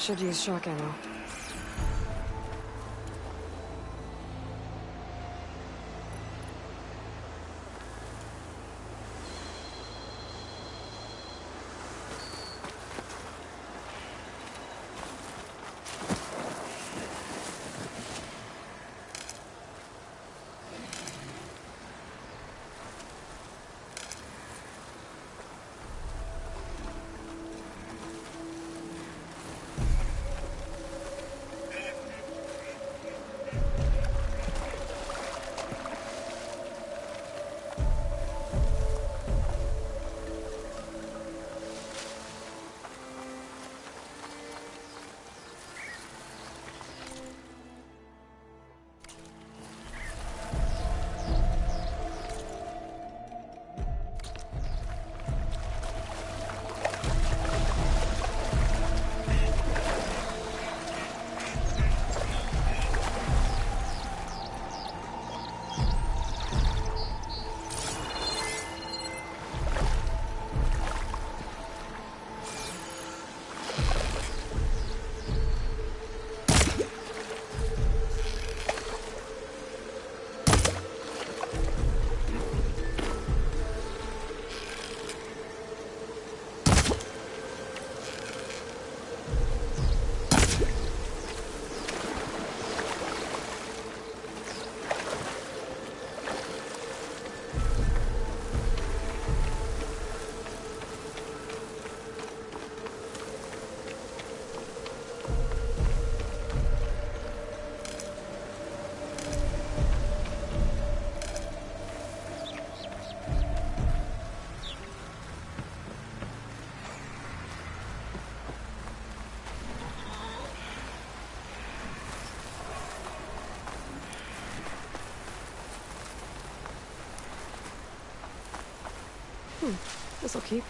Should use shock ammo. This'll keep.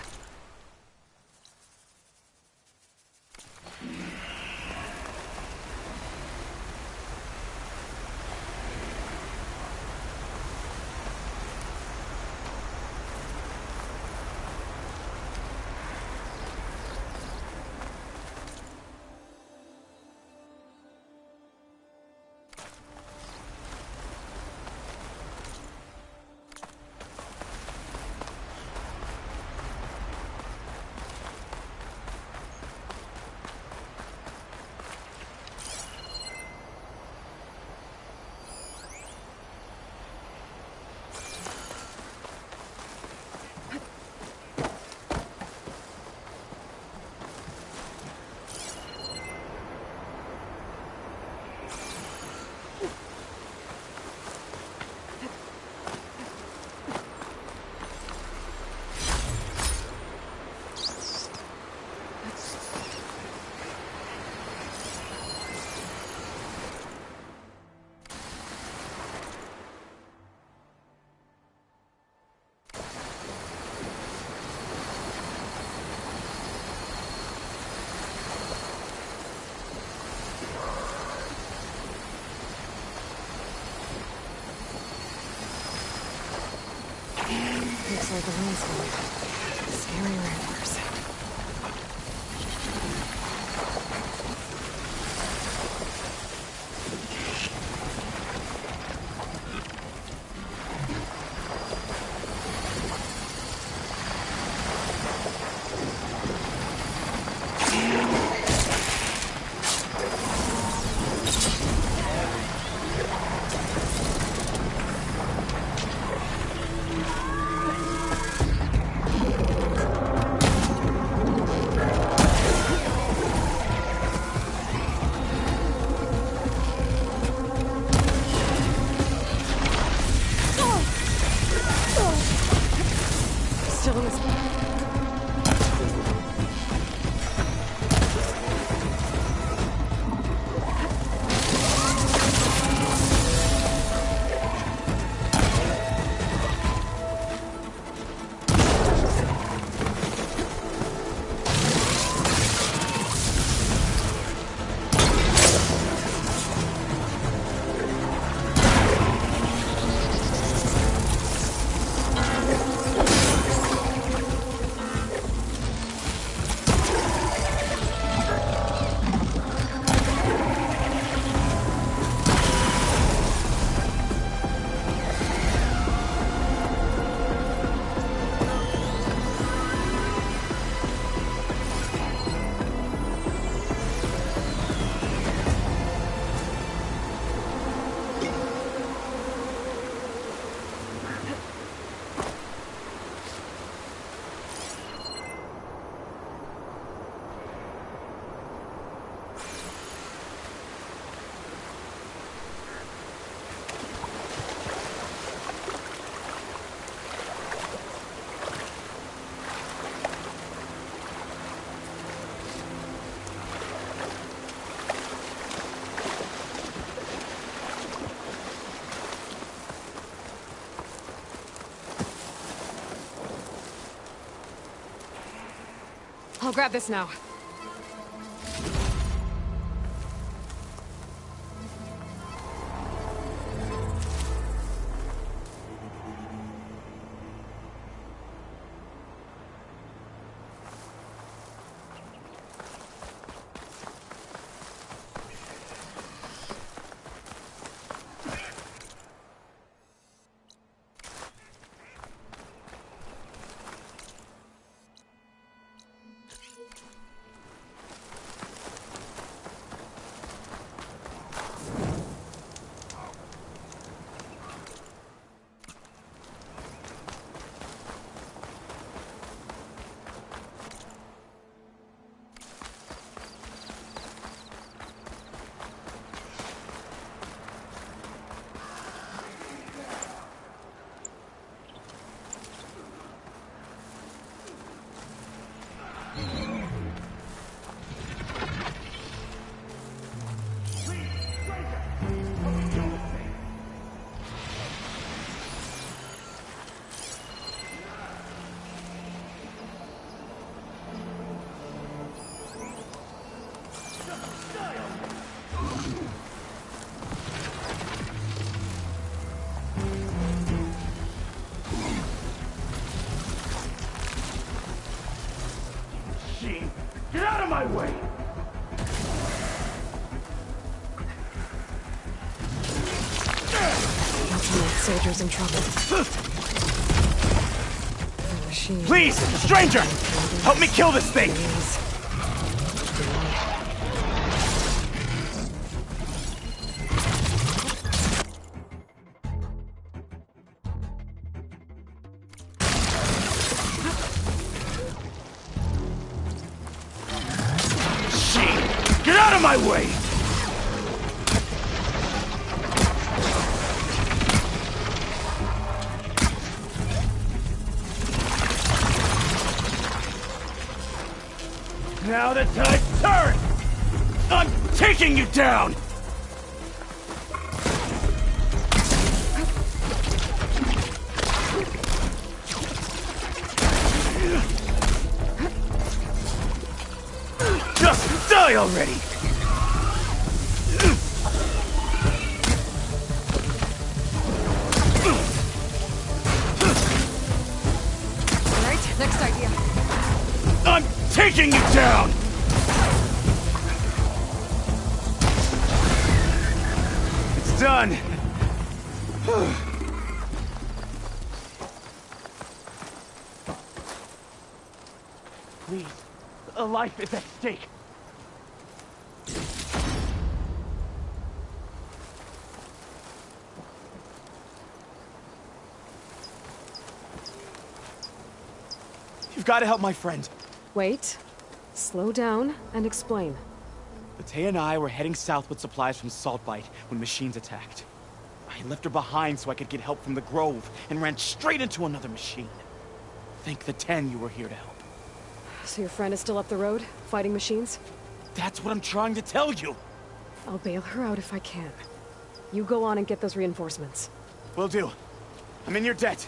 Looks like a room's full. Scary ramblers. I'll grab this now. Get out of my way! Ultimate soldier's in trouble. The machine. Please, stranger! Help me kill this thing! Get out of my way! Now the tide's turned! I'm taking you down! Just die already! Alright, next idea. I'm taking you down! It's done. Please, a life is at stake. You've got to help my friend. Wait. Slow down and explain. Mattea and I were heading south with supplies from Saltbite when machines attacked. I left her behind so I could get help from the Grove and ran straight into another machine. Thank the 10 you were here to help. So your friend is still up the road, fighting machines? That's what I'm trying to tell you. I'll bail her out if I can. You go on and get those reinforcements. Will do. I'm in your debt.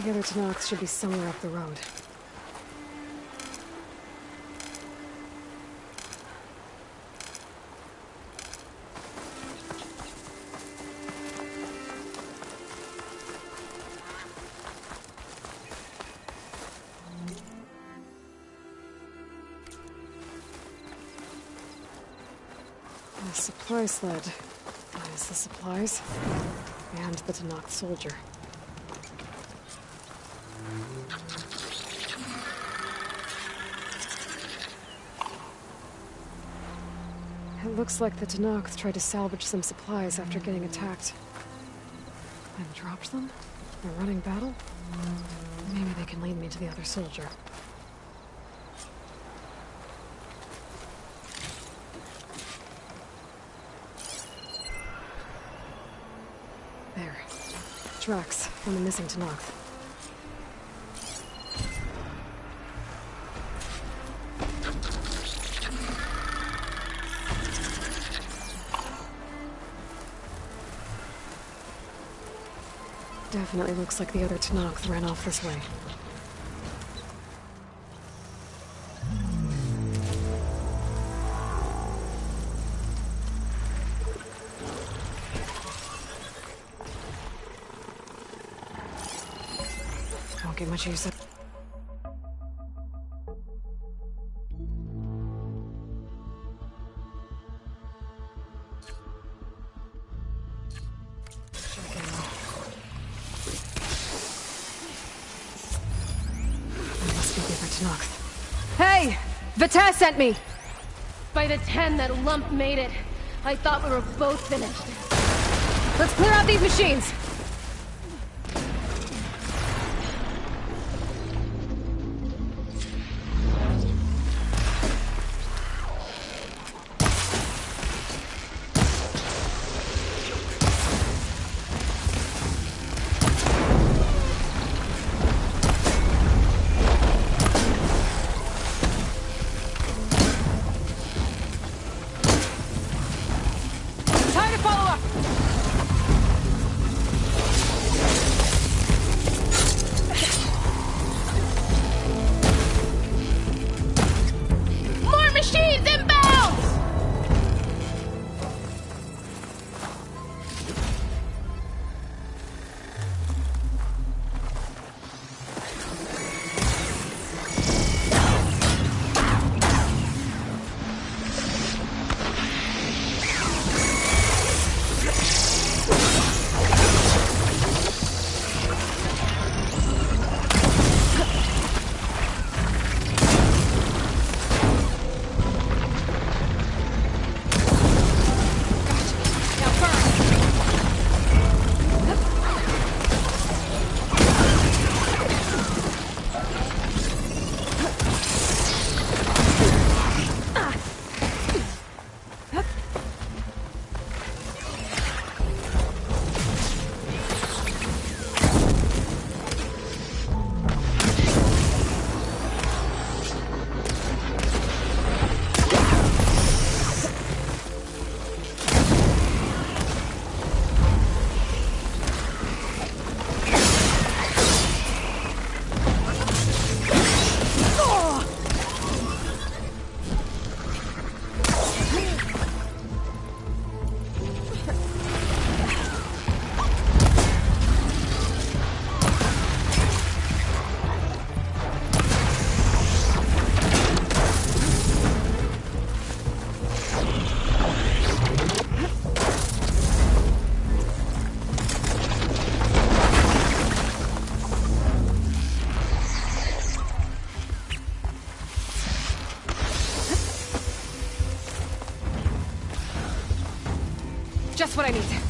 The other Tanox should be somewhere up the road. The supply sled. Minus the supplies. And the Tanakh soldier. It looks like the Tanakh tried to salvage some supplies after getting attacked. And dropped them? In a running battle? Maybe they can lead me to the other soldier. There. Tracks from the missing Tanakh. Definitely looks like the other Tanakh ran off this way. Won't get much use of. Hey! Vita sent me! By the 10 that lump made it, I thought we were both finished. Let's clear out these machines! Just what I need.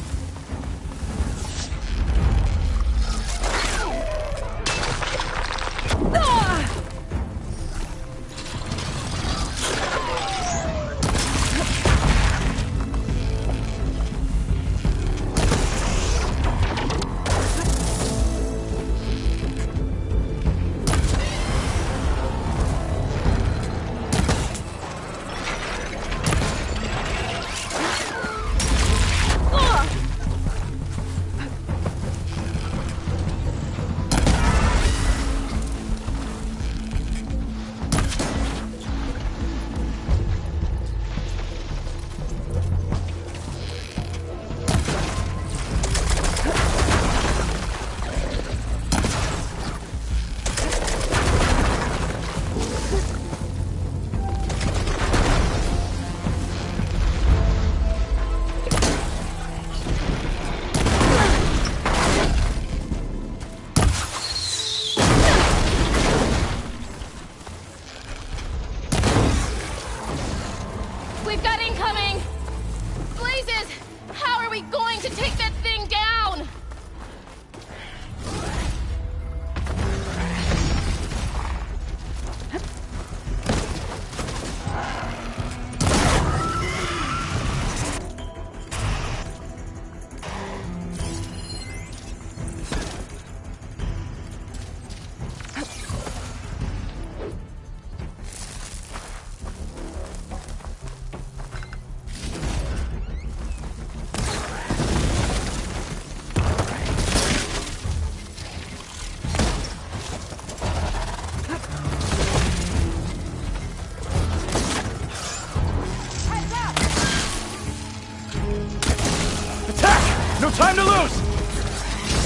No time to lose!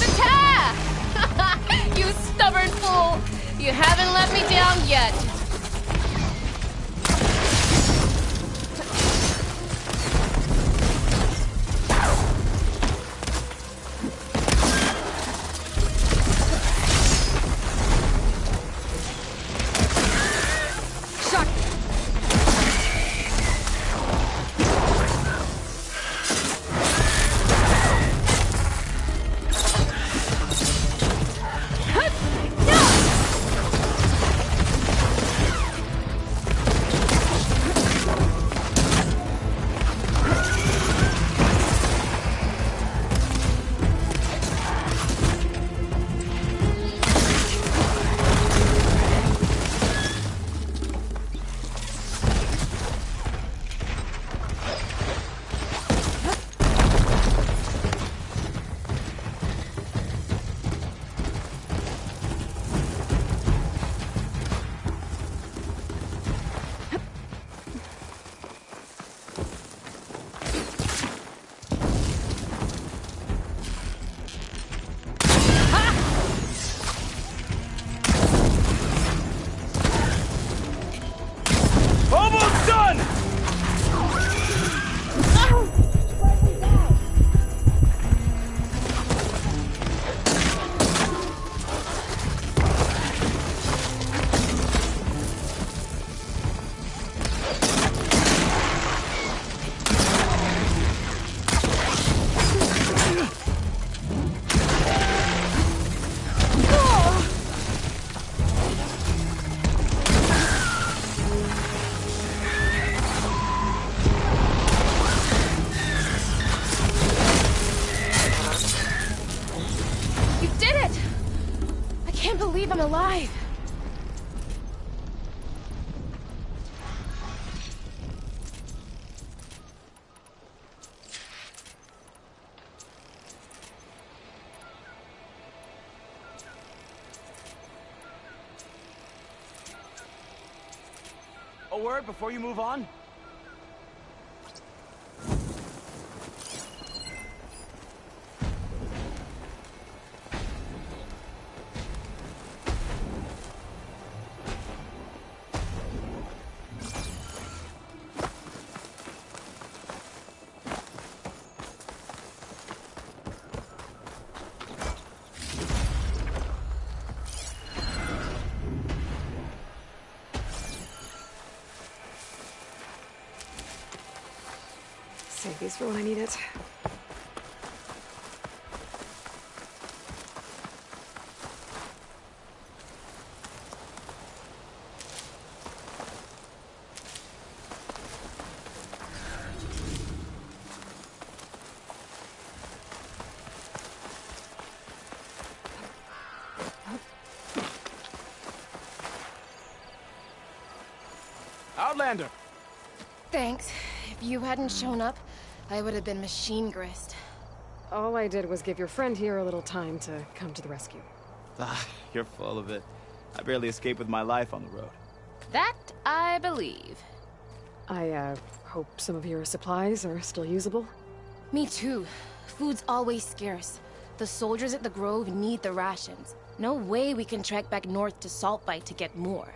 The tag! You stubborn fool! You haven't let me down yet. Almost done! You did it! I can't believe I'm alive. A word before you move on? Save these for when I need it. Outlander! Thanks. If you hadn't shown up, I would have been machine grist. All I did was give your friend here a little time to come to the rescue. Ah, you're full of it. I barely escaped with my life on the road. That I believe. I, hope some of your supplies are still usable. Me too. Food's always scarce. The soldiers at the Grove need the rations. No way we can trek back north to Saltbite to get more.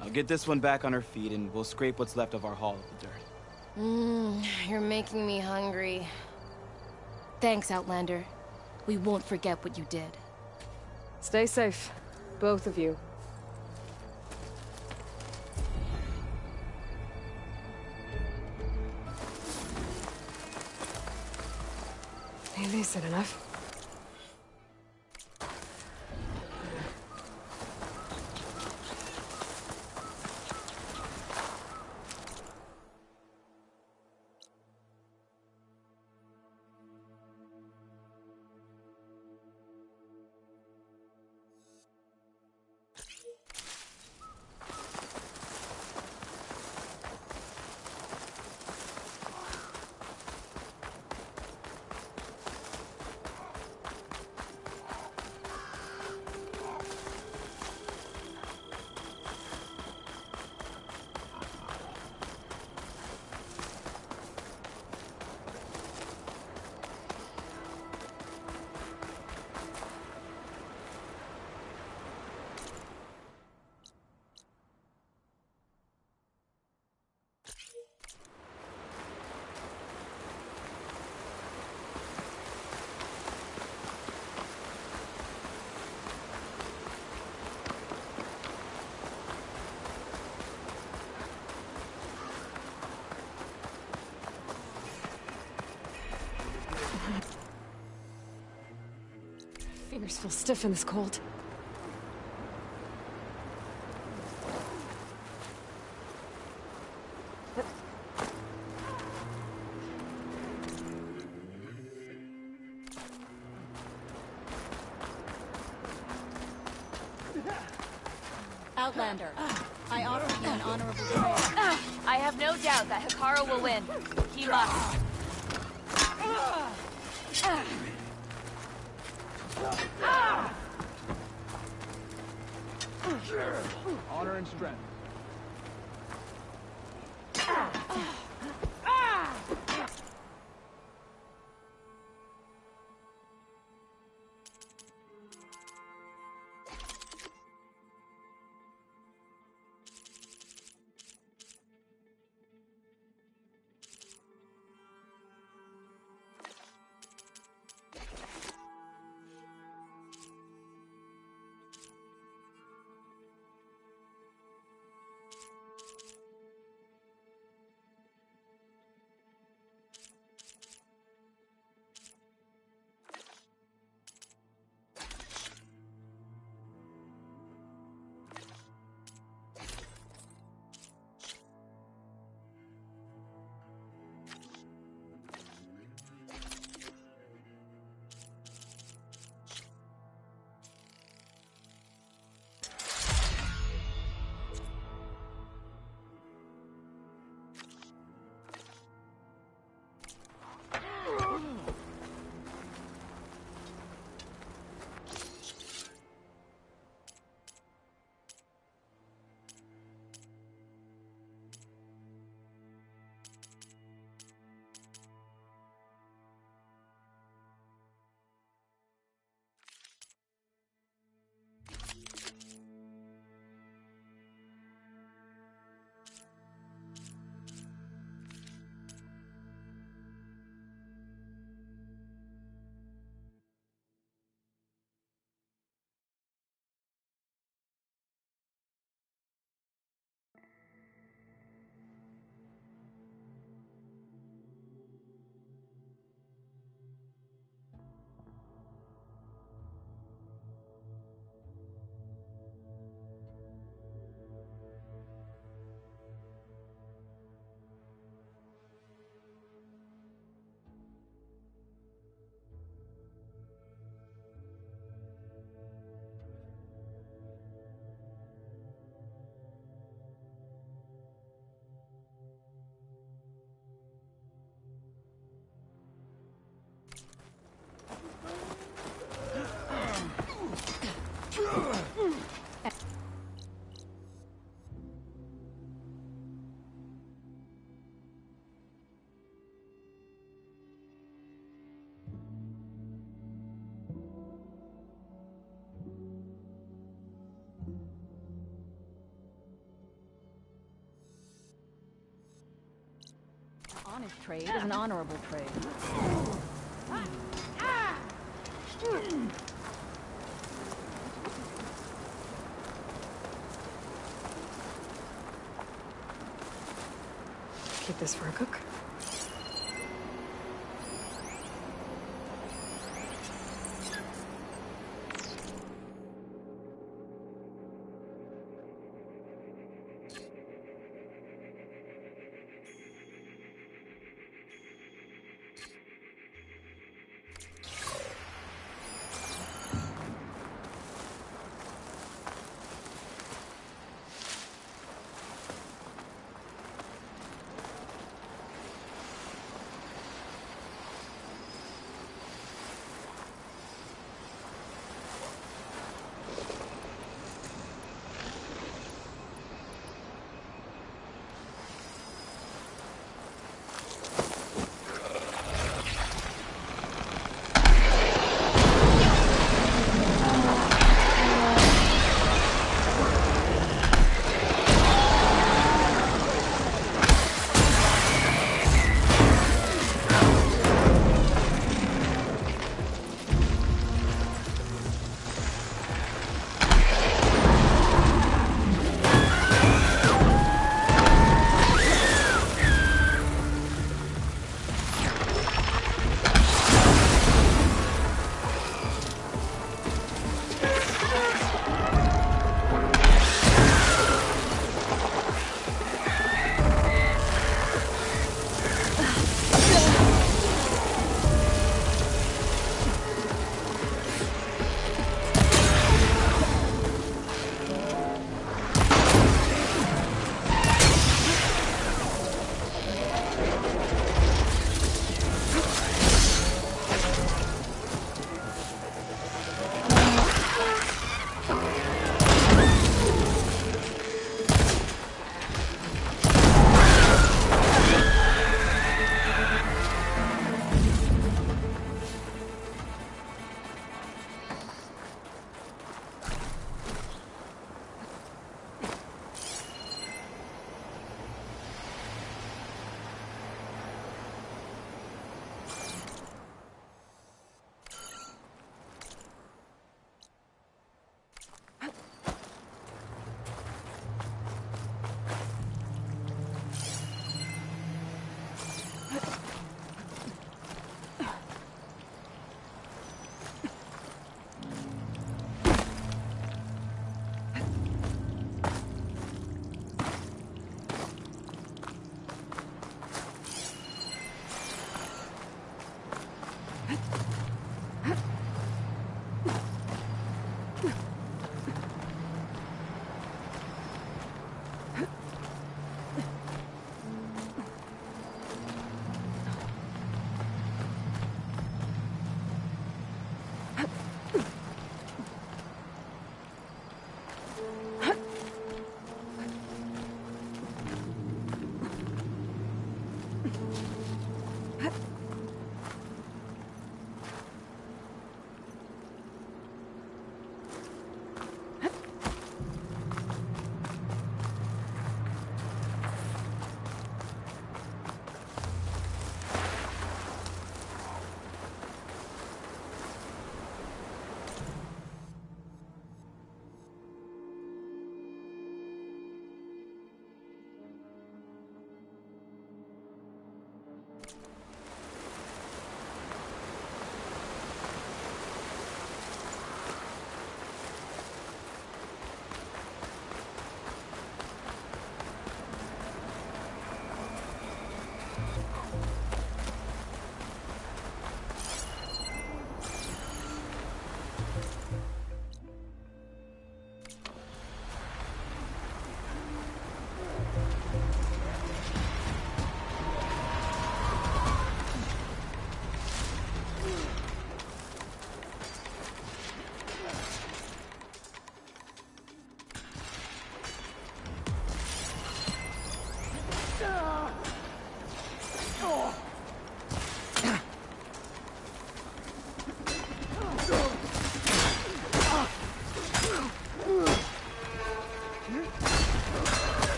I'll get this one back on her feet and we'll scrape what's left of our haul of the dirt. You're making me hungry. Thanks, Outlander. We won't forget what you did. Stay safe, both of you. They said enough. Fingers feel stiff in this cold. Outlander, I offer you an honorable trade. I have no doubt that Hikaru will win. He must. Honor and strength. Honest trade is an honorable trade. Keep this for a cook.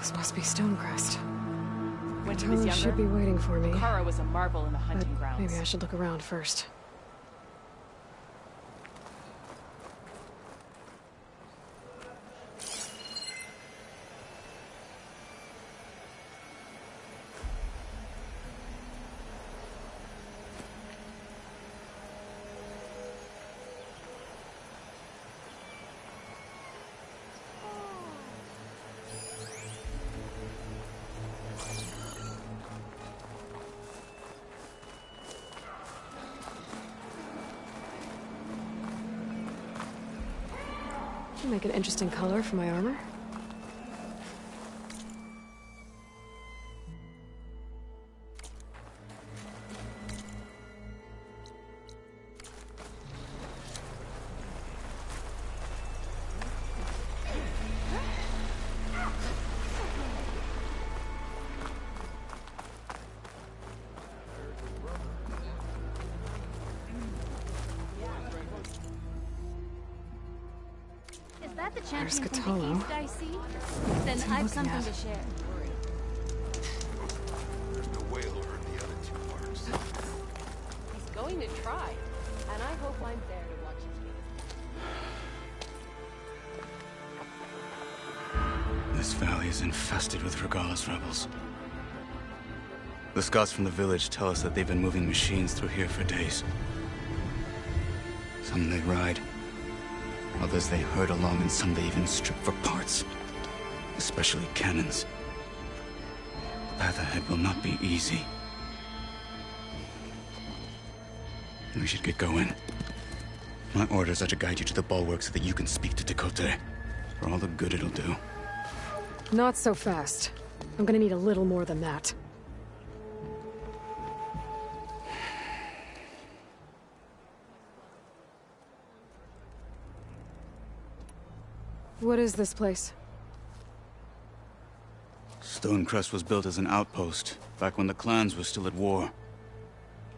This must be Stonecrest. When he was Tony younger, should be waiting for me. Kara was a marvel in the But hunting grounds. maybe I should look around first. Make an interesting color for my armor. that the There's champion from the Cthulhu. east I see? Then What's he I've looking something at? to share. There's no way he'll earn the other two marks. He's going to try, and I hope I'm there to watch his face. This valley is infested with Regalla's rebels. The scouts from the village tell us that they've been moving machines through here for days. Some they ride, others they herd along, and some they even strip for parts. Especially cannons. The path ahead will not be easy. We should get going. My orders are to guide you to the bulwark so that you can speak to Dakota. For all the good it'll do. Not so fast. I'm gonna need a little more than that. What is this place? Stonecrest was built as an outpost, back when the clans were still at war.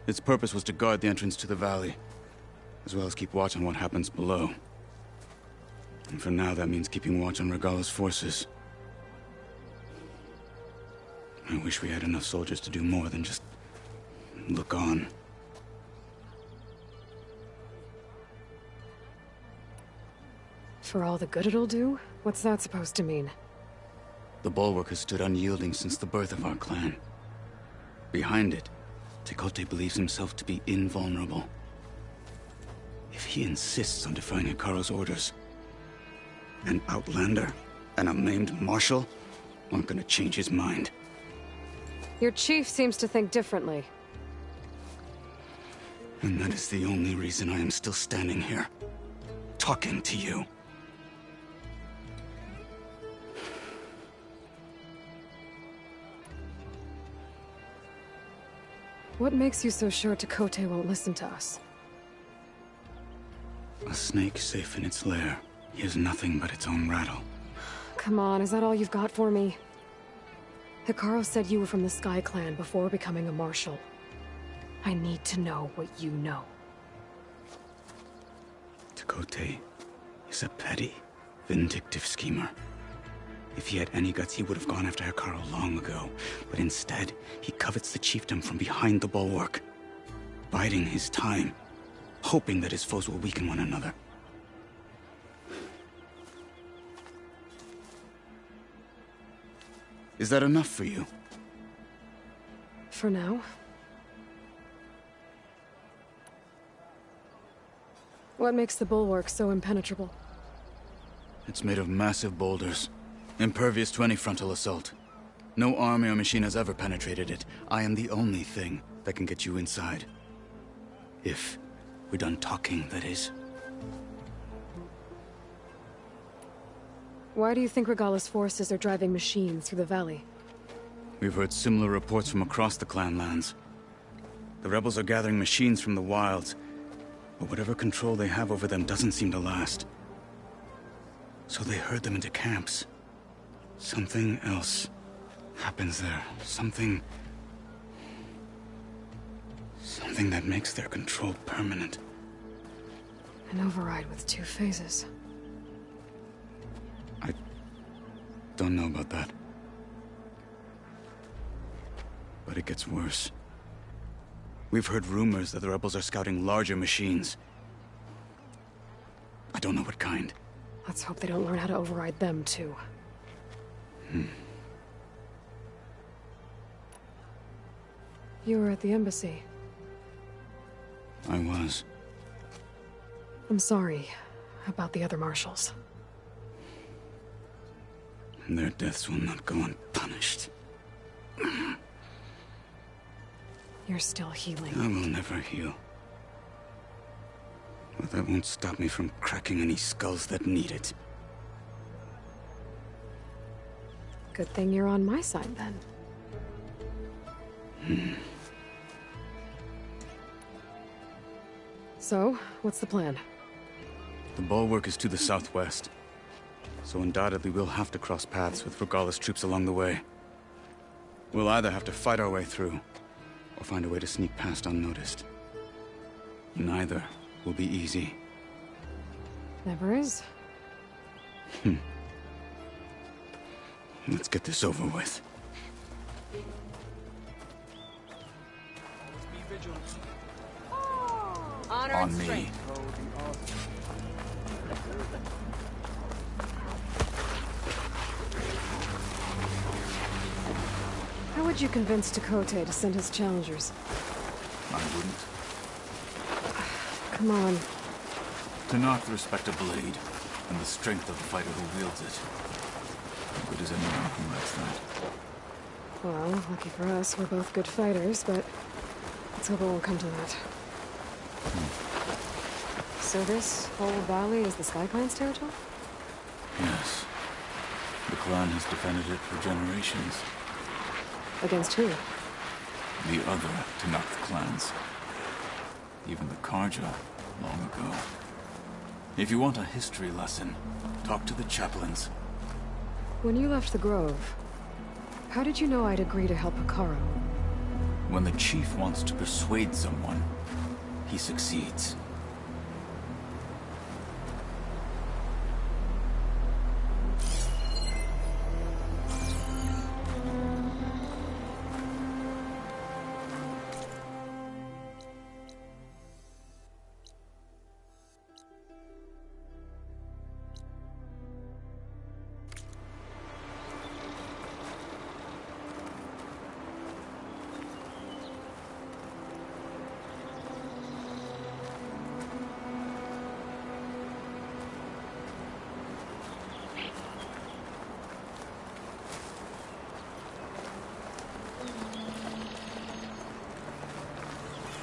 Its purpose was to guard the entrance to the valley, as well as keep watch on what happens below. And for now, that means keeping watch on Regalla's forces. I wish we had enough soldiers to do more than just look on. For all the good it'll do? What's that supposed to mean? The bulwark has stood unyielding since the birth of our clan. Behind it, Tekote believes himself to be invulnerable. If he insists on defying Hikaru's orders, an outlander and a maimed marshal aren't gonna change his mind. Your chief seems to think differently. And that is the only reason I am still standing here, talking to you. What makes you so sure Tekote won't listen to us? A snake safe in its lair hears nothing but its own rattle. Come on, is that all you've got for me? Hikaru said you were from the Sky Clan before becoming a marshal. I need to know what you know. Tekote is a petty, vindictive schemer. If he had any guts, he would have gone after Hikaru long ago. But instead, he covets the chiefdom from behind the bulwark, biding his time, hoping that his foes will weaken one another. Is that enough for you? For now. What makes the bulwark so impenetrable? It's made of massive boulders, impervious to any frontal assault. No army or machine has ever penetrated it. I am the only thing that can get you inside. If we're done talking, that is. Why do you think Regalla's forces are driving machines through the valley? We've heard similar reports from across the clan lands. The rebels are gathering machines from the wilds, but whatever control they have over them doesn't seem to last. So they herd them into camps. Something else happens there. Something that makes their control permanent. An override with 2 phases. I don't know about that. But it gets worse. We've heard rumors that the rebels are scouting larger machines. I don't know what kind. Let's hope they don't learn how to override them, too. You were at the embassy. I was. I'm sorry about the other marshals. Their deaths will not go unpunished. You're still healing. I will never heal. But that won't stop me from cracking any skulls that need it. Good thing you're on my side, then. So, what's the plan? The bulwark is to the southwest. So undoubtedly we'll have to cross paths with Regalla's troops along the way. We'll either have to fight our way through, or find a way to sneak past unnoticed. Neither will be easy. Never is. Let's get this over with. Let's be vigilant. Honor On and me. strength. That would be awesome. How would you convince Tekote to send his challengers? I wouldn't. Come on. To knock the respect of blade, and the strength of the fighter who wields it. How good is anyone who lacks that? Well, lucky for us, we're both good fighters, but let's hope it won't come to that. So this whole valley is the Sky Clan's territory? Yes. The clan has defended it for generations. Against who? The other Tanakh clans. Even the Karja, long ago. If you want a history lesson, talk to the chaplains. When you left the Grove, how did you know I'd agree to help Hikaru? When the chief wants to persuade someone, he succeeds.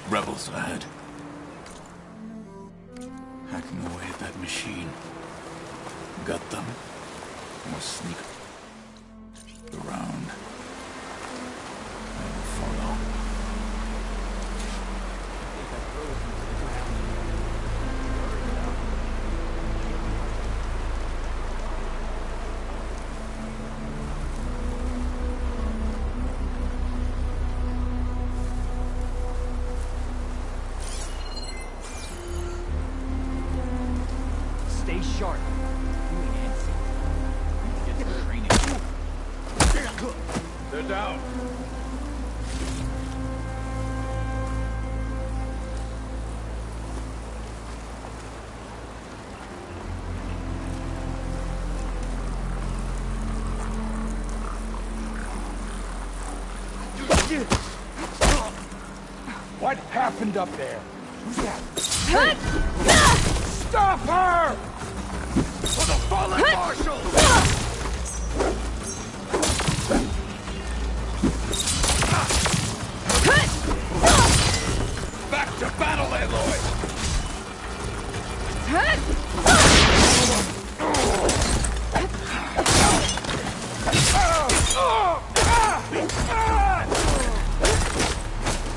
Rebels ahead. Hacking away at that machine. Gut them, or sneak around. I will follow. Stay sharp. Get some training. They're down. What happened up there? Who's that? Stop her! For the fallen marshal! Back to battle, Aloy!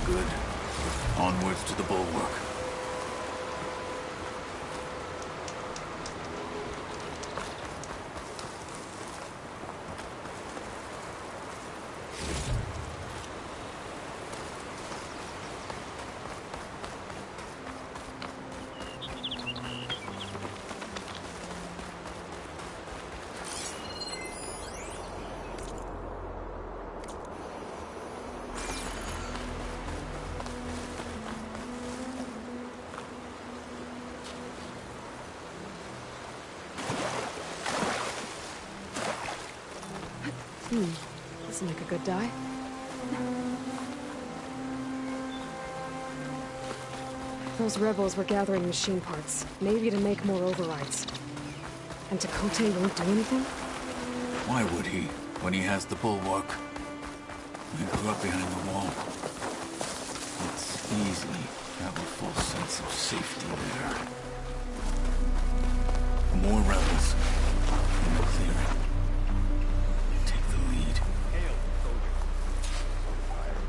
Good. Onwards to the bulwark. This'll make a good die. Those rebels were gathering machine parts, maybe to make more overrides. And Tekote won't do anything? Why would he, when he has the bulwark? I grew up behind the wall. It's easy to have a false sense of safety there. More rebels in the clearing. Take the lead. Hail, soldiers. Tired.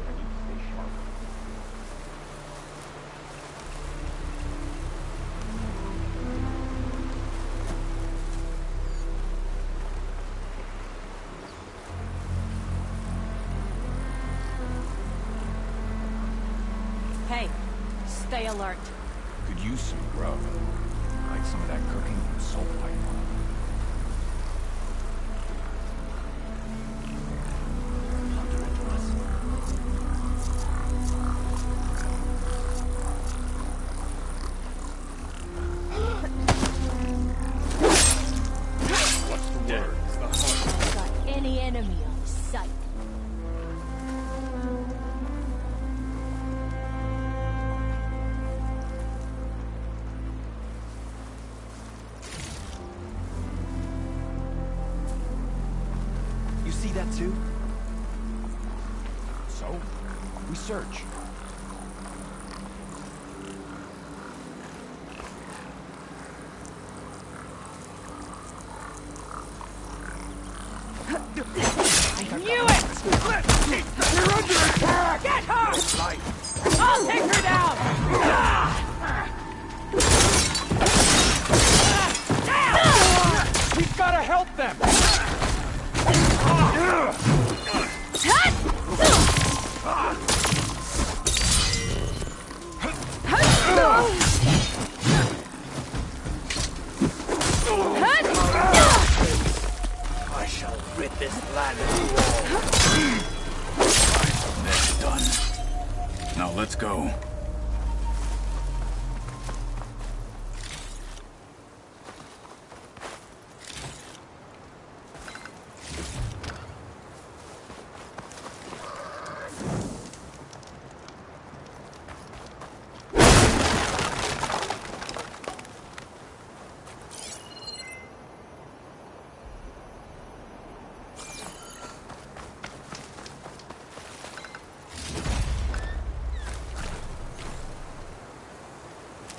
I need to stay sharp. Hey, stay alert. Could use some grub. Like some of that cooking from salt pipe. see that too? So, we search. I knew it! You're under attack! Get her! I'll take her down! We've got to help them! I shall rid this land of you all. That's done. Now let's go.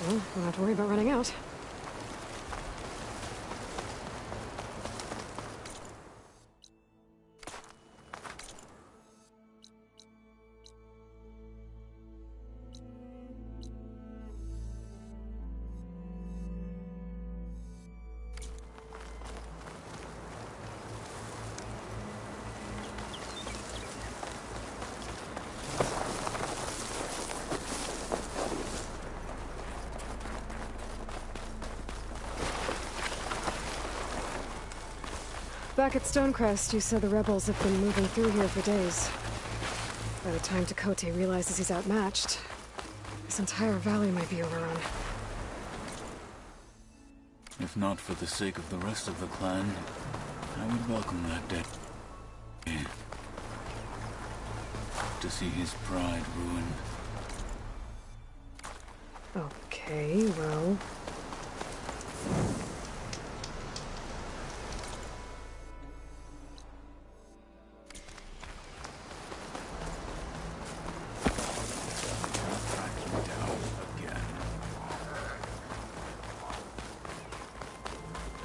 Well, don't have to worry about running out. Back at Stonecrest, you said the rebels have been moving through here for days. By the time Tekote realizes he's outmatched, this entire valley might be overrun. If not for the sake of the rest of the clan, I would welcome that day. To see his pride ruined. Okay, well...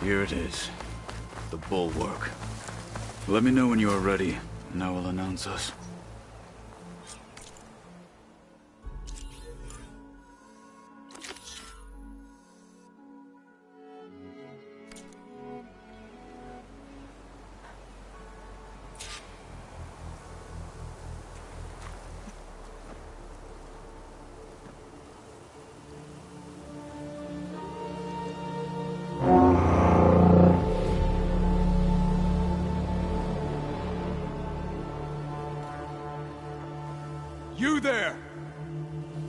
Here it is. The bulwark. Let me know when you are ready, and I will announce us. You there!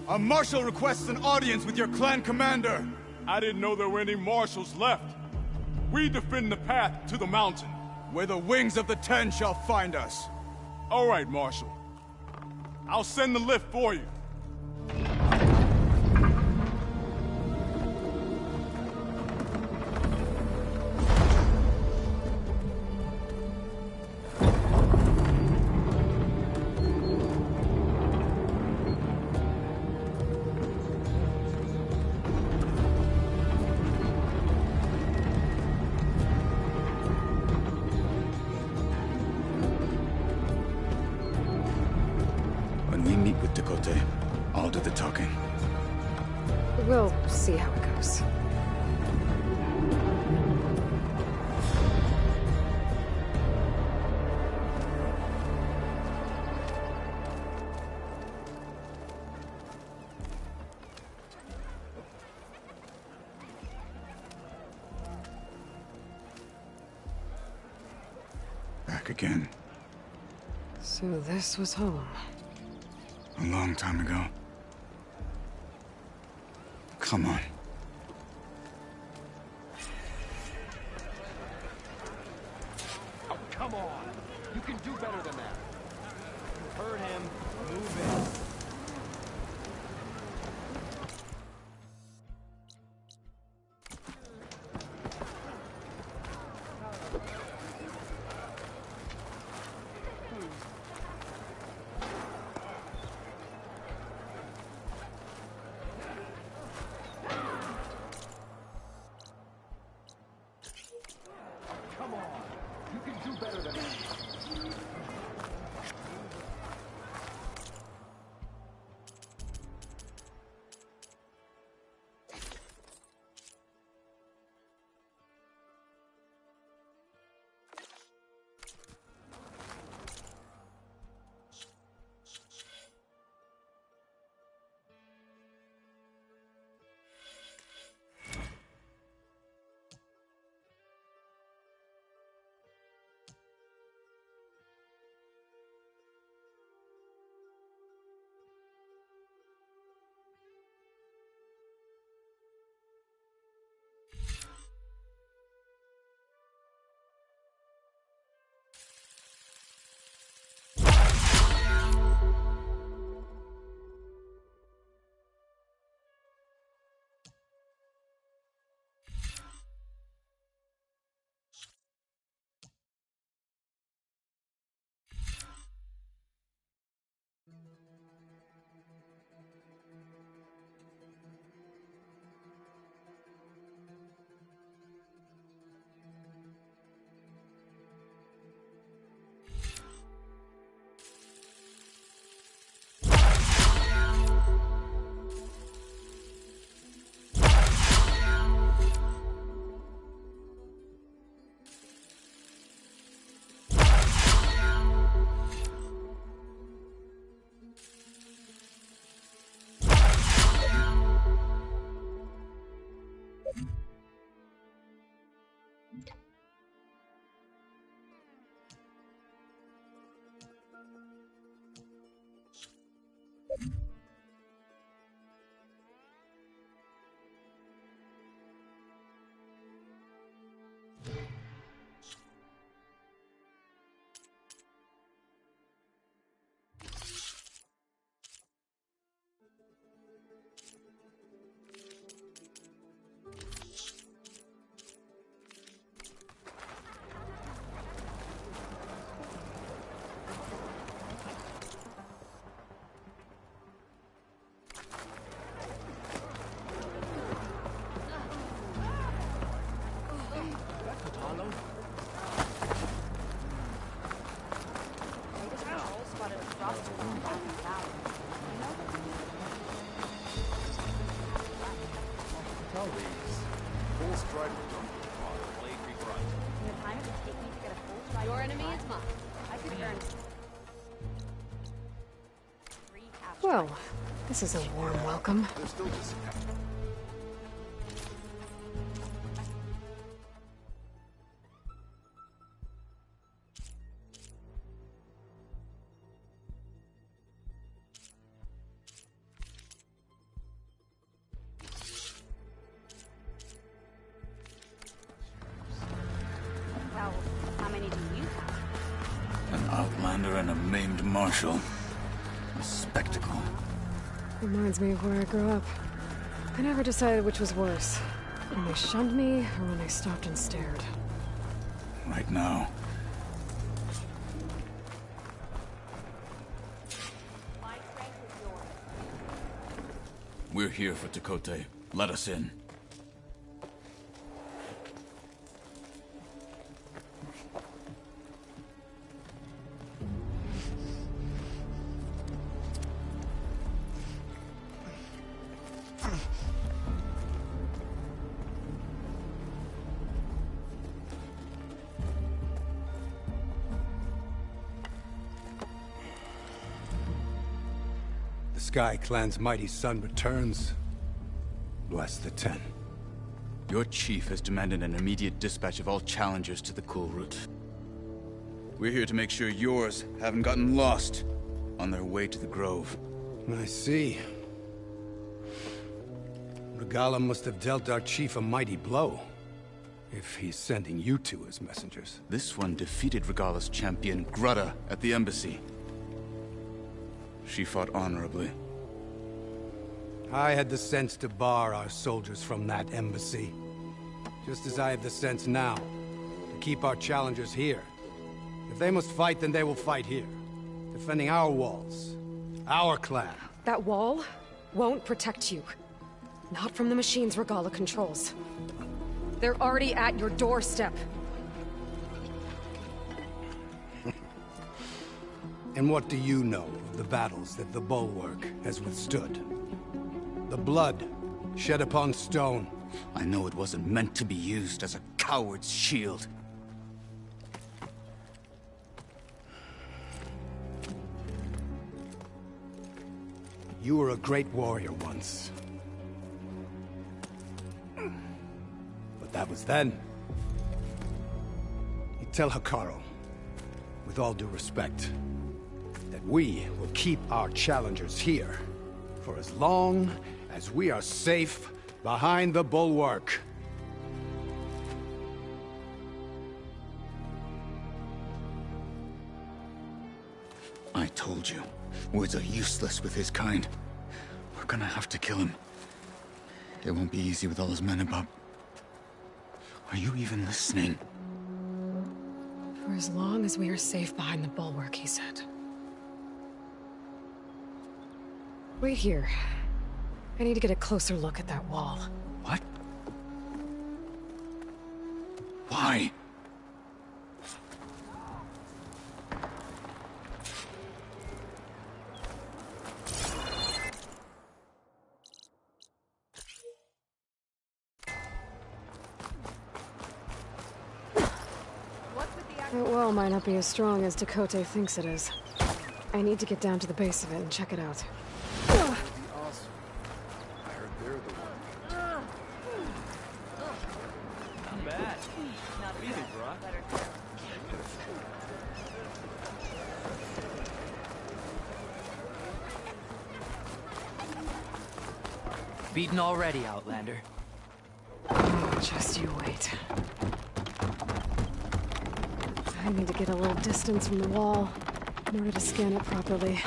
A marshal requests an audience with your clan commander! I didn't know there were any marshals left. We defend the path to the mountain. Where the wings of the Ten shall find us. All right, Marshal. I'll send the lift for you. When we meet with Tekote, I'll do the talking. We'll see how it goes. Back again. So this was home. A long time ago. Come on. Oh, come on! You can do better than that. You heard him. Move in. Your enemy is mine. I could earn Well, this is a warm welcome. They're still just... Well, how many do you have? An outlander and a maimed marshal. A spectacle. Reminds me of where I grew up. I never decided which was worse. When they shunned me, or when they stopped and stared. Right now. My strength is yours. We're here for Tekote. Let us in. The Sky Clan's mighty son returns. Bless the Ten. Your chief has demanded an immediate dispatch of all challengers to the Cool Route. We're here to make sure yours haven't gotten lost on their way to the Grove. I see. Regala must have dealt our chief a mighty blow, if he's sending you two as messengers. This one defeated Regala's champion, Grutta, at the embassy. She fought honorably. I had the sense to bar our soldiers from that embassy. Just as I have the sense now, to keep our challengers here. If they must fight, then they will fight here. Defending our walls. Our clan. That wall won't protect you. Not from the machines Regala controls. They're already at your doorstep. And what do you know of the battles that the Bulwark has withstood? The blood shed upon stone. I know it wasn't meant to be used as a coward's shield. You were a great warrior once. But that was then. You tell Hikaru, with all due respect, that we will keep our challengers here for as long as we are safe behind the Bulwark. I told you, words are useless with his kind. We're gonna have to kill him. It won't be easy with all his men about. Are you even listening? For as long as we are safe behind the Bulwark, he said. Wait here. I need to get a closer look at that wall. What? Why? That wall might not be as strong as Tekote thinks it is. I need to get down to the base of it and check it out. Awesome. I heard they're the one. Not What do you think, bro? better. Beaten already, Outlander. Oh, just you wait. I need to get a little distance from the wall in order to scan it properly.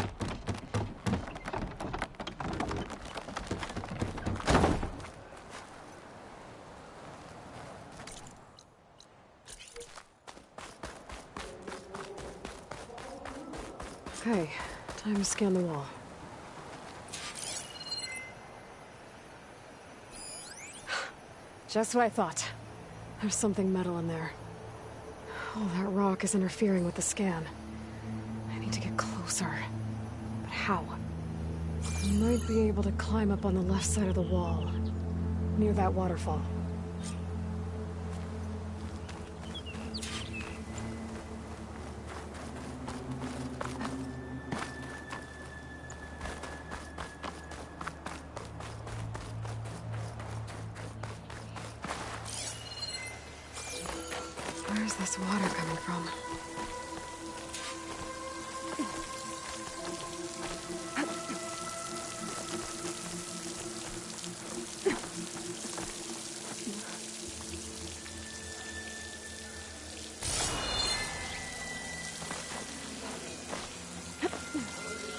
Okay, time to scan the wall. Just what I thought. There's something metal in there. Oh, that rock is interfering with the scan. I need to get closer. But how? I might be able to climb up on the left side of the wall, near that waterfall. Where's this water coming from?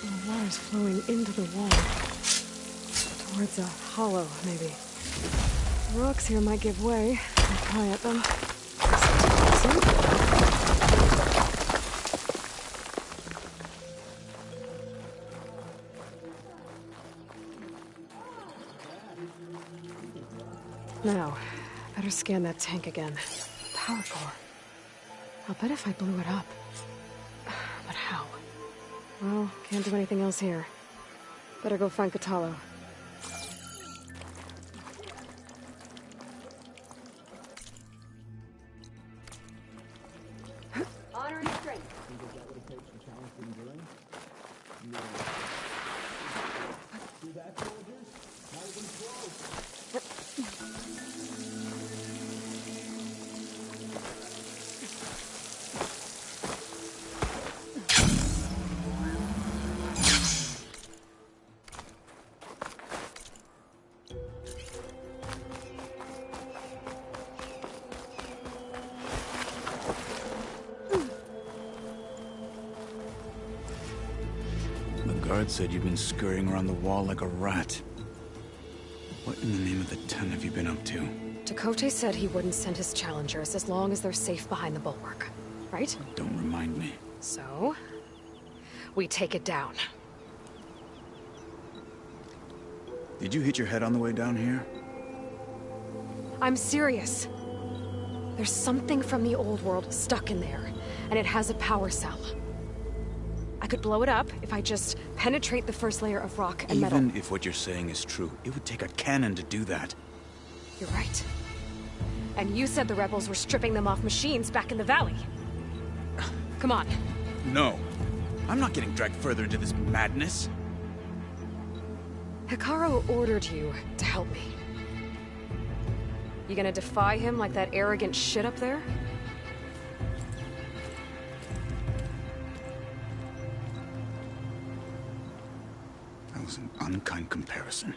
The water's flowing into the wall. Towards a hollow, maybe. Rocks here might give way if I pry at them. Now, better scan that tank again. Power core. I'll bet if I blew it up. But how? Well, can't do anything else here. Better go find Catalo. Honor and strength. The guard said you've been scurrying around the wall like a rat. What in the name of the ten have you been up to? Chakotay said he wouldn't send his challengers as long as they're safe behind the bulwark. Right? Don't remind me. So, we take it down. Did you hit your head on the way down here? I'm serious. There's something from the old world stuck in there, and it has a power cell. I could blow it up if I just penetrate the first layer of rock and metal. Even if what you're saying is true, it would take a cannon to do that. You're right. And you said the rebels were stripping them off machines back in the valley. Come on. No. I'm not getting dragged further into this madness. Hikaru ordered you to help me. You gonna defy him like that arrogant shit up there? That was an unkind comparison.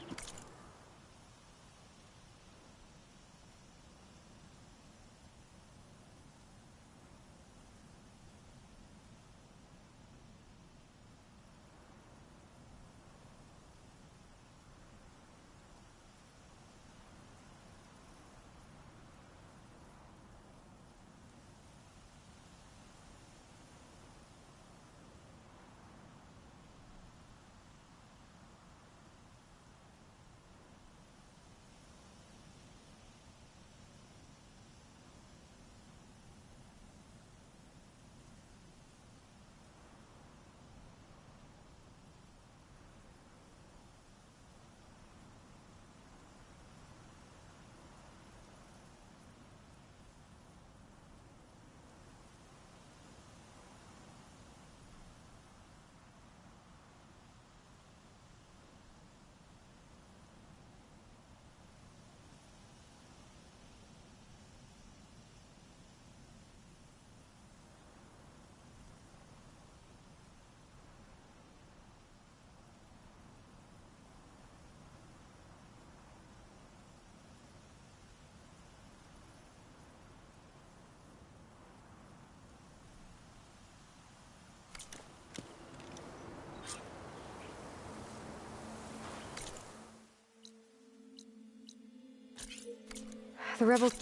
The rebels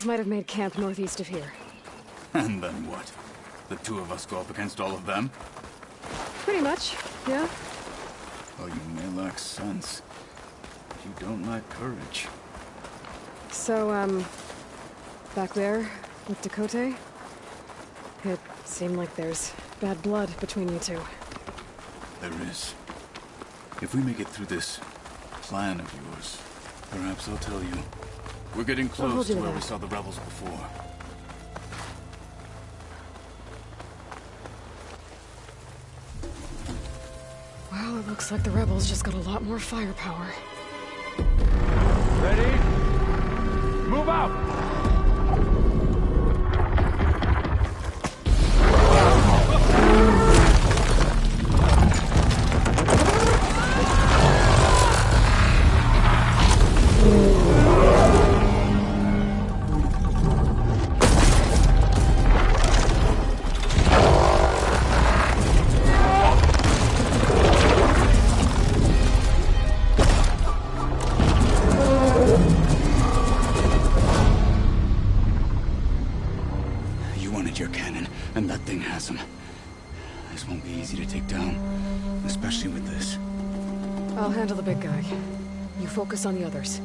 might have made camp northeast of here. And then what? The two of us go up against all of them? Pretty much, yeah. Oh, you may lack sense, but you don't lack courage. So, back there, with Dakota, it seemed like there's bad blood between you two. There is. If we make it through this plan of yours, perhaps I'll tell you. We're getting close to where we saw the rebels before. Well, it looks like the rebels just got a lot more firepower. Ready? Move out! Your cannon, and that thing has him. This won't be easy to take down, especially with this. I'll handle the big guy. You focus on the others.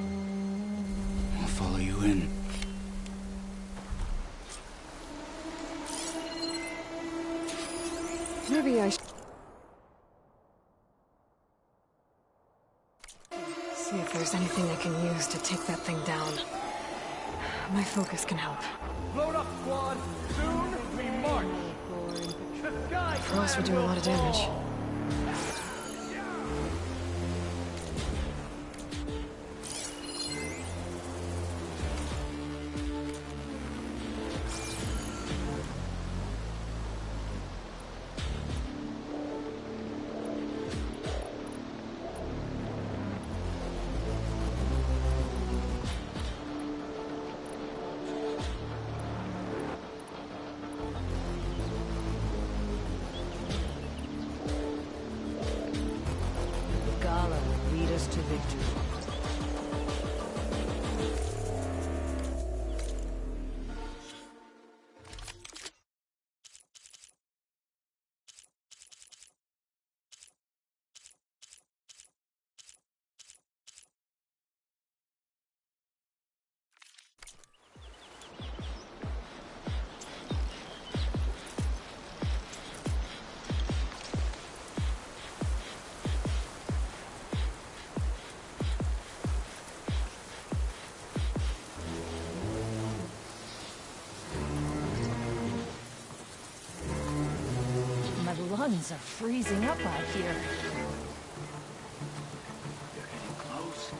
I'll follow you in. Maybe I should see if there's anything I can use to take that thing down. My focus can help. Load up, squad! Soon we march! Frost would do a lot of damage. To victory. My lungs are freezing up out here. They're getting close.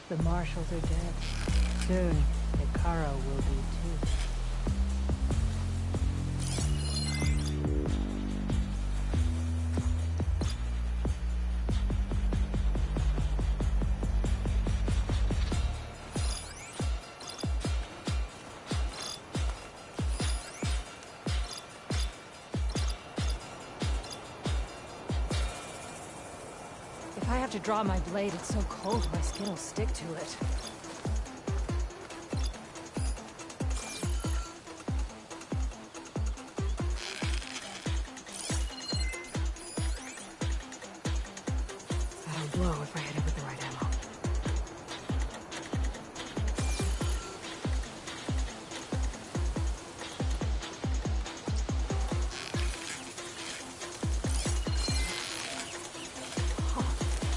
The marshals are dead. Soon, Hikaru will be too. If I have to draw my blade, it's so cold my skin will stick to it. That'll blow if I hit it with the right ammo.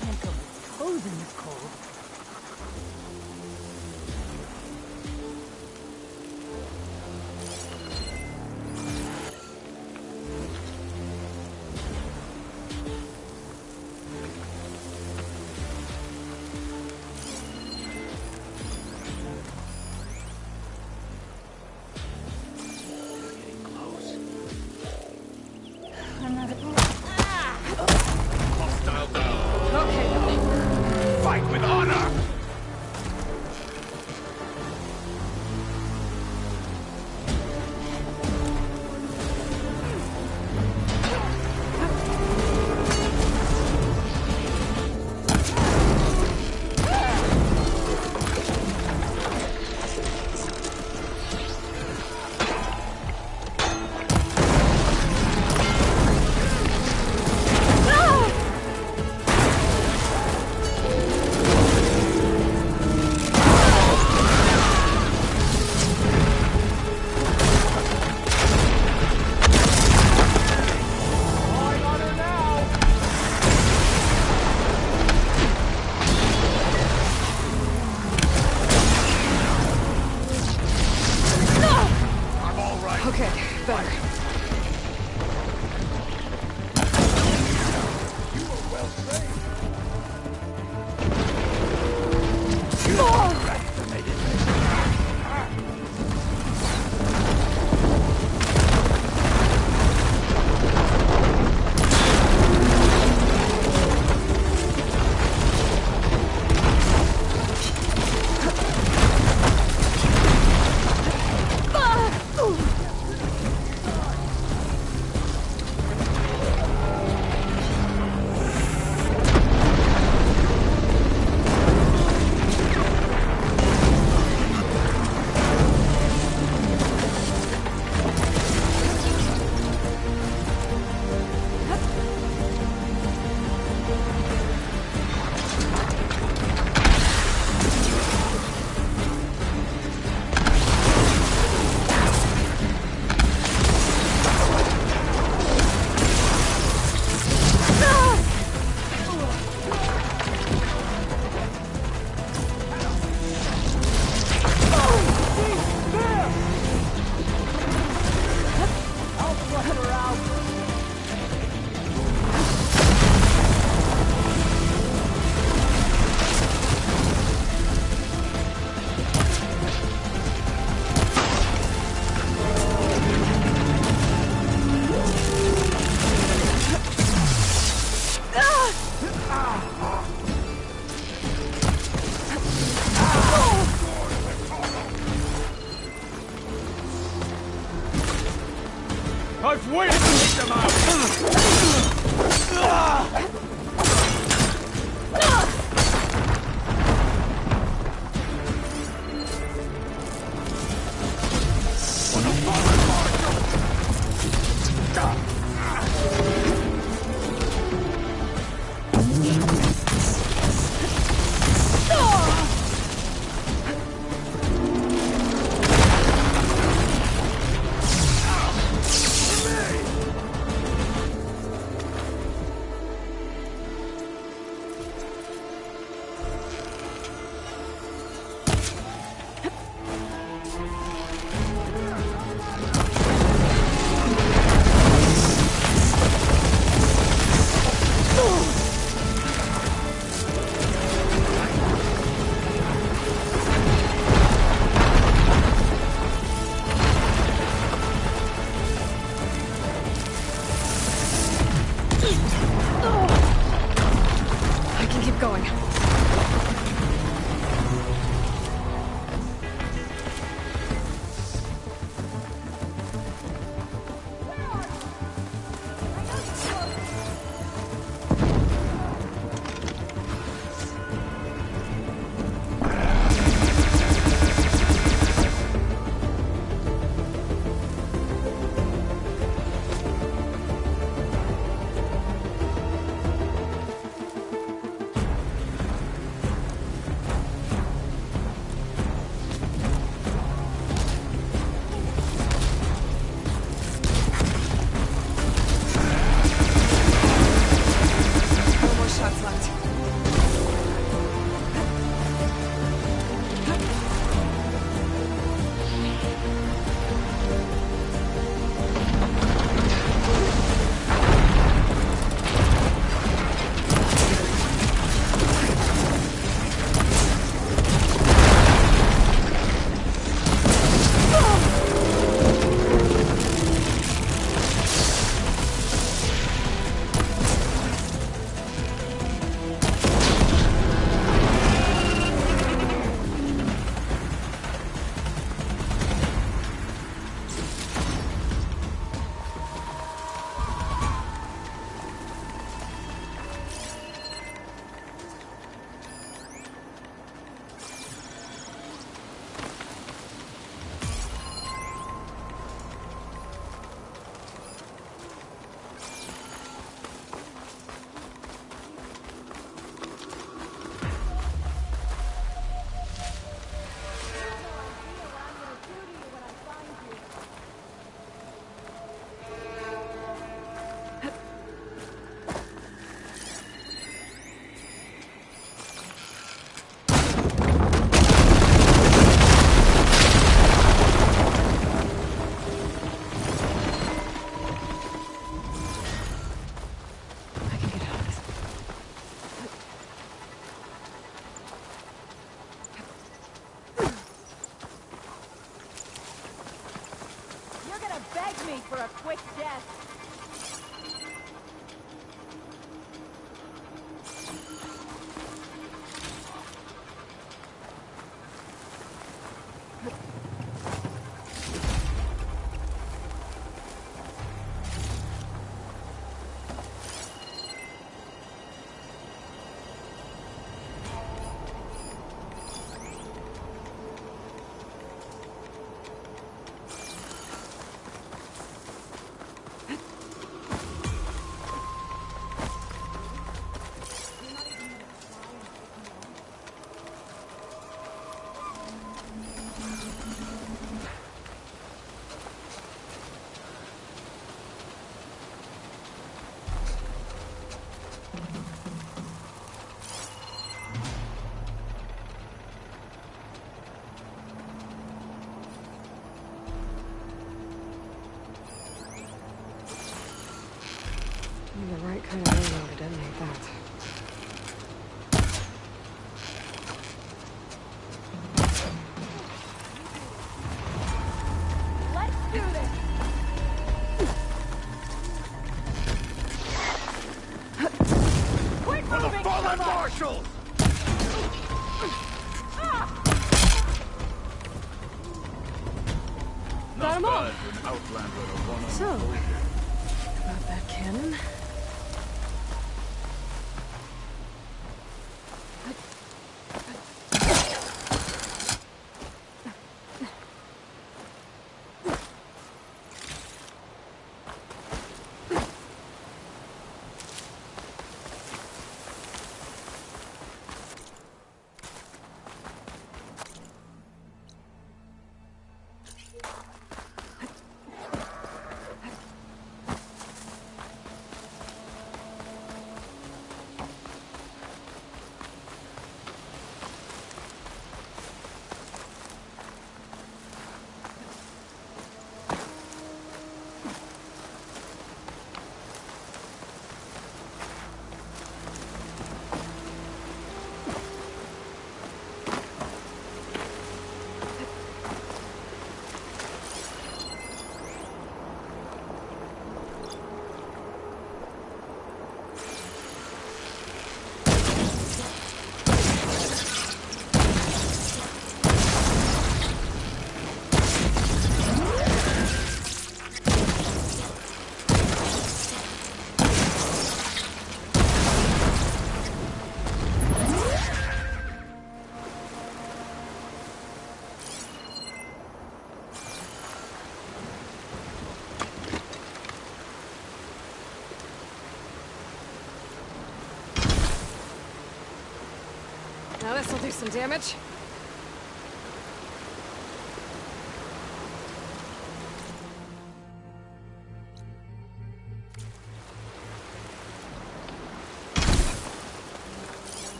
Can't go with toes in this cold. Okay, better. You were well trained. I've waited to take them out! me for a quick death. The right kind of ammo to detonate that. Let's do this! Quick For the moving, fallen come on! marshals! Got 'em all. Outlander of So, about that cannon. Now this'll do some damage.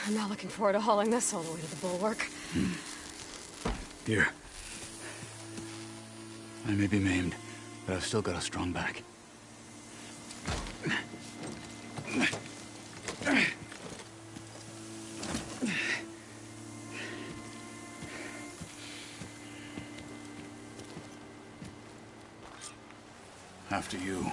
I'm not looking forward to hauling this all the way to the bulwark. Here. I may be maimed, but I've still got a strong back. After you.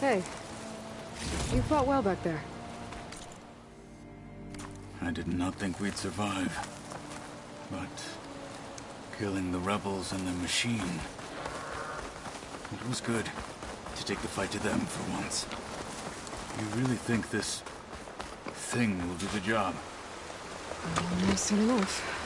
Hey, you fought well back there. I did not think we'd survive. But killing the rebels and the machine, it was good to take the fight to them for once. You really think this thing will do the job? Soon enough.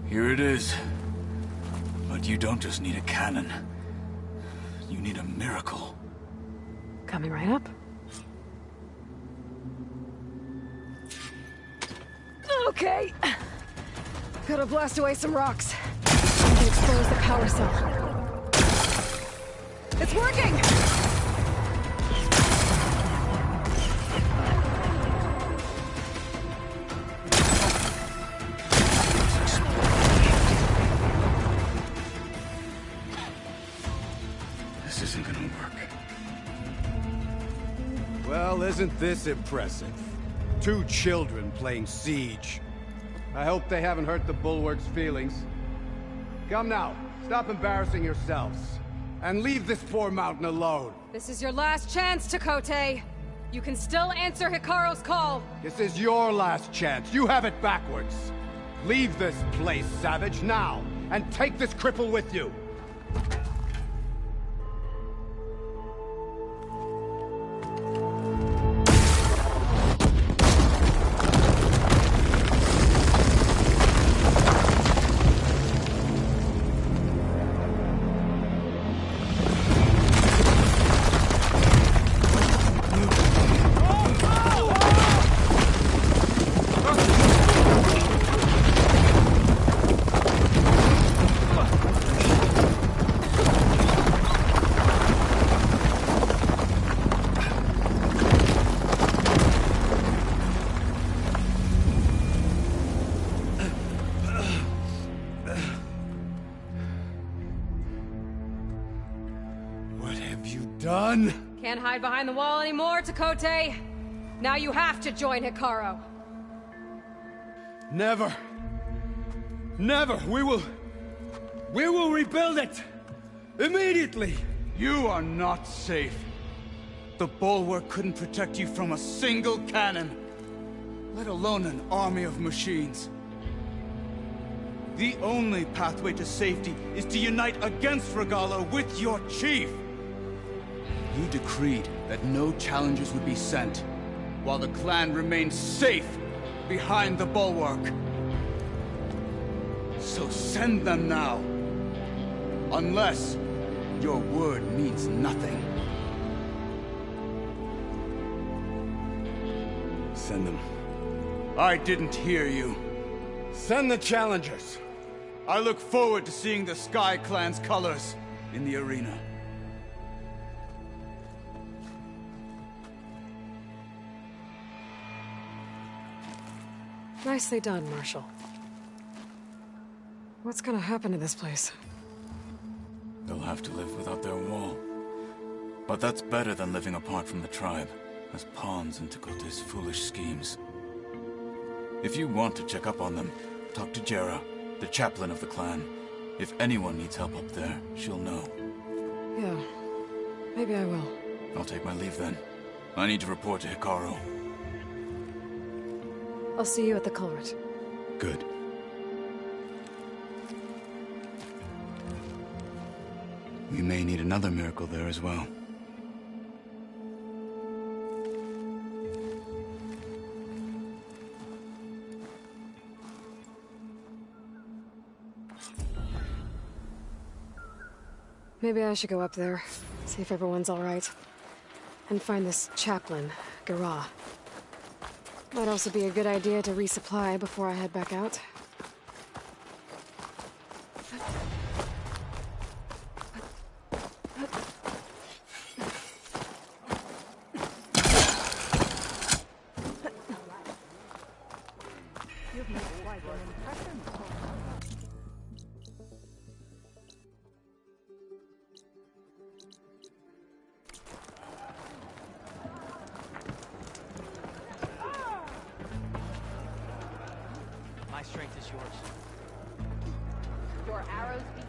Here it is. But you don't just need a cannon. You need a miracle. Coming right up. Okay. Gotta blast away some rocks. I can expose the power cell. It's working! This isn't gonna work. Well, isn't this impressive? 2 children playing siege. I hope they haven't hurt the Bulwark's feelings. Come now, stop embarrassing yourselves. And leave this poor mountain alone. This is your last chance, Chakotay. You can still answer Hikaru's call. This is your last chance. You have it backwards. Leave this place, Savage, now. And take this cripple with you. Done? Can't hide behind the wall anymore, Chakotay. Now you have to join Hikaru. Never. Never. We will rebuild it. Immediately. You are not safe. The Bulwark couldn't protect you from a single cannon, let alone an army of machines. The only pathway to safety is to unite against Regalo with your chief. You decreed that no challengers would be sent, while the clan remained safe behind the Bulwark. So send them now. Unless your word means nothing. Send them. I didn't hear you. Send the challengers. I look forward to seeing the Sky Clan's colors in the arena. Nicely done, Marshal. What's gonna happen to this place? They'll have to live without their wall. But that's better than living apart from the tribe, as pawns in Tekote's foolish schemes. If you want to check up on them, talk to Jera, the chaplain of the clan. If anyone needs help up there, she'll know. Yeah, maybe I will. I'll take my leave then. I need to report to Hikaru. I'll see you at the culvert. Good. We may need another miracle there as well. Maybe I should go up there, see if everyone's all right. And find this chaplain, Gara. Might also be a good idea to resupply before I head back out. My strength is yours. Your arrows be...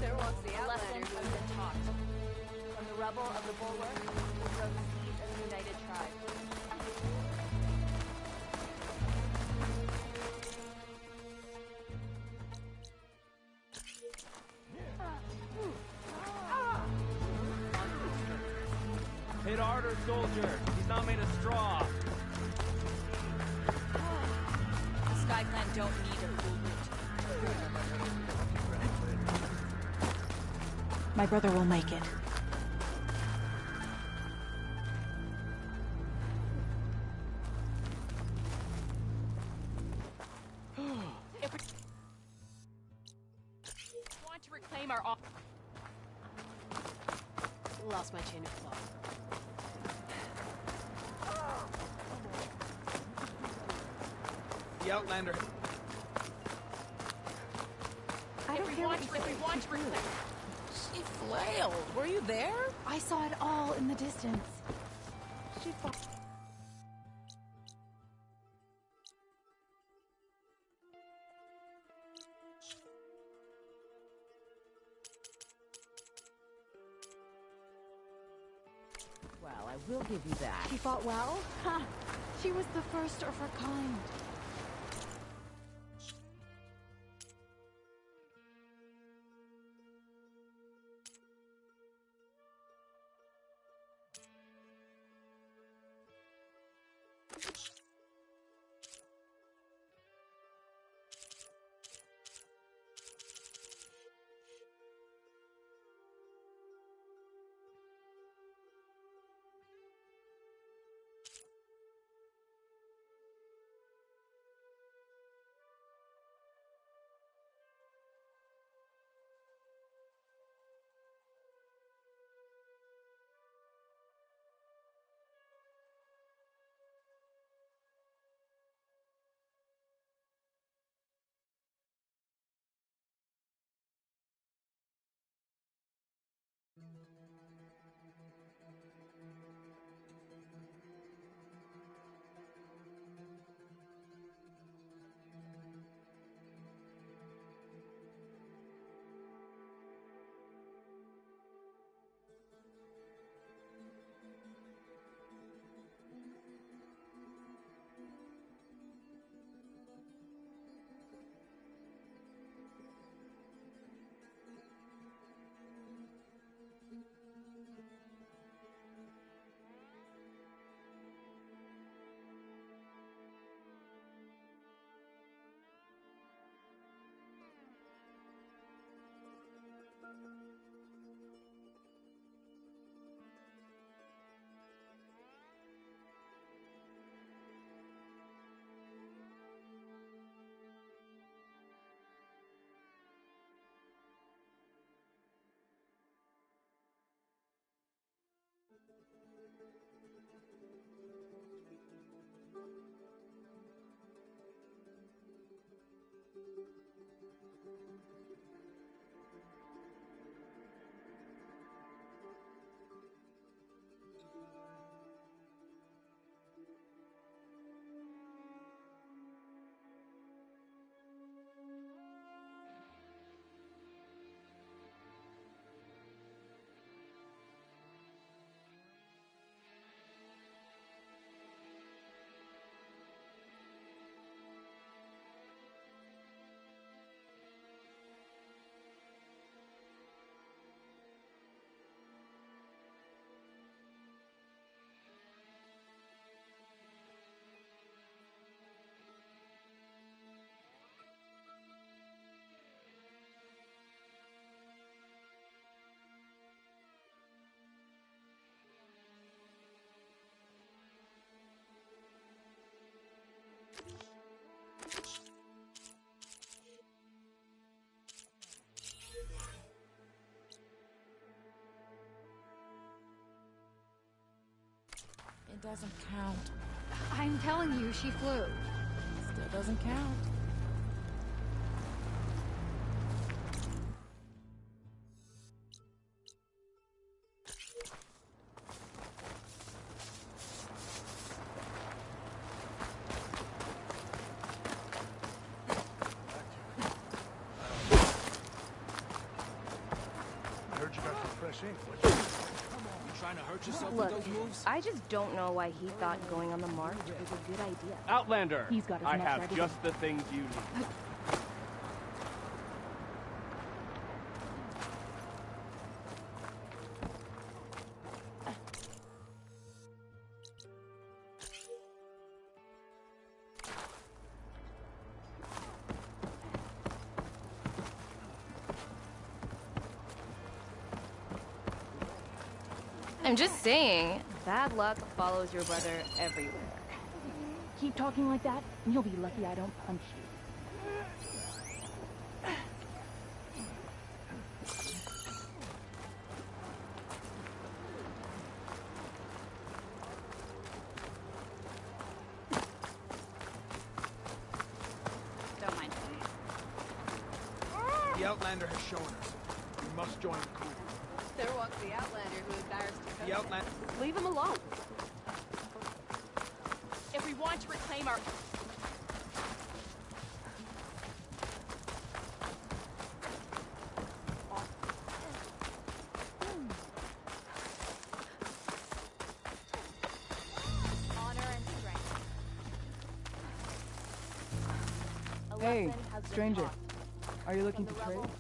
There walks the outlander who has been taught. From the rubble of the bulwark will grow the seeds of the united tribe. Hit harder, soldier. He's not made of straw. The Sky Clan don't need a cool route. My brother will make it. If we want to reclaim our... Lost my chain of thought. The Outlander. If we want to reclaim... She flailed. Were you there? I saw it all in the distance. She fought. Well, I will give you that. She fought well? Ha! She was the first of her kind. doesn't count. I'm telling you, she flew. Still doesn't count. I heard you got some fresh ink. You trying to hurt yourself Look, with those moves? I just don't know why he thought going on the march was a good idea. Outlander, He's got his I nuts have ready. just the things you need. I'm just saying, bad luck follows your brother everywhere. Keep talking like that, and you'll be lucky I don't punch you. Don't mind me. The Outlander has shown us. We must join the crew. There walks the Outlander who is ours to come. The Outlander... Leave him alone. If we want to reclaim our... honor and strength. A Hey, lesson has been stranger. taught. Are you looking From to the trade? rebel-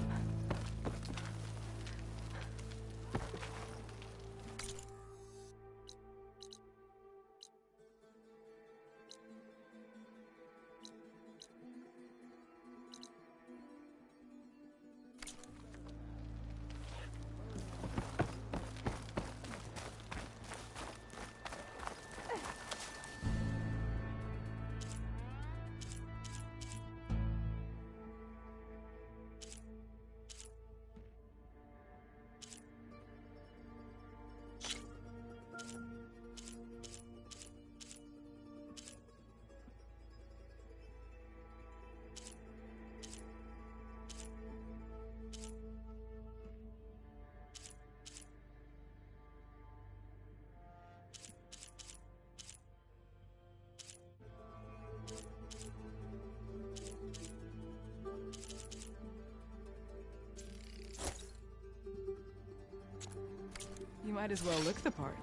You might as well look the part.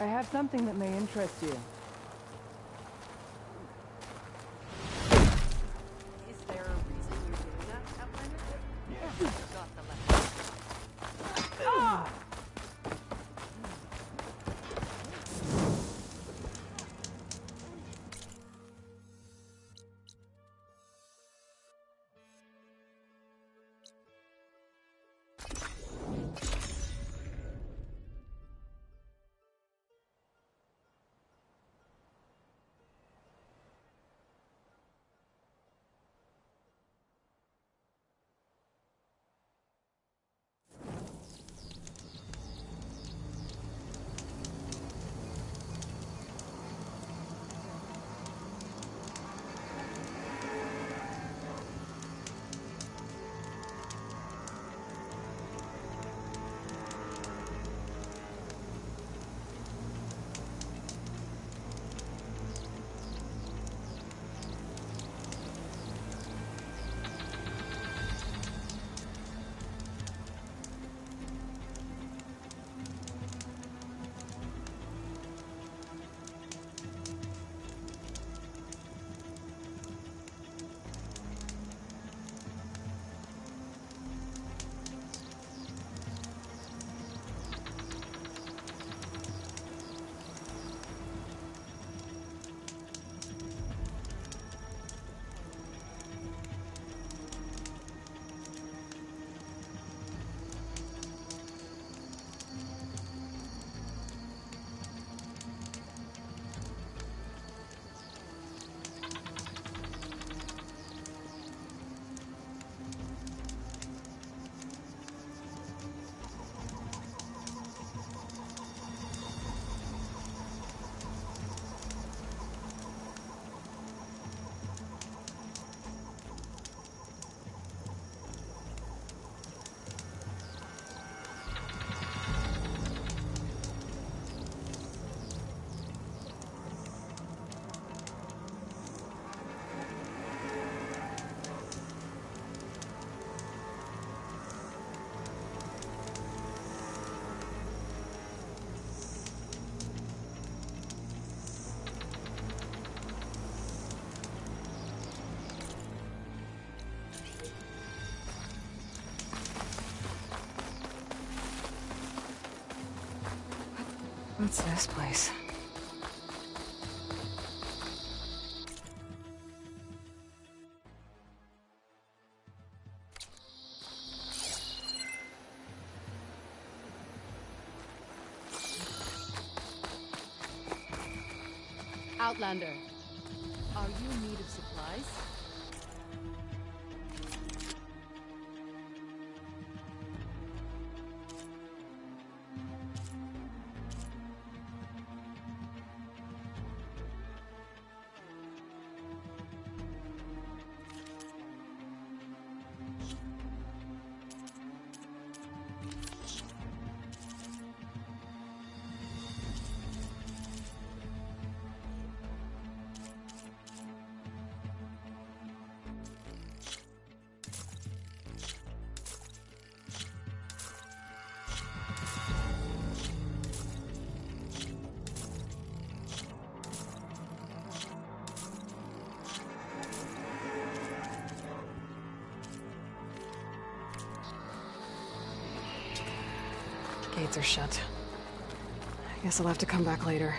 I have something that may interest you. Is there a reason you're doing that, Outlander? Yeah. Got the lesson. Ah! What's this place? Outlander, are you in need of supplies? Gates are shut. I guess I'll have to come back later.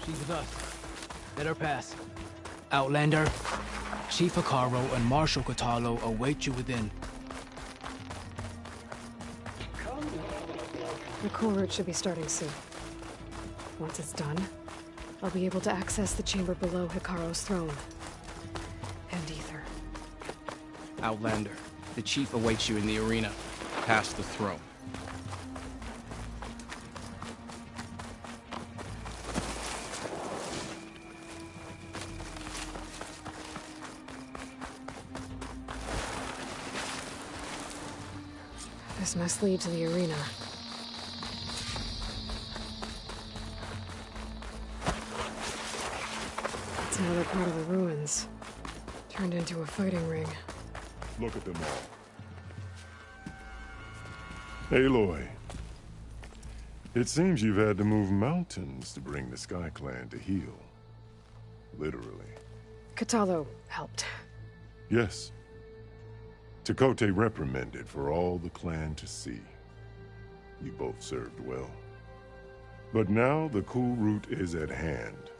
She's with us. Let her pass. Outlander, Chief Hikaru and Marshal Katalo await you within. The cool route should be starting soon. Once it's done, I'll be able to access the chamber below Hikaru's throne. And Ether. Outlander, the chief awaits you in the arena, past the throne. This must lead to the arena. It's another part of the ruins. Turned into a fighting ring. Look at them all. Aloy. It seems you've had to move mountains to bring the Sky Clan to heel. Literally. Katalo helped. Yes. Tekote reprimanded for all the clan to see. You both served well. But now the cool route is at hand.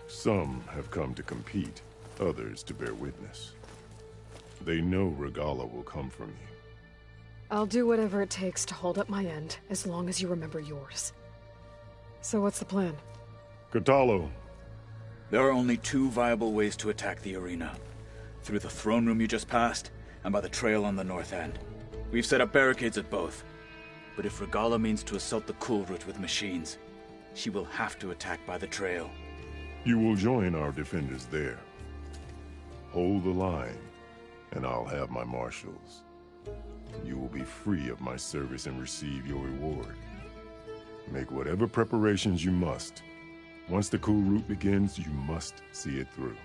Some have come to compete, others to bear witness. They know Regala will come from you. I'll do whatever it takes to hold up my end, as long as you remember yours. So what's the plan? Katalo. There are only two viable ways to attack the arena. Through the throne room you just passed, and by the trail on the north end. We've set up barricades at both. But if Regala means to assault the cool route with machines, she will have to attack by the trail. You will join our defenders there. Hold the line, and I'll have my marshals. You will be free of my service and receive your reward. Make whatever preparations you must. Once the cool route begins, you must see it through.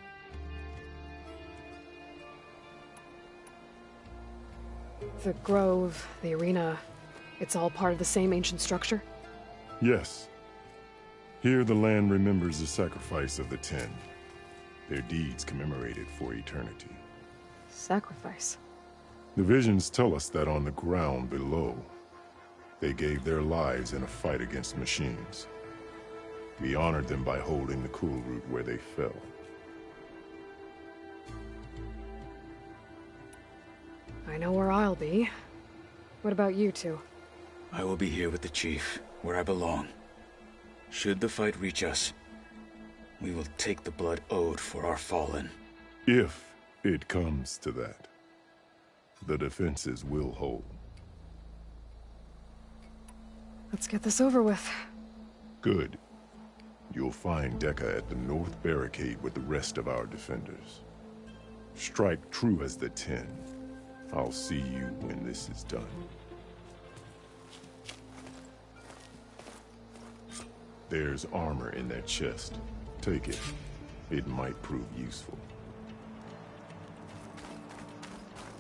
The grove, the arena, it's all part of the same ancient structure? Yes. Here the land remembers the sacrifice of the 10. Their deeds commemorated for eternity. Sacrifice? The visions tell us that on the ground below, they gave their lives in a fight against machines. We honored them by holding the cool route where they fell. I know where I'll be. What about you two? I will be here with the chief, where I belong. Should the fight reach us, we will take the blood owed for our fallen. If it comes to that, the defenses will hold. Let's get this over with. Good. You'll find Dekka at the north barricade with the rest of our defenders. Strike true as the 10. I'll see you when this is done. There's armor in that chest. Take it. It might prove useful.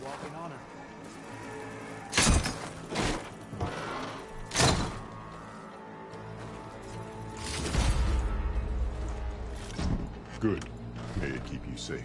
Walk in honor. Good. May it keep you safe.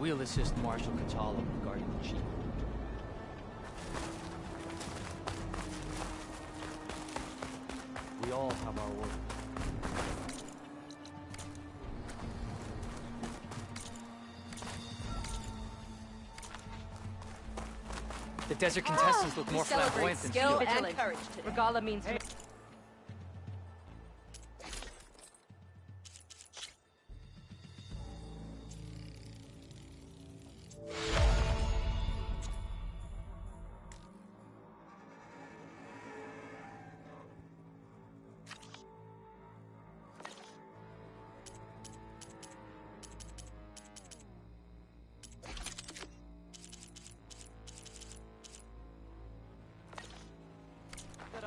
We'll assist Marshal Catala regarding the chief. We all have our work. The desert contestants look more flamboyant than skill skill. and courage today. Regala means...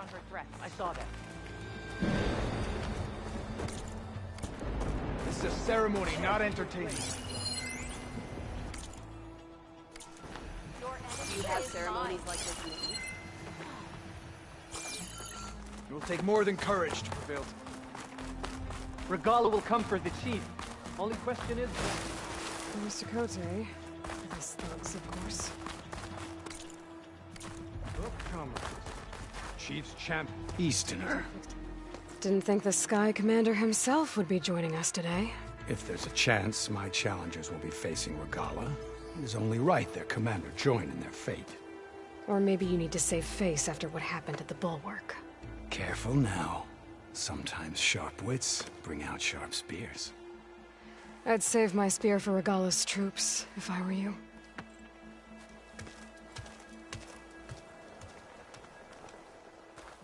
on her threat. I saw that. This is a ceremony, not entertainment. You have ceremonies like this in the East? It will take more than courage to prevail. Regala will come for the chief. Only question is... Mr. Cote, these thugs, of course. Oh, come on. Chief's champ. Easterner. Didn't think the Sky Commander himself would be joining us today. If there's a chance my challengers will be facing Regala, it is only right their commander join in their fate. Or maybe you need to save face after what happened at the Bulwark. Careful now. Sometimes sharp wits bring out sharp spears. I'd save my spear for Regala's troops, if I were you.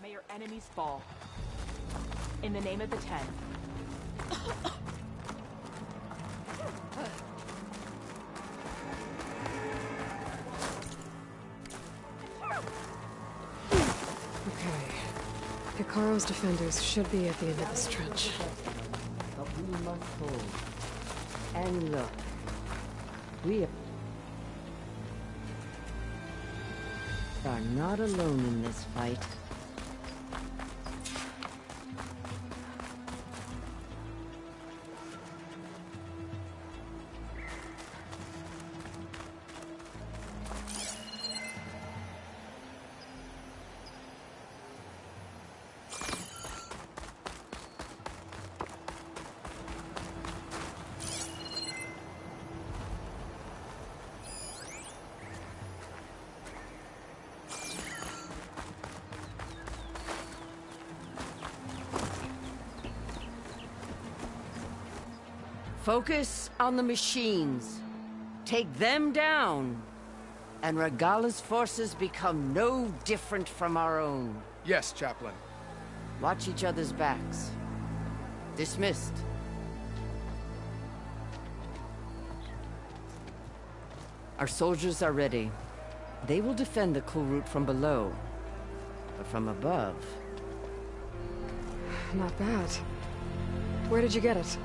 May your enemies fall. In the name of the Ten. Okay. Picaro's defenders should be at the end of this trench. But we must hold. And look. We are not alone in this fight. Focus on the machines. Take them down. And Regala's forces become no different from our own. Yes, Chaplain. Watch each other's backs. Dismissed. Our soldiers are ready. They will defend the cool route from below. But from above... Not bad. Where did you get it?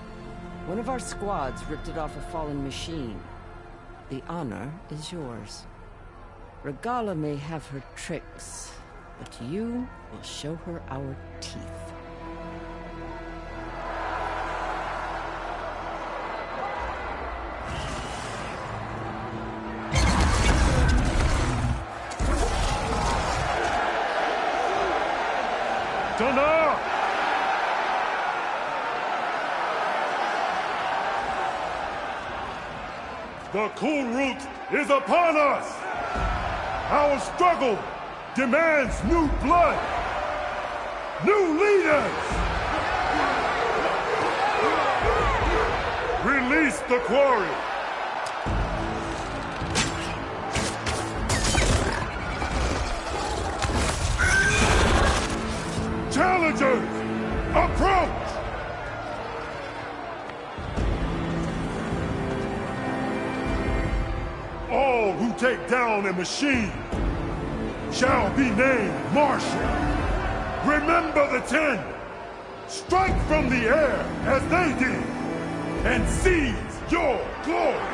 One of our squads ripped it off a fallen machine. The honor is yours. Regala may have her tricks, but you will show her our teeth. Dana! The cool route is upon us! Our struggle demands new blood! New leaders! Release the quarry! Challengers, approach! All who take down a machine shall be named Marshal. Remember the 10. Strike from the air as they did, and seize your glory.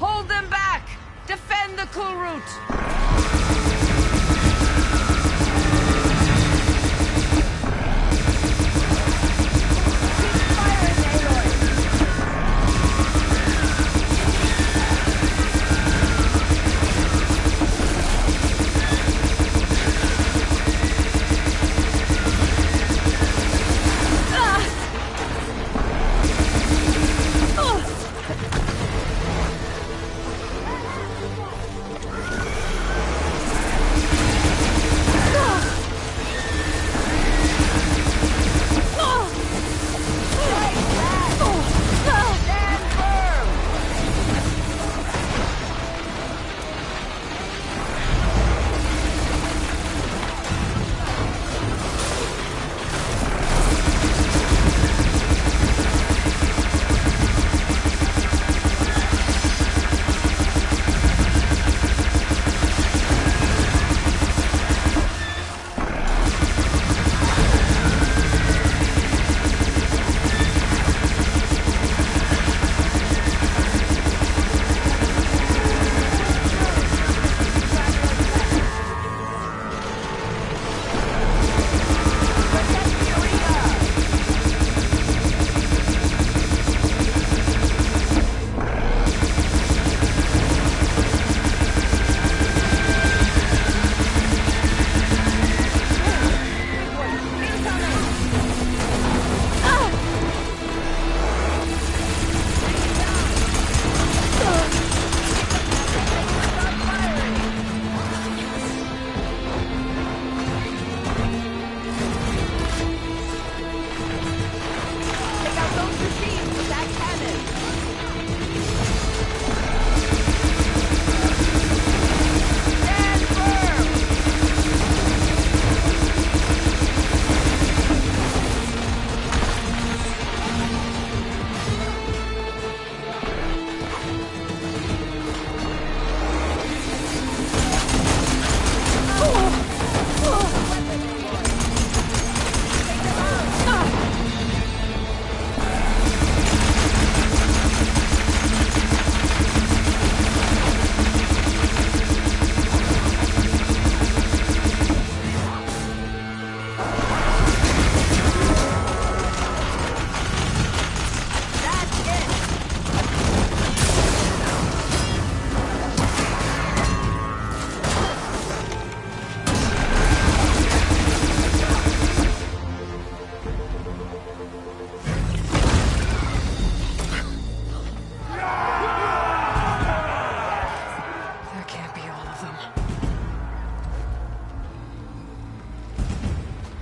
Hold them back! Defend the cool route!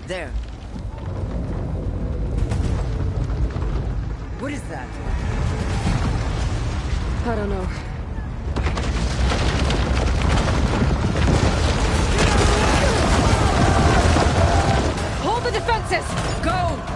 There. What is that? I don't know. Hold the defenses! Go!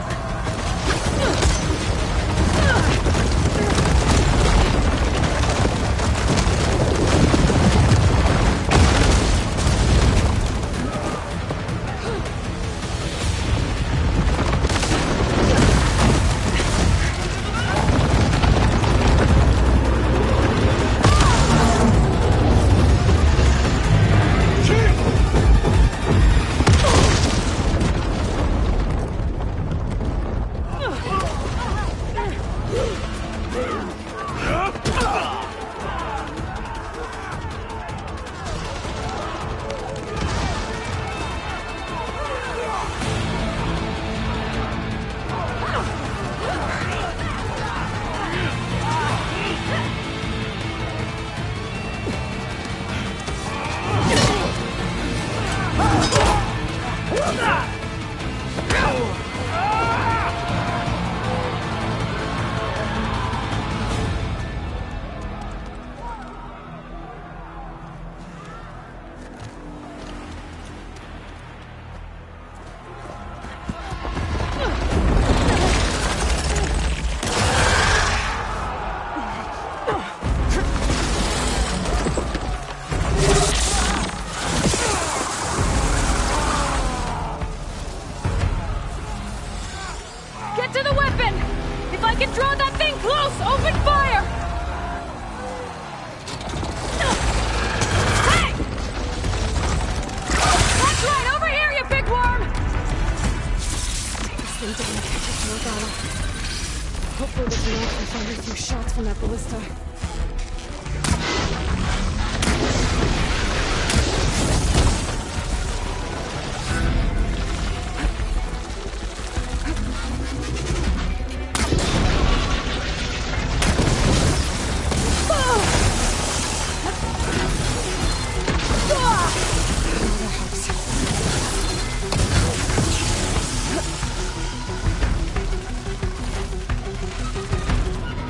Hopefully the Tenok can find a few shots from that ballista.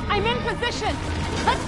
I'm in position! Let's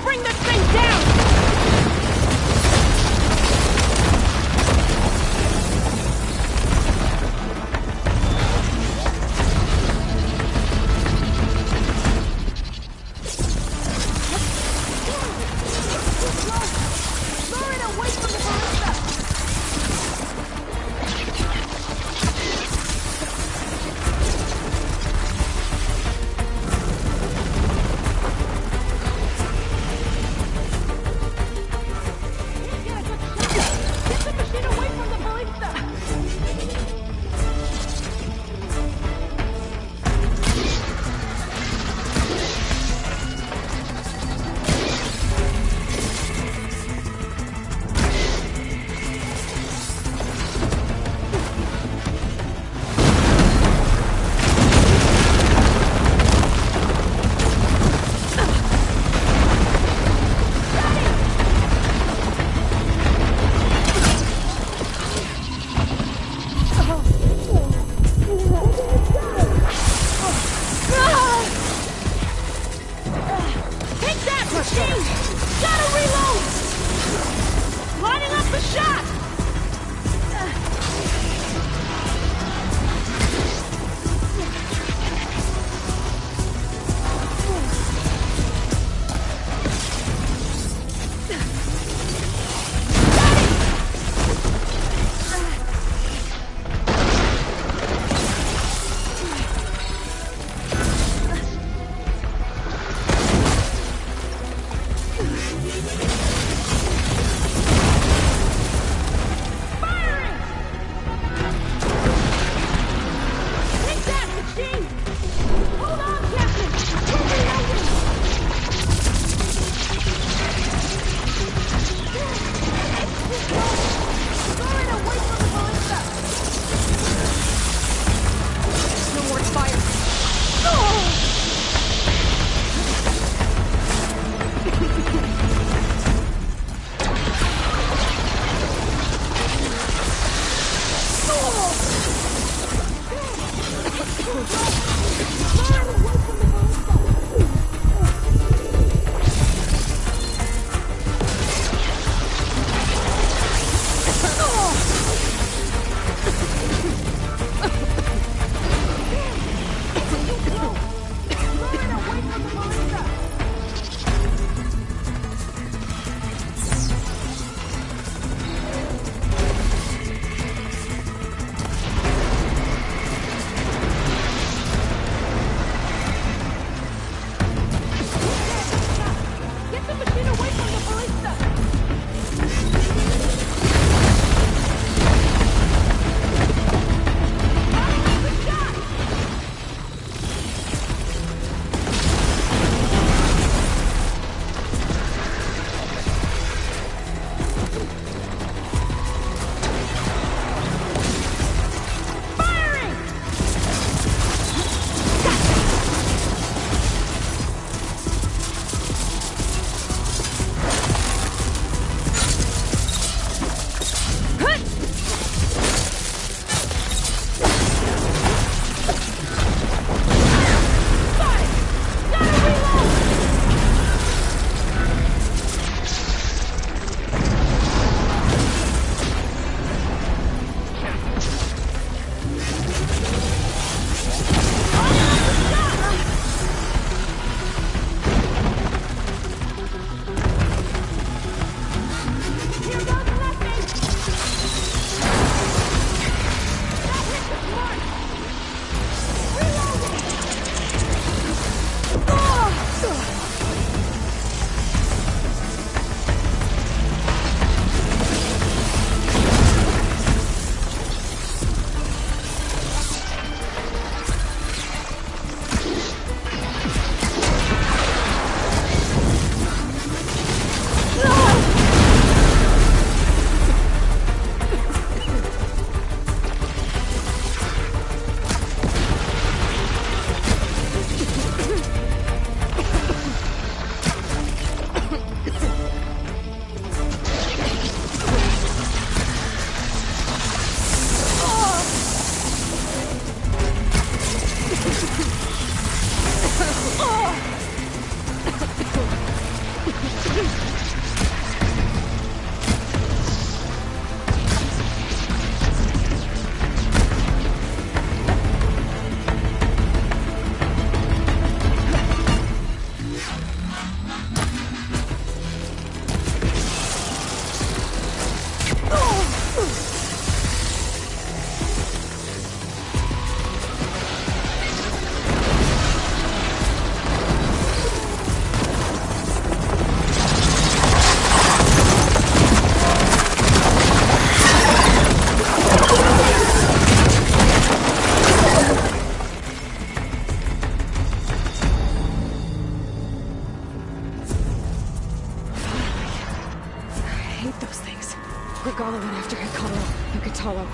hate those things. Regala went after Hikaru and Katalo.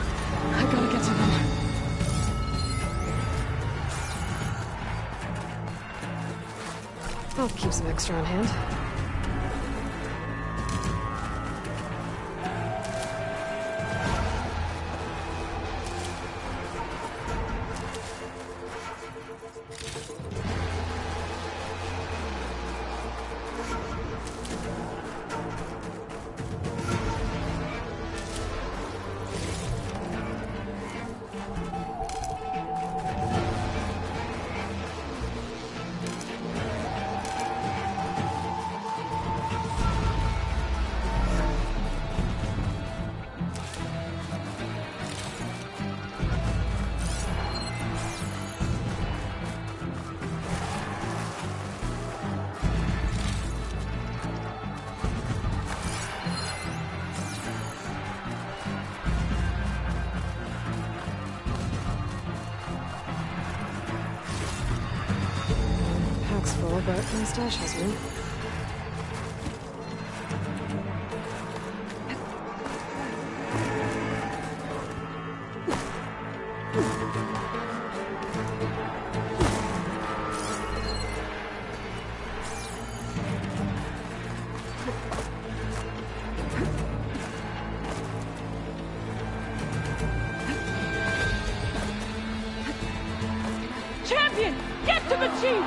I gotta get to them. I'll keep some extra on hand. Full, but my stash has room. Champion, get to the chief!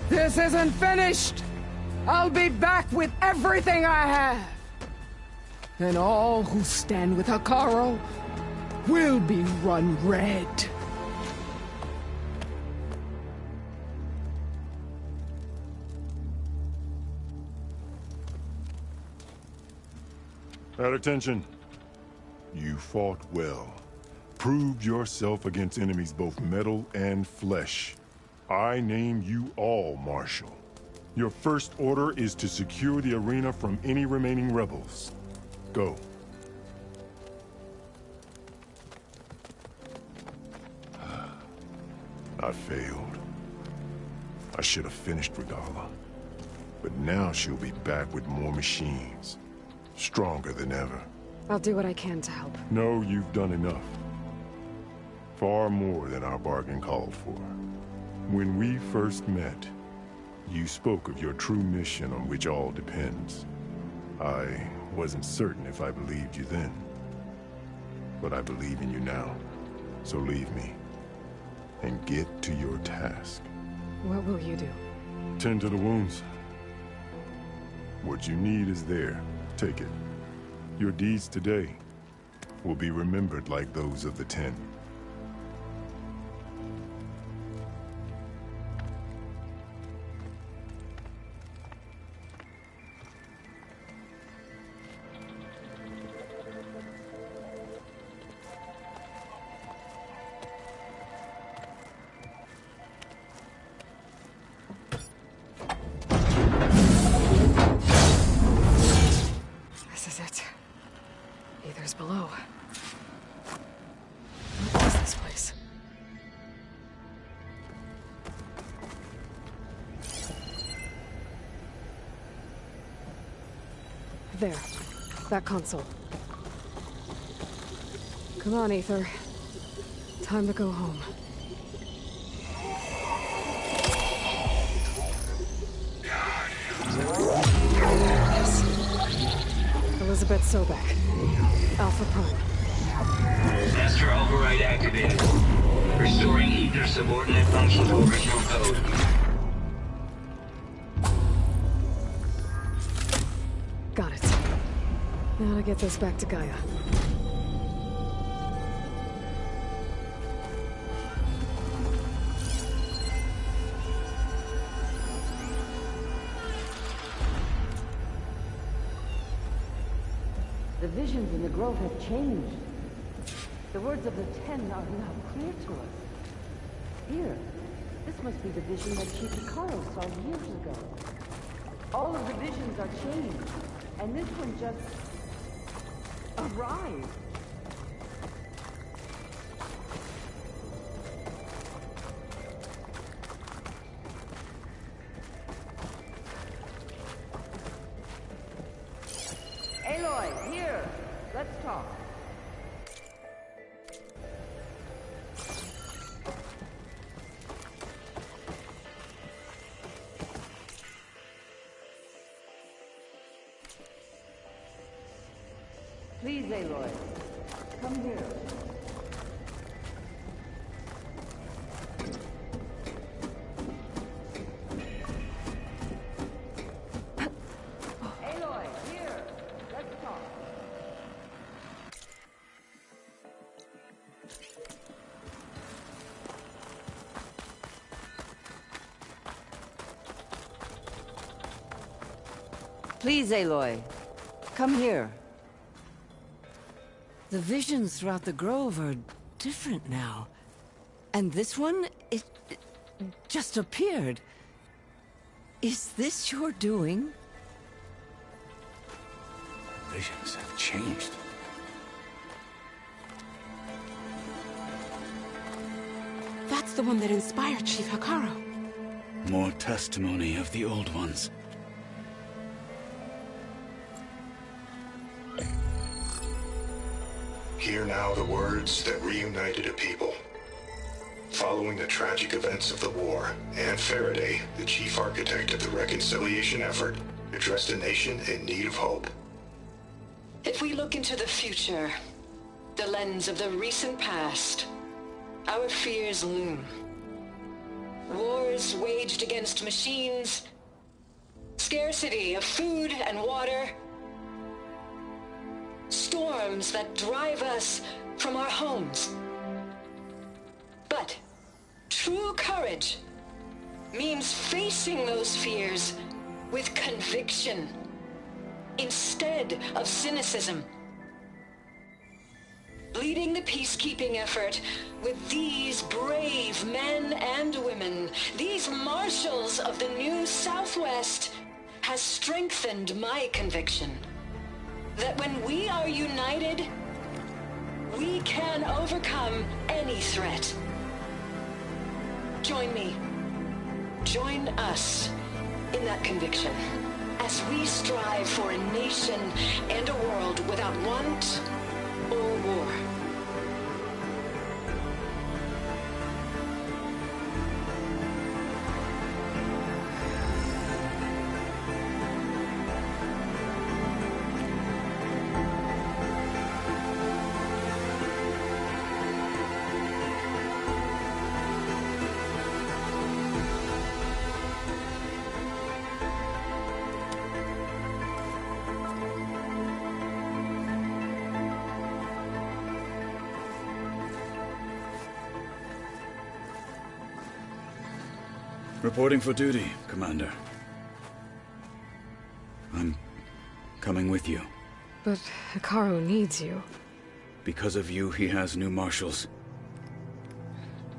This isn't finished! I'll be back with everything I have! And all who stand with Hikaru will be run red. At attention. You fought well. Proved yourself against enemies both metal and flesh. I name you all Marshal. Your first order is to secure the arena from any remaining rebels. Go. I failed. I should have finished Regala. But now she'll be back with more machines. Stronger than ever. I'll do what I can to help. No, you've done enough. Far more than our bargain called for. When we first met, you spoke of your true mission on which all depends. I wasn't certain if I believed you then. But I believe in you now. So leave me. And get to your task. What will you do? Tend to the wounds. What you need is there. Take it. Your deeds today will be remembered like those of the 10. There. That console. Come on, Aether. Time to go home. Yes. Elizabeth Sobek. Alpha Prime. Master override activated. Restoring Aether subordinate function to original code. Got it. Now to get this back to Gaia. The visions in the Grove have changed. The words of the Ten are now clear to us. Here, this must be the vision that Chief Hikaru saw years ago. All of the visions are changed, and this one just arrived. Aloy, here. Let's talk. Please, Aloy. Come here. Aloy, here. Let's talk. Please, Aloy. Come here. The visions throughout the Grove are different now. And this one, it just appeared. Is this your doing? Visions have changed. That's the one that inspired Chief Hikaru. More testimony of the old ones. Hear now the words that reunited a people. Following the tragic events of the war, Anne Faraday, the chief architect of the reconciliation effort, addressed a nation in need of hope. If we look into the future, the lens of the recent past, our fears loom. Wars waged against machines, scarcity of food and water, storms that drive us from our homes. But true courage means facing those fears with conviction instead of cynicism. Leading the peacekeeping effort with these brave men and women, these marshals of the new Southwest, has strengthened my conviction that when we are united, we can overcome any threat. Join me. Join us in that conviction as we strive for a nation and a world without want or war. Reporting for duty, Commander. I'm coming with you. But Hikaru needs you. Because of you, he has new marshals.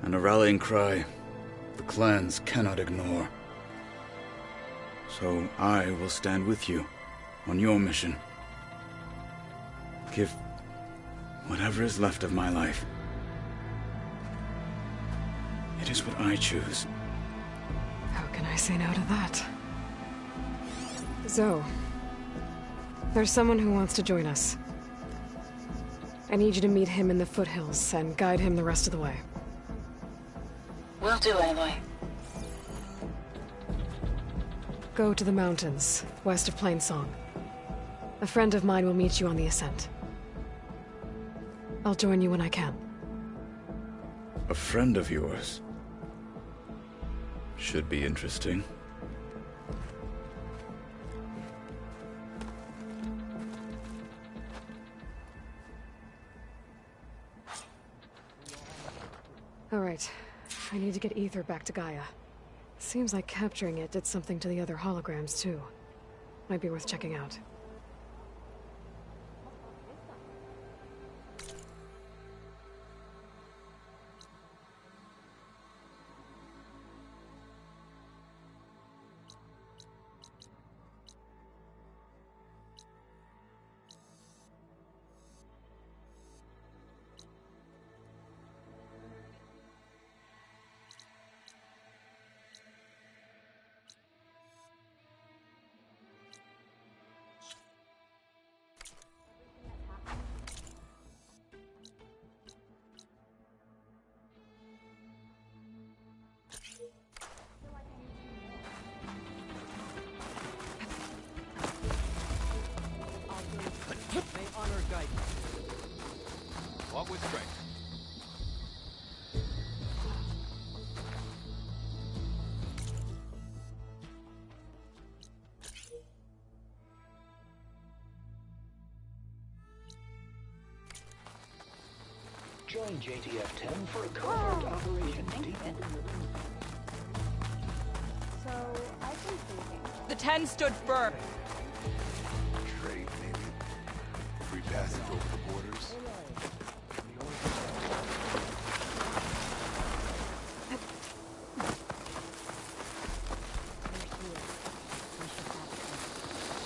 And a rallying cry the clans cannot ignore. So I will stand with you on your mission. Give whatever is left of my life. It is what I choose. How can I say no to that? Zoe, There's someone who wants to join us. I need you to meet him in the foothills and guide him the rest of the way. Will do, Aloy. Go to the mountains, west of Plainsong. A friend of mine will meet you on the ascent. I'll join you when I can. A friend of yours? Should be interesting. All right. I need to get Ether back to Gaia. Seems like capturing it did something to the other holograms, too. Might be worth checking out. May honor guide you. Walk with strength. Join JTF-10 for a covert operation deep in the So, I've been thinking. The 10 stood firm. Trade, maybe. Free passage over the borders.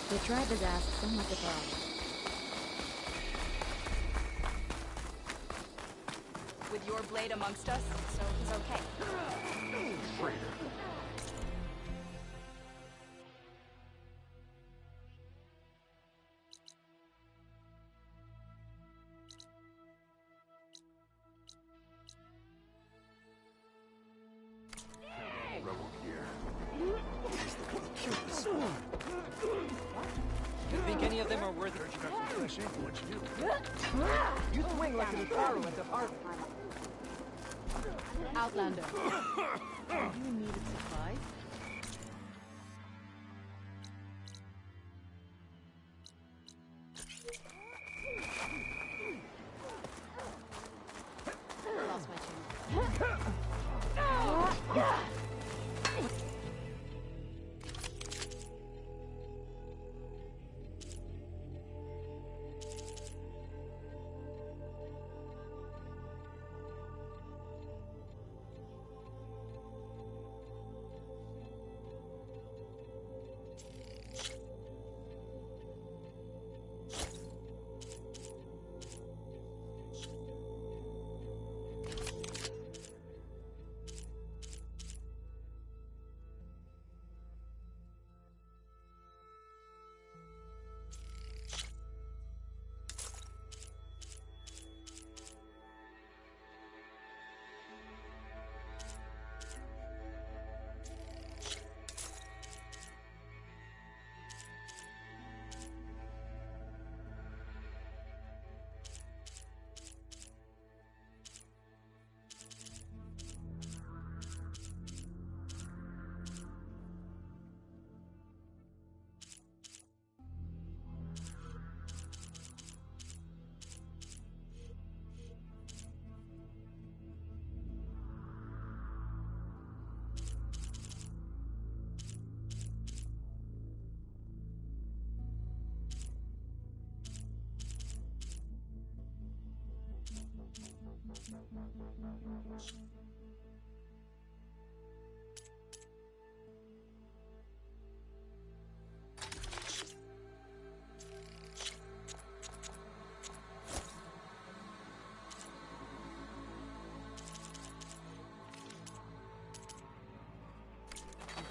The drivers ask so much about. With your blade amongst us, so he's okay. Traitor. Rebel gear. He's the one who killed this one. You think any of them are worth it? You swing like an arrow at the heart. Outlander. You needed supplies? Lost my chin.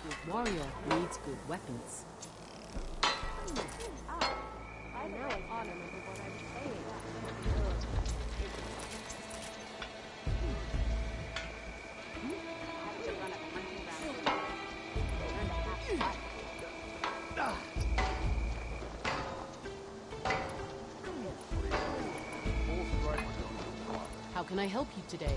Good warrior needs good weapons. I know it's on remember what I was saying. Had to run a hunting ground. Learn to have fun. How can I help you today?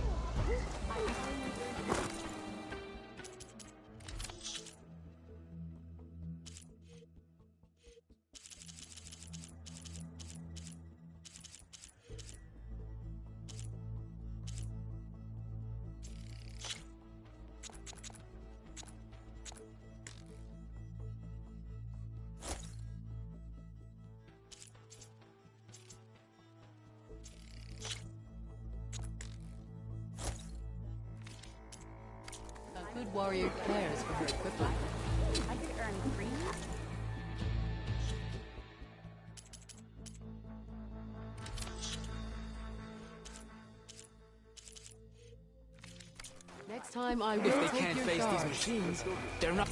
A good warrior cares for her equipment. I could earn free. Next time I will If they take can't your face charge. these machines, they're not...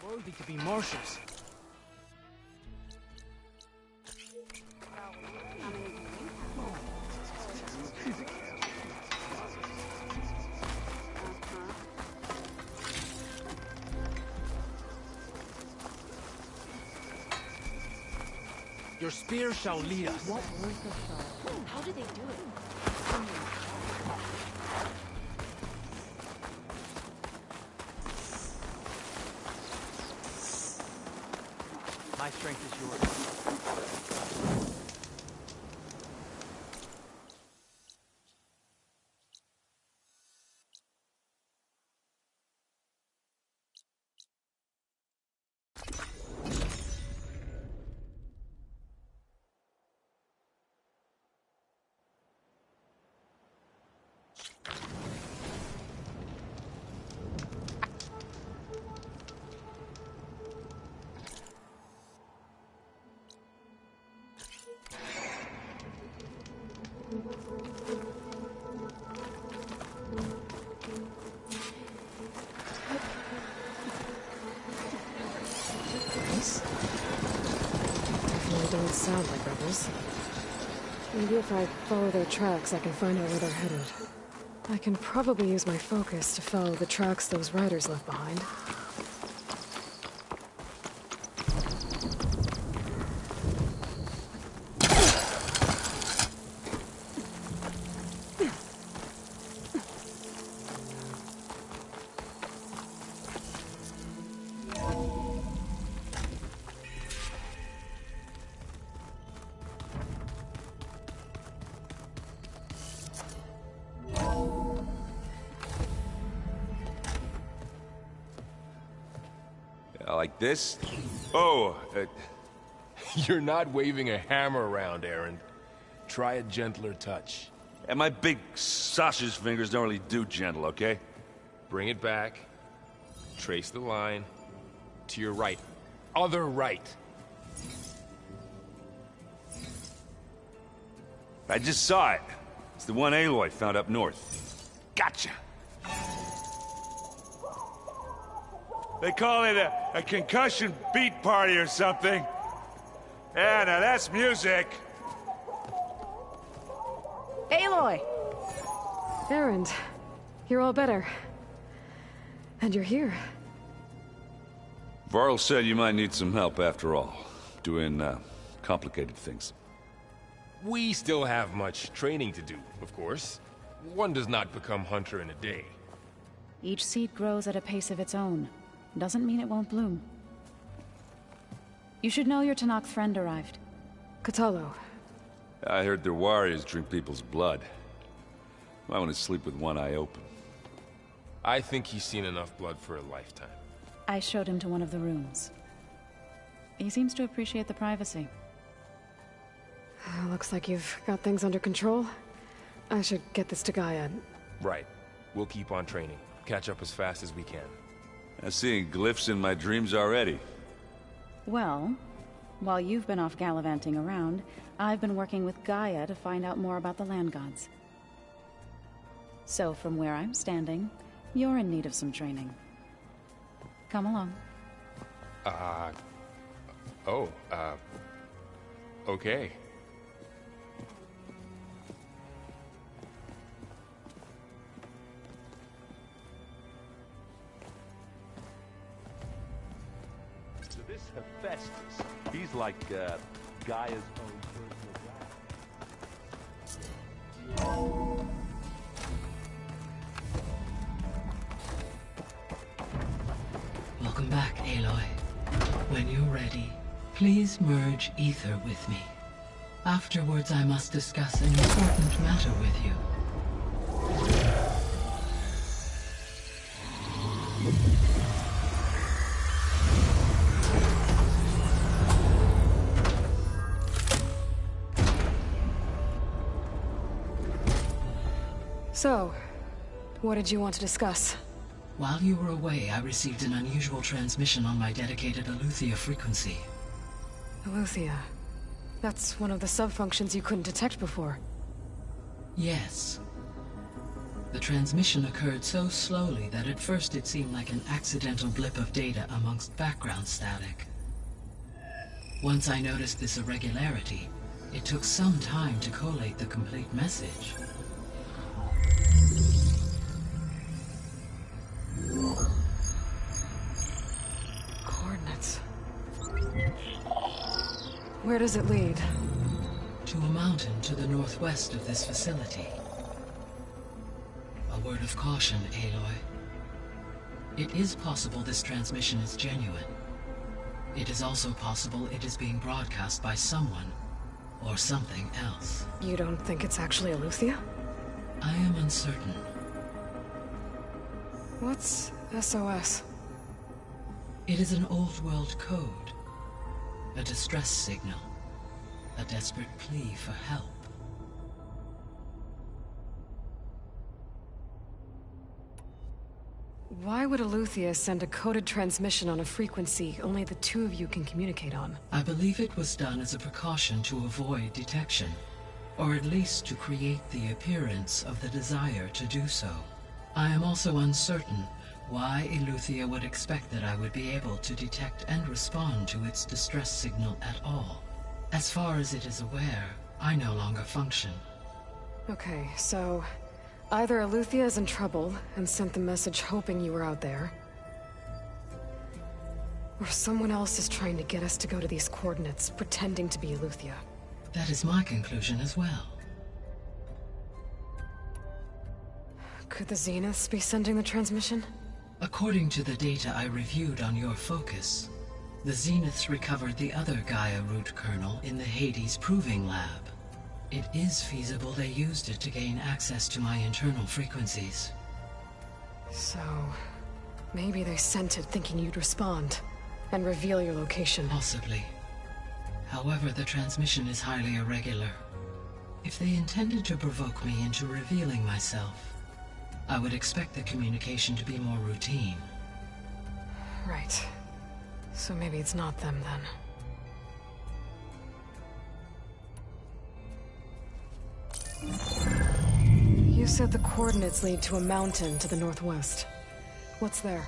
worthy to be marshals. Your spear shall lead us. What was the thought? How did they do it? My strength is yours. Definitely don't sound like rebels. Maybe if I follow their tracks, I can find out where they're headed. I can probably use my focus to follow the tracks those riders left behind. Like this? Oh, you're not waving a hammer around, Aaron. Try a gentler touch. And my big sausage fingers don't really do gentle, okay? Bring it back. Trace the line. To your right. Other right. I just saw it. It's the one Aloy found up north. Gotcha! They call it a concussion beat party or something. Yeah, now that's music. Aloy! Erend, you're all better. And you're here. Varl said you might need some help after all. Doing, complicated things. We still have much training to do, of course. One does not become hunter in a day. Each seed grows at a pace of its own. Doesn't mean it won't bloom. You should know your Tanakh friend arrived. Katalo. I heard their warriors drink people's blood. Might want to sleep with one eye open. I think he's seen enough blood for a lifetime. I showed him to one of the rooms. He seems to appreciate the privacy. Looks like you've got things under control. I should get this to Gaia. Right. We'll keep on training. Catch up as fast as we can. I'm seeing glyphs in my dreams already. Well, while you've been off gallivanting around, I've been working with Gaia to find out more about the land gods. So from where I'm standing, you're in need of some training. Come along. Okay. So this Hephaestus, he's like, Gaia's own personal guy. Welcome back, Aloy. When you're ready, please merge ether with me. Afterwards, I must discuss an important matter with you. So, what did you want to discuss? While you were away, I received an unusual transmission on my dedicated Eleuthia frequency. Eleuthia. That's one of the sub-functions you couldn't detect before. Yes. The transmission occurred so slowly that at first it seemed like an accidental blip of data amongst background static. Once I noticed this irregularity, it took some time to collate the complete message. Coordinates. Where does it lead? To a mountain to the northwest of this facility. A word of caution, Aloy. It is possible this transmission is genuine. It is also possible it is being broadcast by someone or something else. You don't think it's actually Eleuthia? I am uncertain. What's SOS? It is an old world code. A distress signal. A desperate plea for help. Why would Eleuthia send a coded transmission on a frequency only the two of you can communicate on? I believe it was done as a precaution to avoid detection, or at least to create the appearance of the desire to do so. I am also uncertain why Eleuthia would expect that I would be able to detect and respond to its distress signal at all. As far as it is aware, I no longer function. Okay, so either Eleuthia is in trouble and sent the message hoping you were out there, or someone else is trying to get us to go to these coordinates, pretending to be Eleuthia. That is my conclusion as well. Could the Zeniths be sending the transmission? According to the data I reviewed on your focus, the Zeniths recovered the other Gaia root kernel in the Hades Proving Lab. It is feasible they used it to gain access to my internal frequencies. So, maybe they sent it thinking you'd respond and reveal your location. Possibly. However, the transmission is highly irregular. If they intended to provoke me into revealing myself, I would expect the communication to be more routine. Right. So maybe it's not them, then. You said the coordinates lead to a mountain to the northwest. What's there?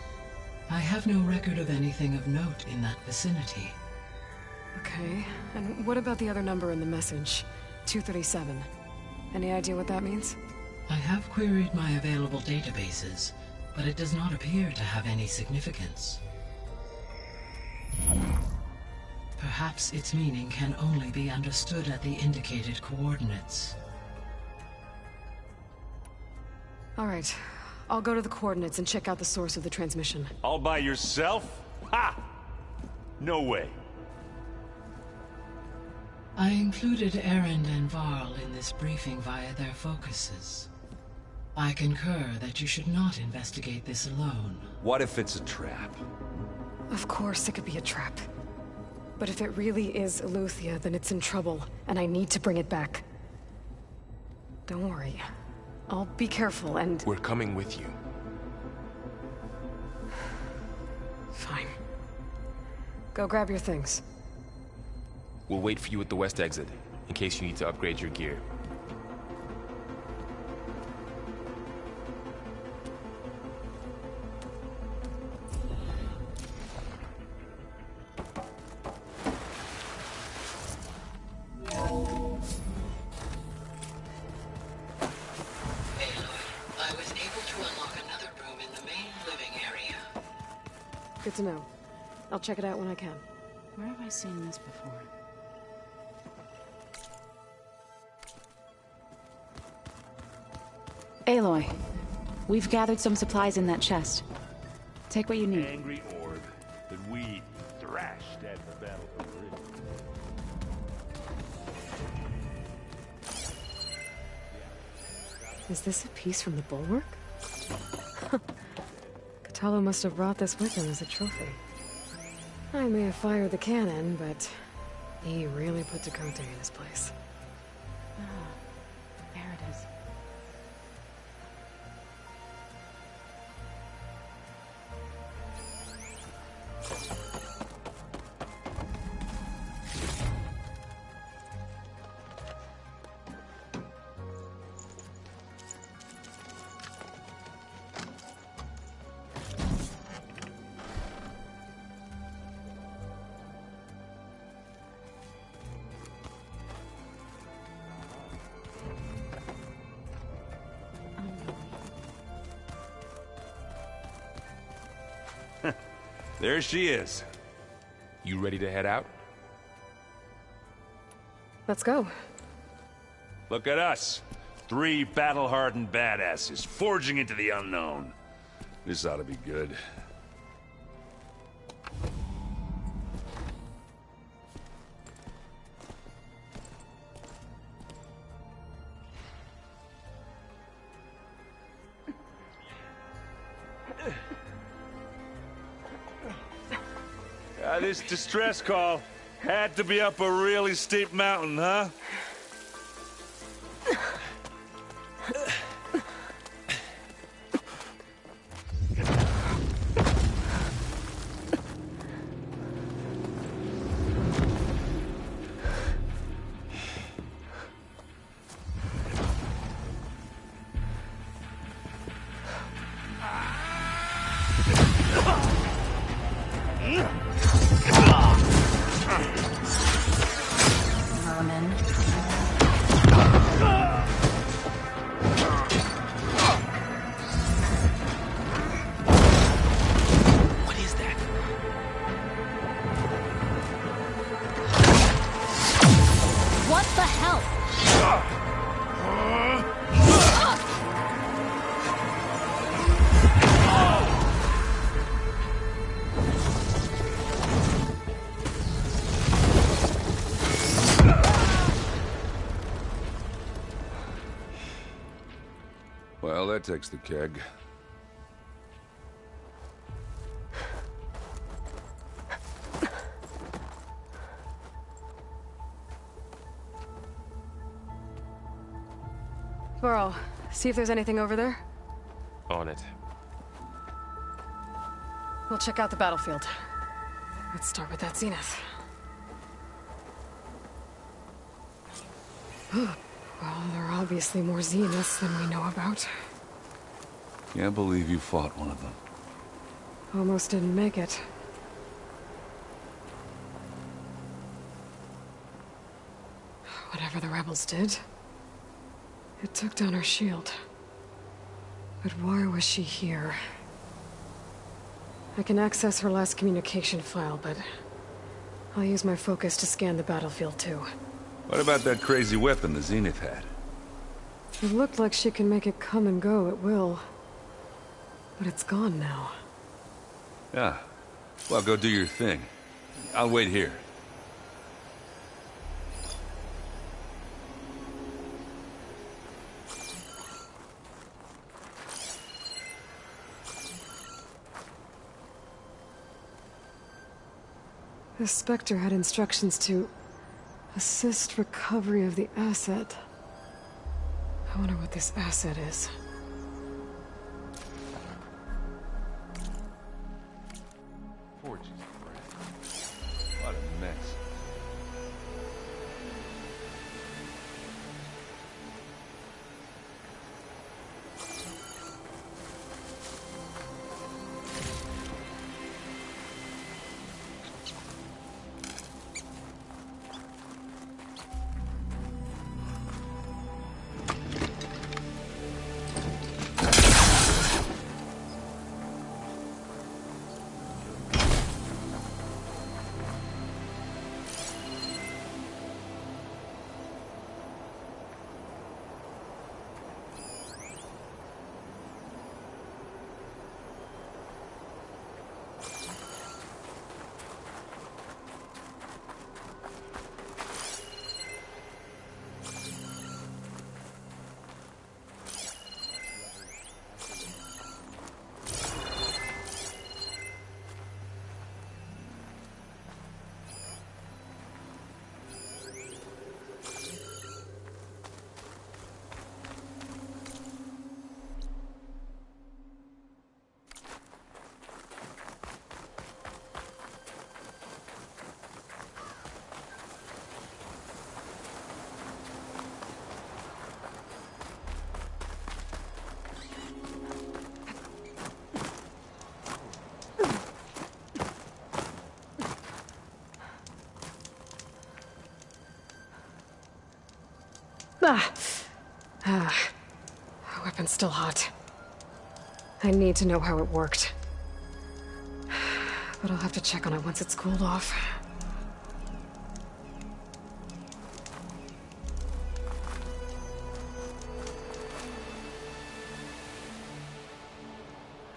I have no record of anything of note in that vicinity. Okay, and what about the other number in the message? 237. Any idea what that means? I have queried my available databases, but it does not appear to have any significance. Perhaps its meaning can only be understood at the indicated coordinates. All right, I'll go to the coordinates and check out the source of the transmission. All by yourself? Ha! No way. I included Erend and Varl in this briefing via their focuses. I concur that you should not investigate this alone. What if it's a trap? Of course it could be a trap. But if it really is Eleuthia, then it's in trouble, and I need to bring it back. Don't worry. I'll be careful and... We're coming with you. Go grab your things. We'll wait for you at the west exit, in case you need to upgrade your gear. Good to know. I'll check it out when I can. Where have I seen this before? Aloy, we've gathered some supplies in that chest. Take what you need. Angry orb that we thrashed at the Battle for Grid. Is this a piece from the bulwark? Kotallo must have brought this with him as a trophy. I may have fired the cannon, but he really put Tekote in his place. Ah, there it is. There she is. You ready to head out? Let's go. Look at us. 3 battle-hardened badasses forging into the unknown. This ought to be good. This distress call had to be up a really steep mountain, huh? Well, that takes the keg. Varl, see if there's anything over there. On it. We'll check out the battlefield. Let's start with that zenith. Well, there are obviously more zeniths than we know about. Can't believe you fought one of them. Almost didn't make it. Whatever the rebels did, it took down her shield. But why was she here? I can access her last communication file, but I'll use my focus to scan the battlefield too. What about that crazy weapon the Zenith had? It looked like she can make it come and go at will. But it's gone now. Yeah. Well, go do your thing. I'll wait here. The Spectre had instructions to assist recovery of the asset. I wonder what this asset is. The weapon's still hot. I need to know how it worked. But I'll have to check on it once it's cooled off.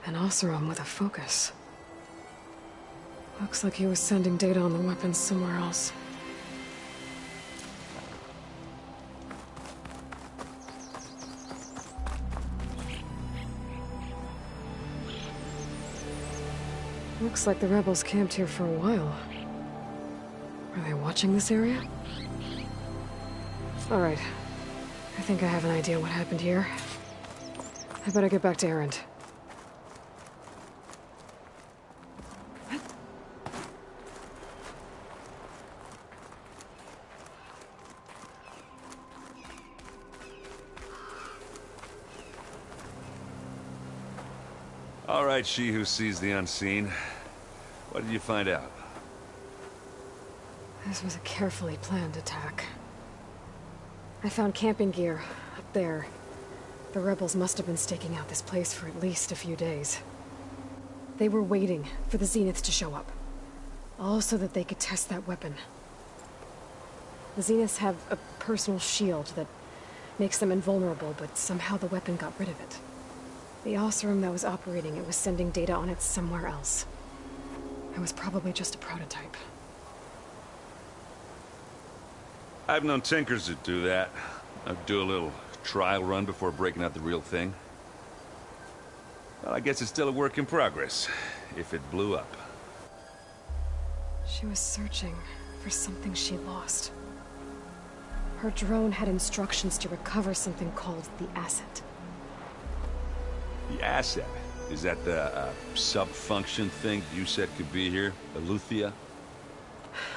An Oseram with a focus. Looks like he was sending data on the weapons somewhere else. Looks like the rebels camped here for a while. Are they watching this area? Alright. I think I have an idea what happened here. I better get back to Erend. All right, she who sees the unseen. What did you find out? This was a carefully planned attack. I found camping gear up there. The rebels must have been staking out this place for at least a few days. They were waiting for the Zeniths to show up. All so that they could test that weapon. The Zeniths have a personal shield that makes them invulnerable, but somehow the weapon got rid of it. The Oseram that was operating it was sending data on it somewhere else. It was probably just a prototype. I've known tinkers that do that. I'd do a little trial run before breaking out the real thing. Well, I guess it's still a work in progress, if it blew up. She was searching for something she lost. Her drone had instructions to recover something called the asset. The asset? Is that the sub-function thing you said could be here? Eleuthia?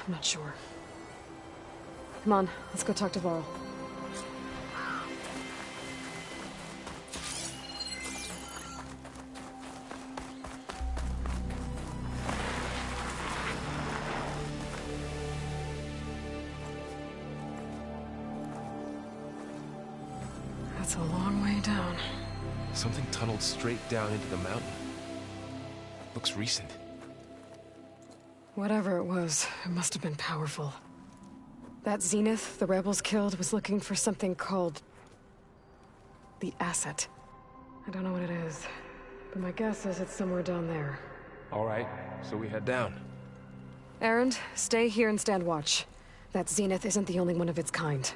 I'm not sure. Come on, let's go talk to Varl. That's a long way down. Something tunneled straight down into the mountain. Looks recent. Whatever it was, it must have been powerful. That Zenith the rebels killed was looking for something called the asset. I don't know what it is, but my guess is it's somewhere down there. All right, so we head down. Erend, stay here and stand watch. That Zenith isn't the only one of its kind.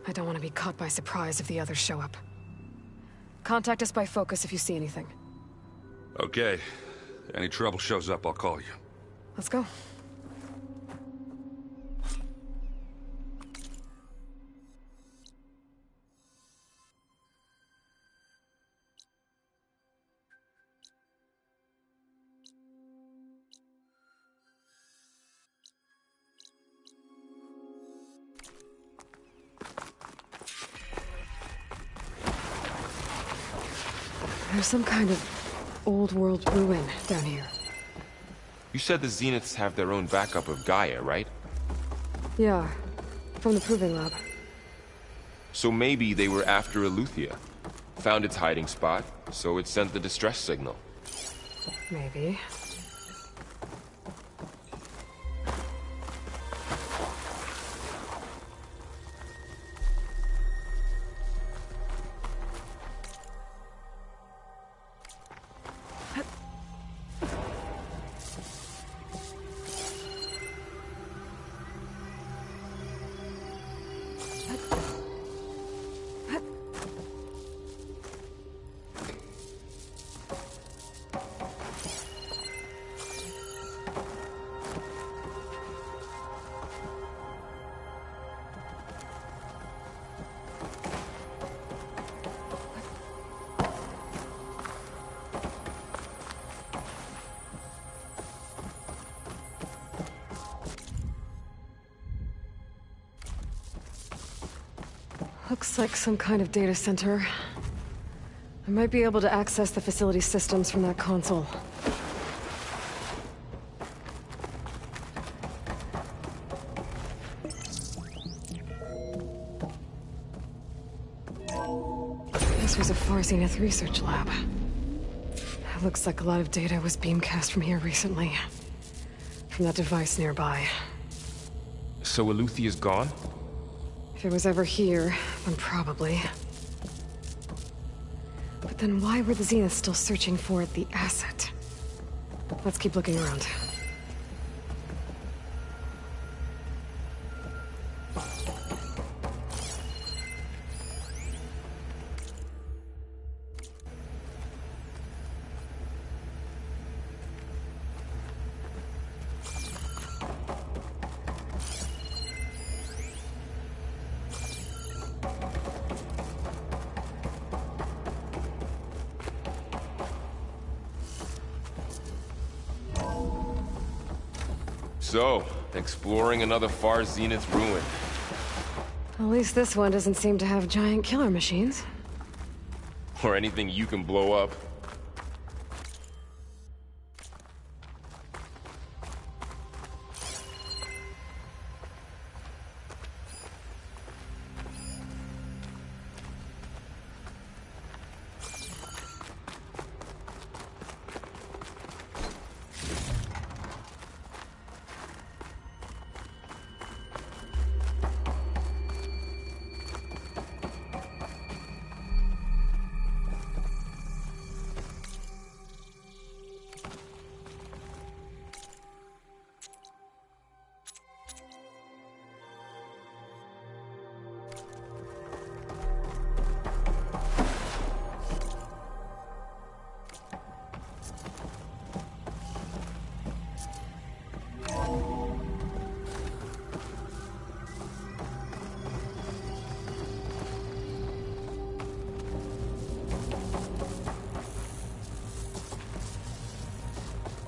I don't want to be caught by surprise if the others show up. Contact us by focus if you see anything. Okay. Any trouble shows up, I'll call you. Let's go. There's some kind of old-world ruin down here. You said the Zeniths have their own backup of Gaia, right? Yeah, from the Proving Lab. So maybe they were after Eleuthia. Found its hiding spot, so it sent the distress signal. Maybe. Looks like some kind of data center. I might be able to access the facility systems from that console. Far Zenith Research Lab. It looks like a lot of data was beamcast from here recently. From that device nearby. So Eluthia's gone? If it was ever here, then probably. But then why were the Zeniths still searching for the asset? Let's keep looking around. So, exploring another Far Zenith ruin. At least this one doesn't seem to have giant killer machines. Or anything you can blow up.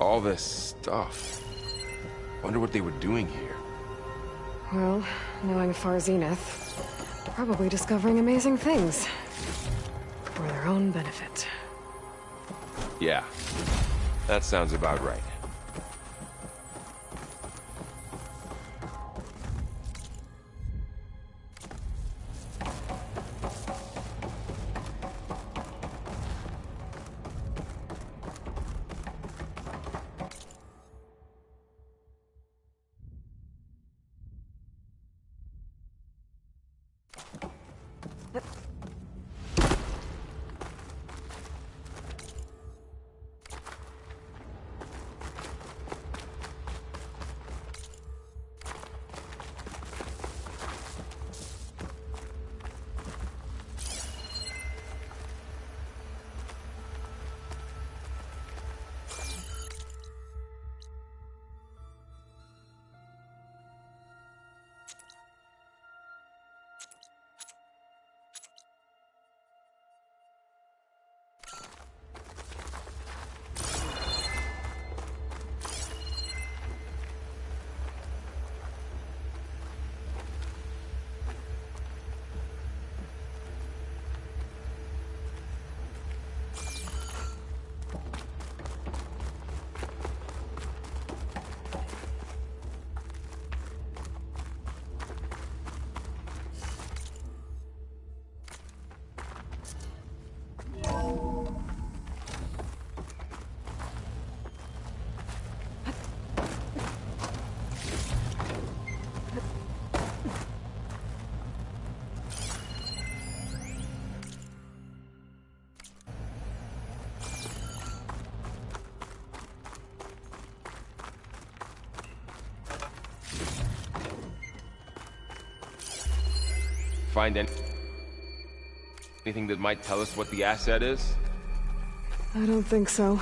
All this stuff. Wonder what they were doing here. Well, knowing Far Zenith, probably discovering amazing things. For their own benefit. Yeah, that sounds about right. Find anything that might tell us what the asset is? I don't think so.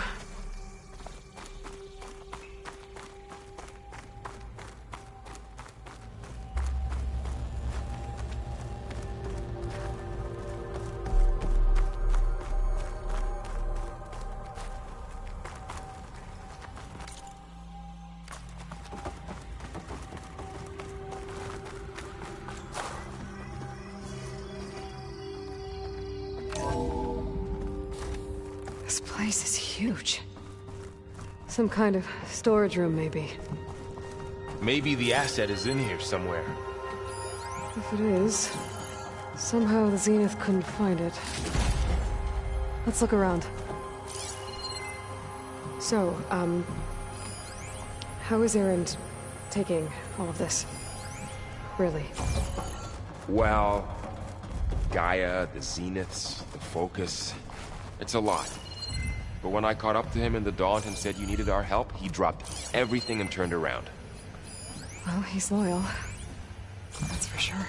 This place is huge. Some kind of storage room, maybe. Maybe the asset is in here somewhere. If it is, somehow the Zenith couldn't find it. Let's look around. So, how is Erend taking all of this? Really? Well, Gaia, the Zeniths, the Focus, it's a lot. But when I caught up to him in the Daunt and said you needed our help, he dropped everything and turned around. Well, he's loyal. That's for sure.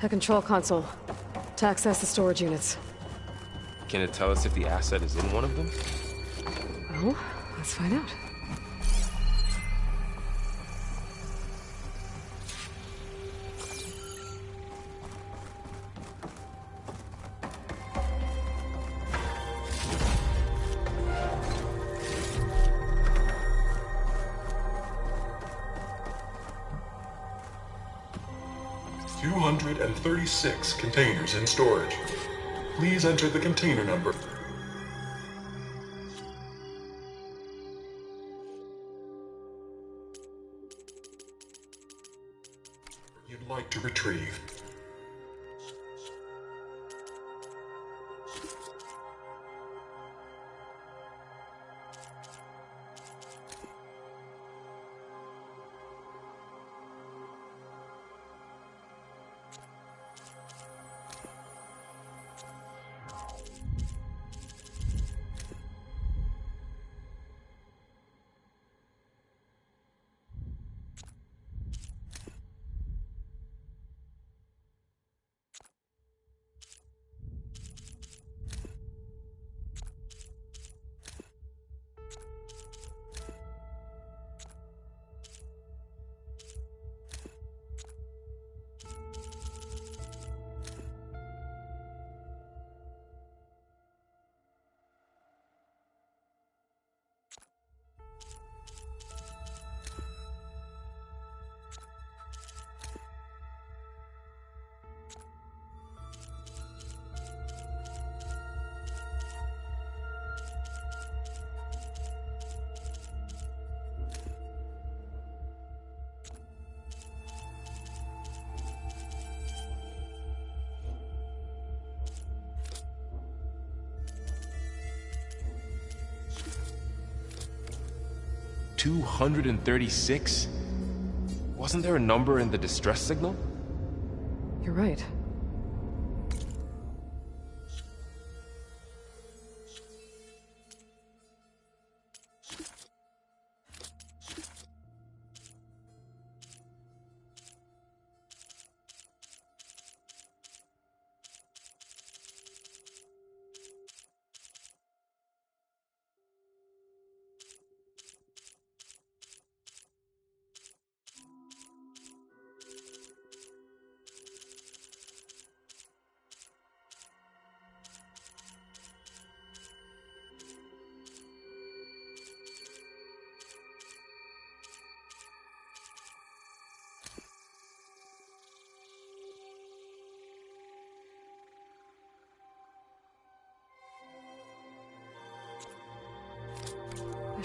A control console. To access the storage units. Can it tell us if the asset is in one of them? Well, let's find out. And 36 containers in storage. Please enter the container number. You'd like to retrieve. $236? Wasn't there a number in the distress signal? You're right.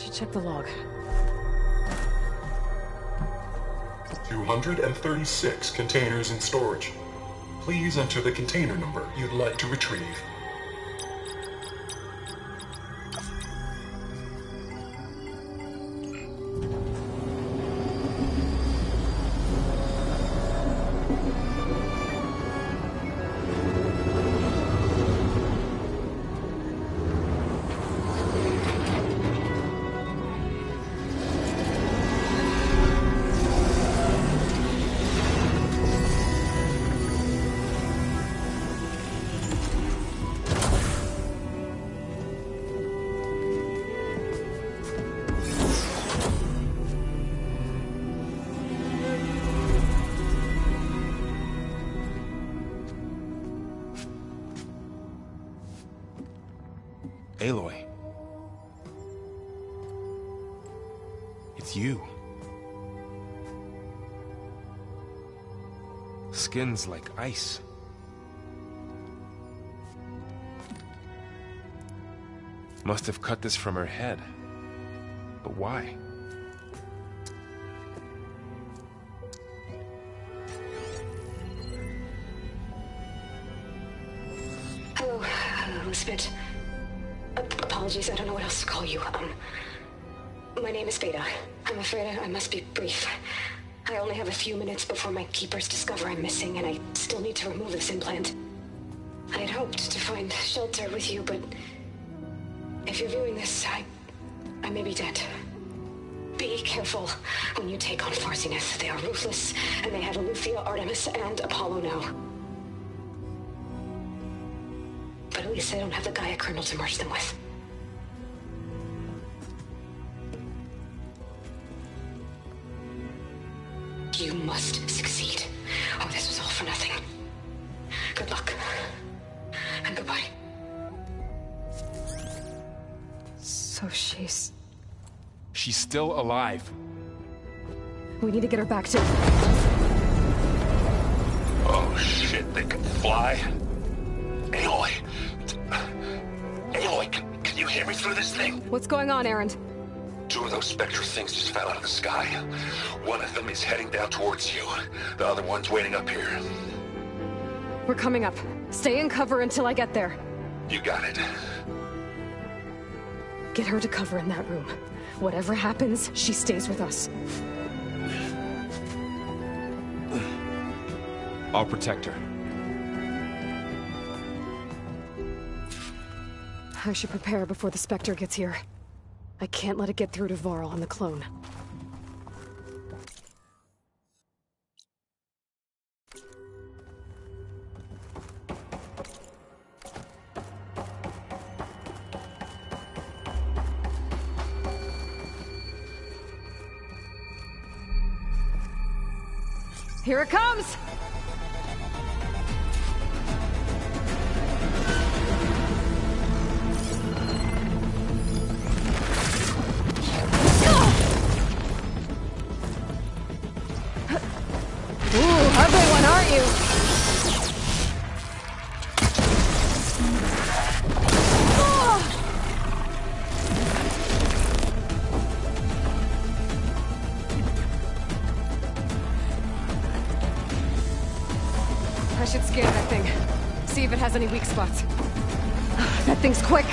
should check the log. 236 containers in storage. Please enter the container number you'd like to retrieve. Aloy. It's you. Skin's like ice. Must have cut this from her head. But why? Hello, Elizabeth. Apologies, I don't know what else to call you. My name is Beta. I'm afraid I must be brief. I only have a few minutes before my keepers discover I'm missing, and I still need to remove this implant. I had hoped to find shelter with you, but if you're viewing this, I may be dead. Be careful when you take on Far Zenith. They are ruthless, and they have Eleuthia, Artemis, and Apollo now. But at least they don't have the Gaia kernel to merge them with. You must succeed, or this was all for nothing. Good luck. And goodbye. So she's still alive. We need to get her back to... Oh shit, they can fly? Aloy! Aloy, can you hear me through this thing? What's going on, Erend? 2 of those Spectre things just fell out of the sky. One of them is heading down towards you. The other one's waiting up here. We're coming up. Stay in cover until I get there. You got it. Get her to cover in that room. Whatever happens, she stays with us. I'll protect her. I should prepare before the Spectre gets here. I can't let it get through to Varl and the clone. Here it comes! Ugly one, aren't you? I should scan that thing. See if it has any weak spots. That thing's quick.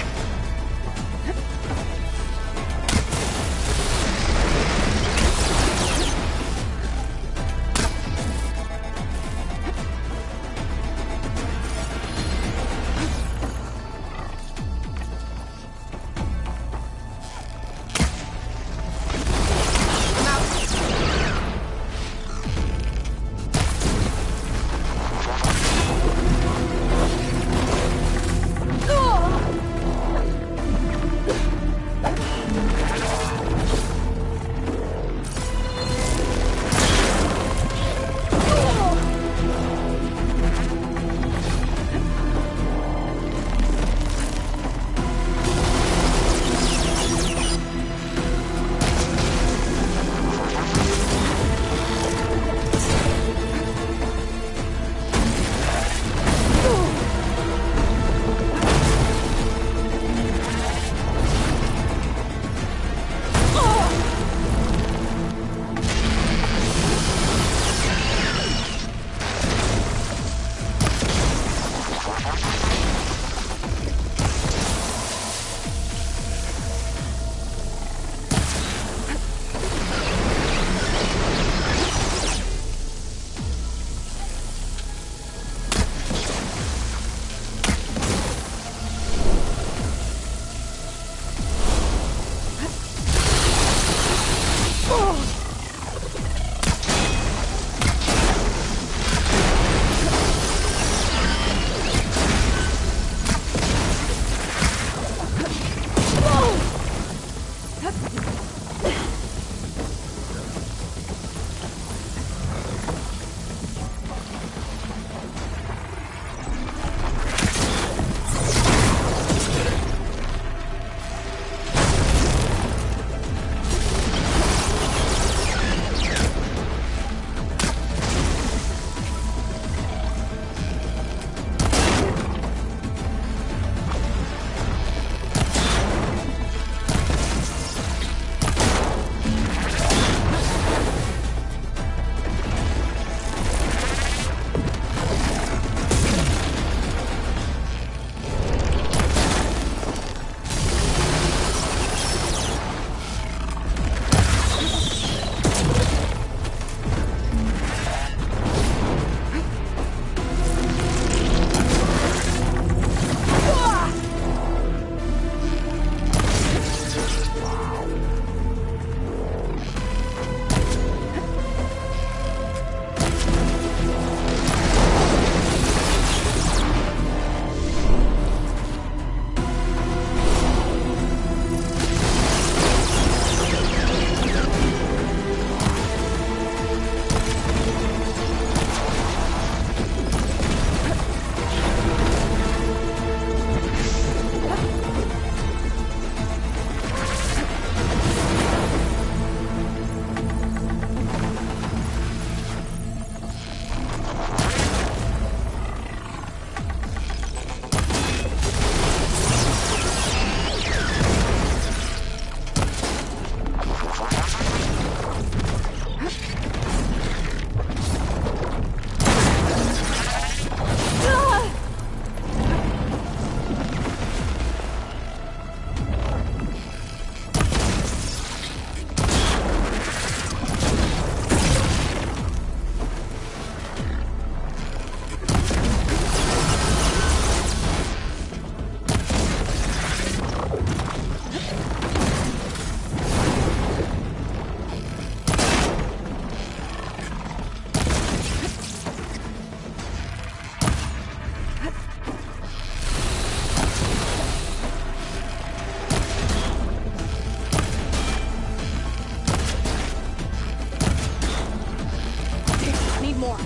more.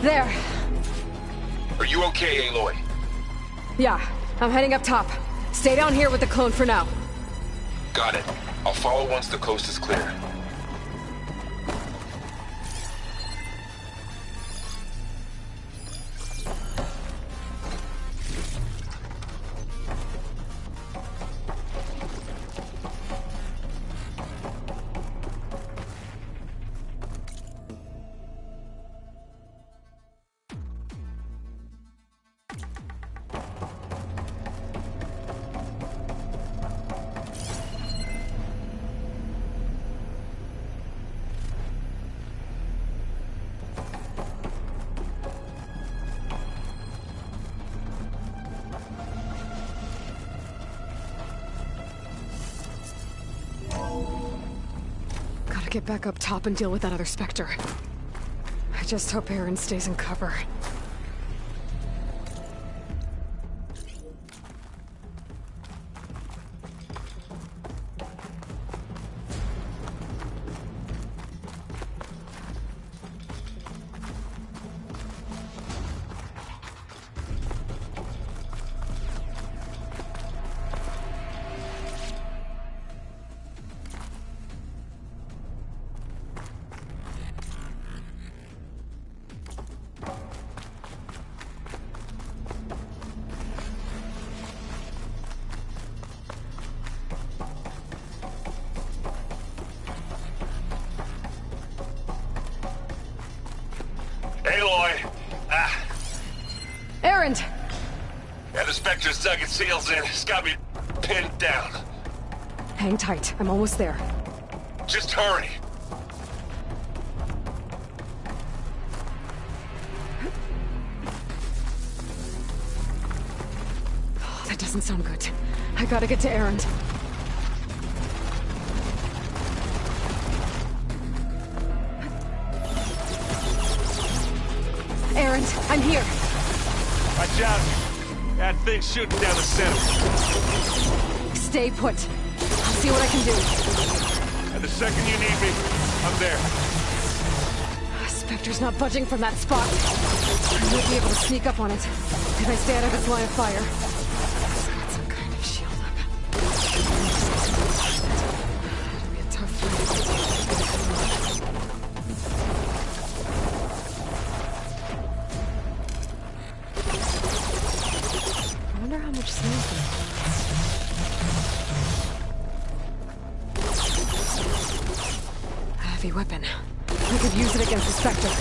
There. Are you okay, Aloy? Yeah, I'm heading up top. Stay down here with the clone for now. Got it. I'll follow once the coast is clear. Get back up top and deal with that other Spectre. I just hope Aaron stays in cover. Aloy! Aaron! Yeah, the Spectre's dug its heels in. It's got me pinned down. Hang tight. I'm almost there. Just hurry. Oh, that doesn't sound good. I gotta get to Aaron. Aaron, I'm here. Watch out. That thing's shooting down the center. Stay put. I'll see what I can do. And the second you need me, I'm there. Spectre's not budging from that spot. I might be able to sneak up on it if I stay out of its line of fire. It's got some kind of shield up. It'll be a tough fight. I wonder how much snows there. A heavy weapon. We could use it against the Spectre.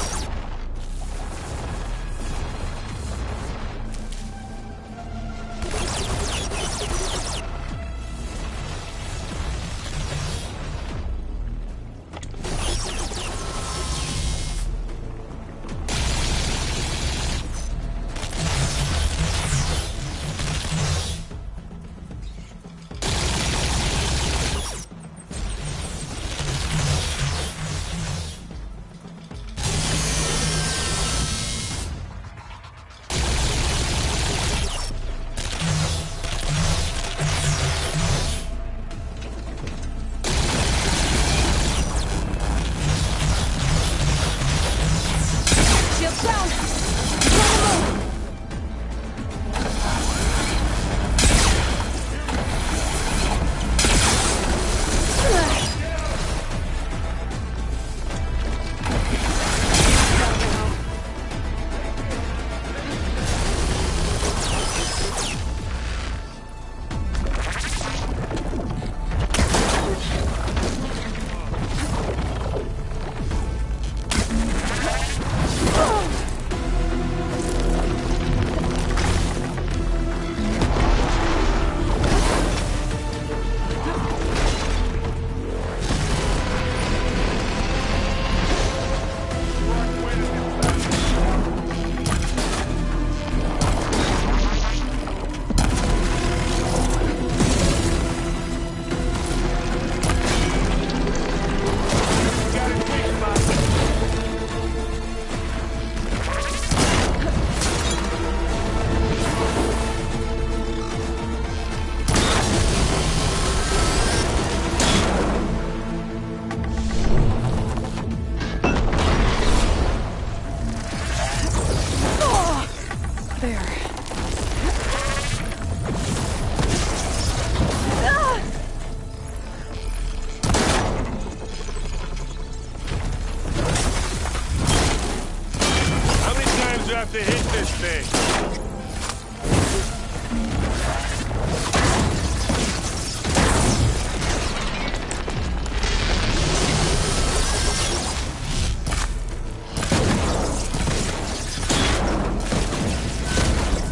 have to hit this thing.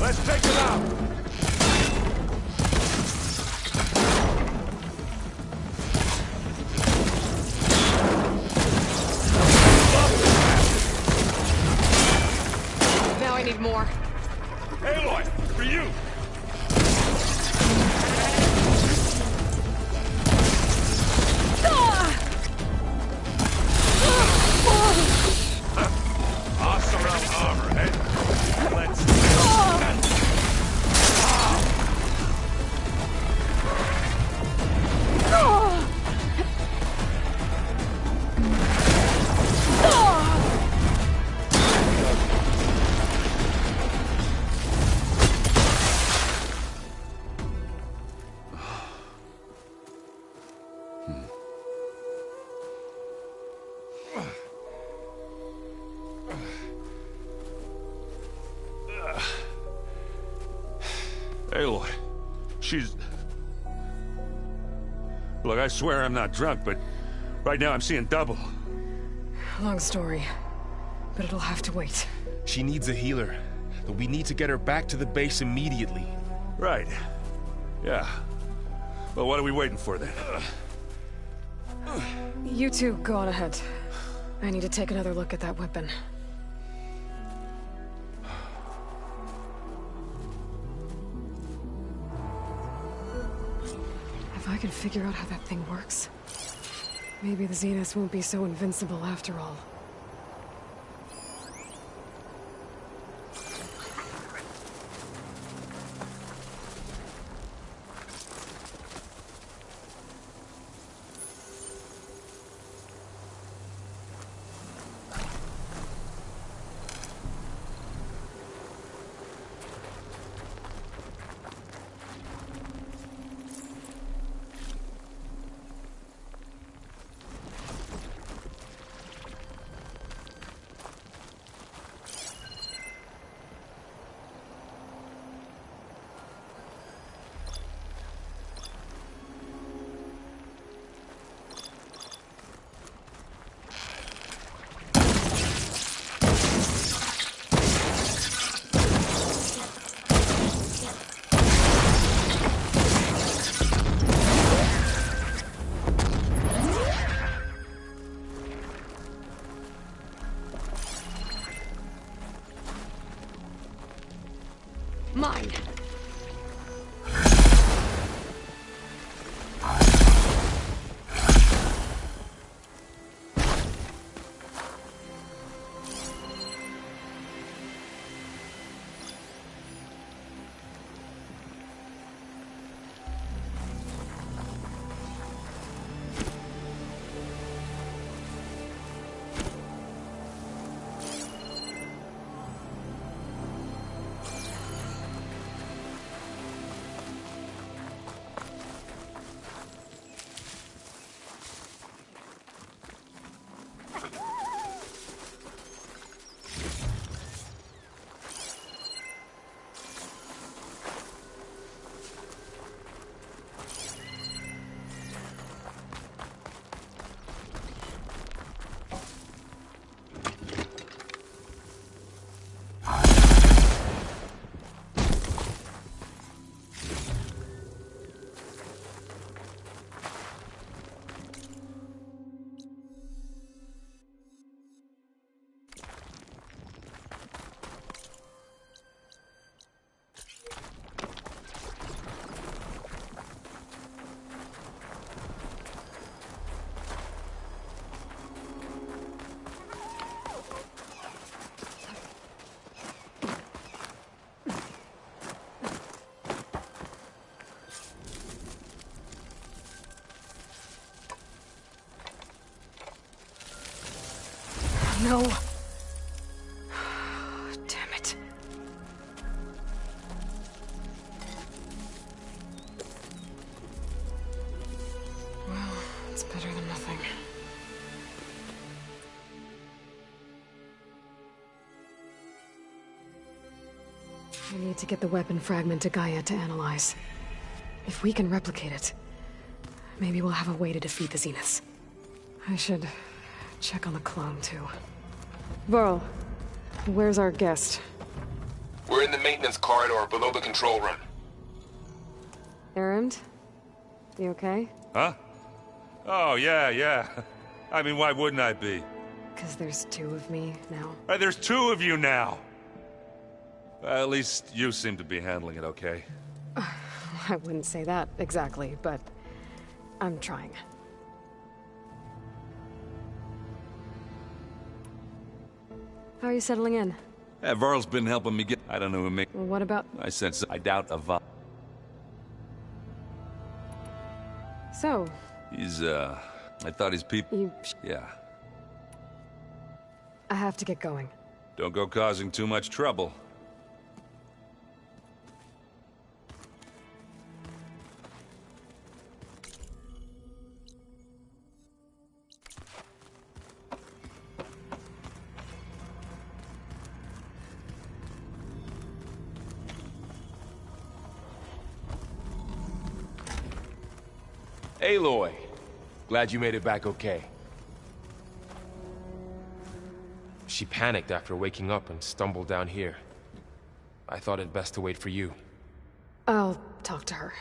Let's take him out. Now I need more. Aloy, for you. Awesome armor, eh? Let's Aloy, she's... Look, I swear I'm not drunk, but right now I'm seeing double. Long story, but it'll have to wait. She needs a healer, but we need to get her back to the base immediately. Right. Yeah. Well, what are we waiting for then? You two go on ahead. I need to take another look at that weapon. If I can figure out how that thing works, maybe the Zeniths won't be so invincible after all. Mine. No. Damn it. Well, it's better than nothing. I need to get the weapon fragment to Gaia to analyze. If we can replicate it, maybe we'll have a way to defeat the Zeniths. I should check on the clone, too. Varl, where's our guest? We're in the maintenance corridor below the control room. Erend? You okay? Huh? Oh, yeah. I mean, why wouldn't I be? Because there's two of me now. There's two of you now! At least you seem to be handling it okay. I wouldn't say that exactly, but I'm trying. How are you settling in? Varl's been helping me get... I don't know who made... Well, what about... I sense... I doubt a Varl. So... He's, I thought his people... You... Yeah. I have to get going. Don't go causing too much trouble. Aloy, glad you made it back okay. She panicked after waking up and stumbled down here. I thought it best to wait for you. I'll talk to her.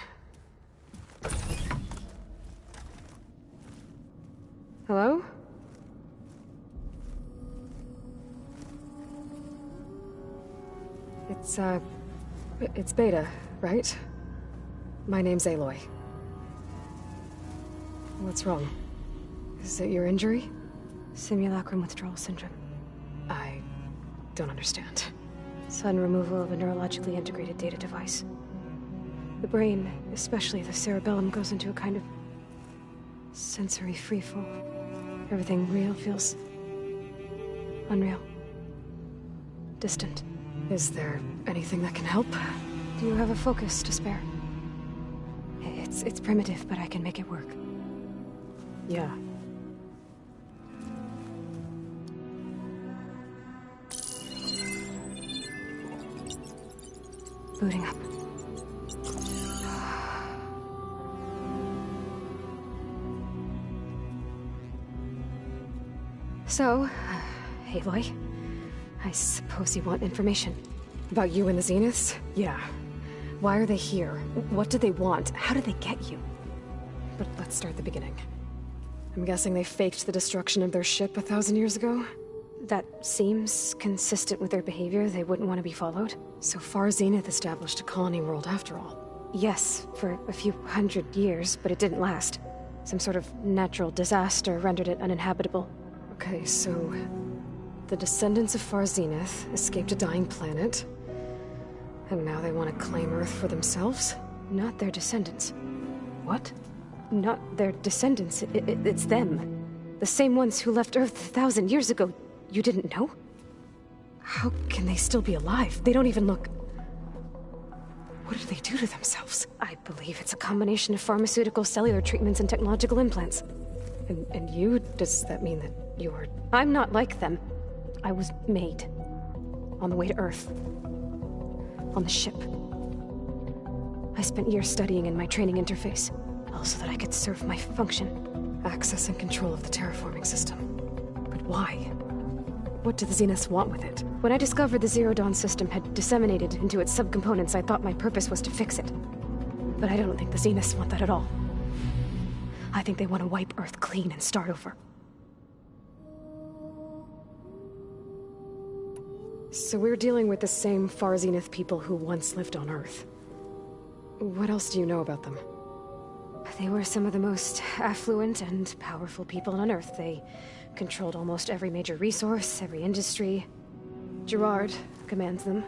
Hello? It's Beta, right? My name's Aloy. What's wrong? Is it your injury? Simulacrum withdrawal syndrome. I don't understand. Sudden removal of a neurologically integrated data device. The brain, especially the cerebellum, goes into a kind of sensory freefall. Everything real feels unreal. Distant. Is there anything that can help? Do you have a focus to spare? It's primitive, but I can make it work. Yeah. Booting up. So, Aloy, I suppose you want information. About you and the Zeniths? Yeah. Why are they here? What do they want? How did they get you? But let's start at the beginning. I'm guessing they faked the destruction of their ship 1,000 years ago? That seems consistent with their behavior. They wouldn't want to be followed. So far, Zenith established a colony world after all. Yes, for a few hundred years, but it didn't last. Some sort of natural disaster rendered it uninhabitable. Okay, so... the descendants of Far Zenith escaped a dying planet, and now they want to claim Earth for themselves? Not their descendants. What? Not their descendants. It's them. The same ones who left Earth 1,000 years ago. You didn't know? How can they still be alive? They don't even look... What did they do to themselves? I believe it's a combination of pharmaceutical, cellular treatments, and technological implants. And you? Does that mean that you're... I'm not like them. I was made. On the way to Earth. On the ship. I spent years studying in my training interface, all so that I could serve my function. Access and control of the terraforming system. But why? What do the Zeniths want with it? When I discovered the Zero Dawn system had disseminated into its subcomponents, I thought my purpose was to fix it. But I don't think the Zeniths want that at all. I think they want to wipe Earth clean and start over. So we're dealing with the same Far Zenith people who once lived on Earth. What else do you know about them? They were some of the most affluent and powerful people on Earth. They controlled almost every major resource, every industry. Gerard commands them.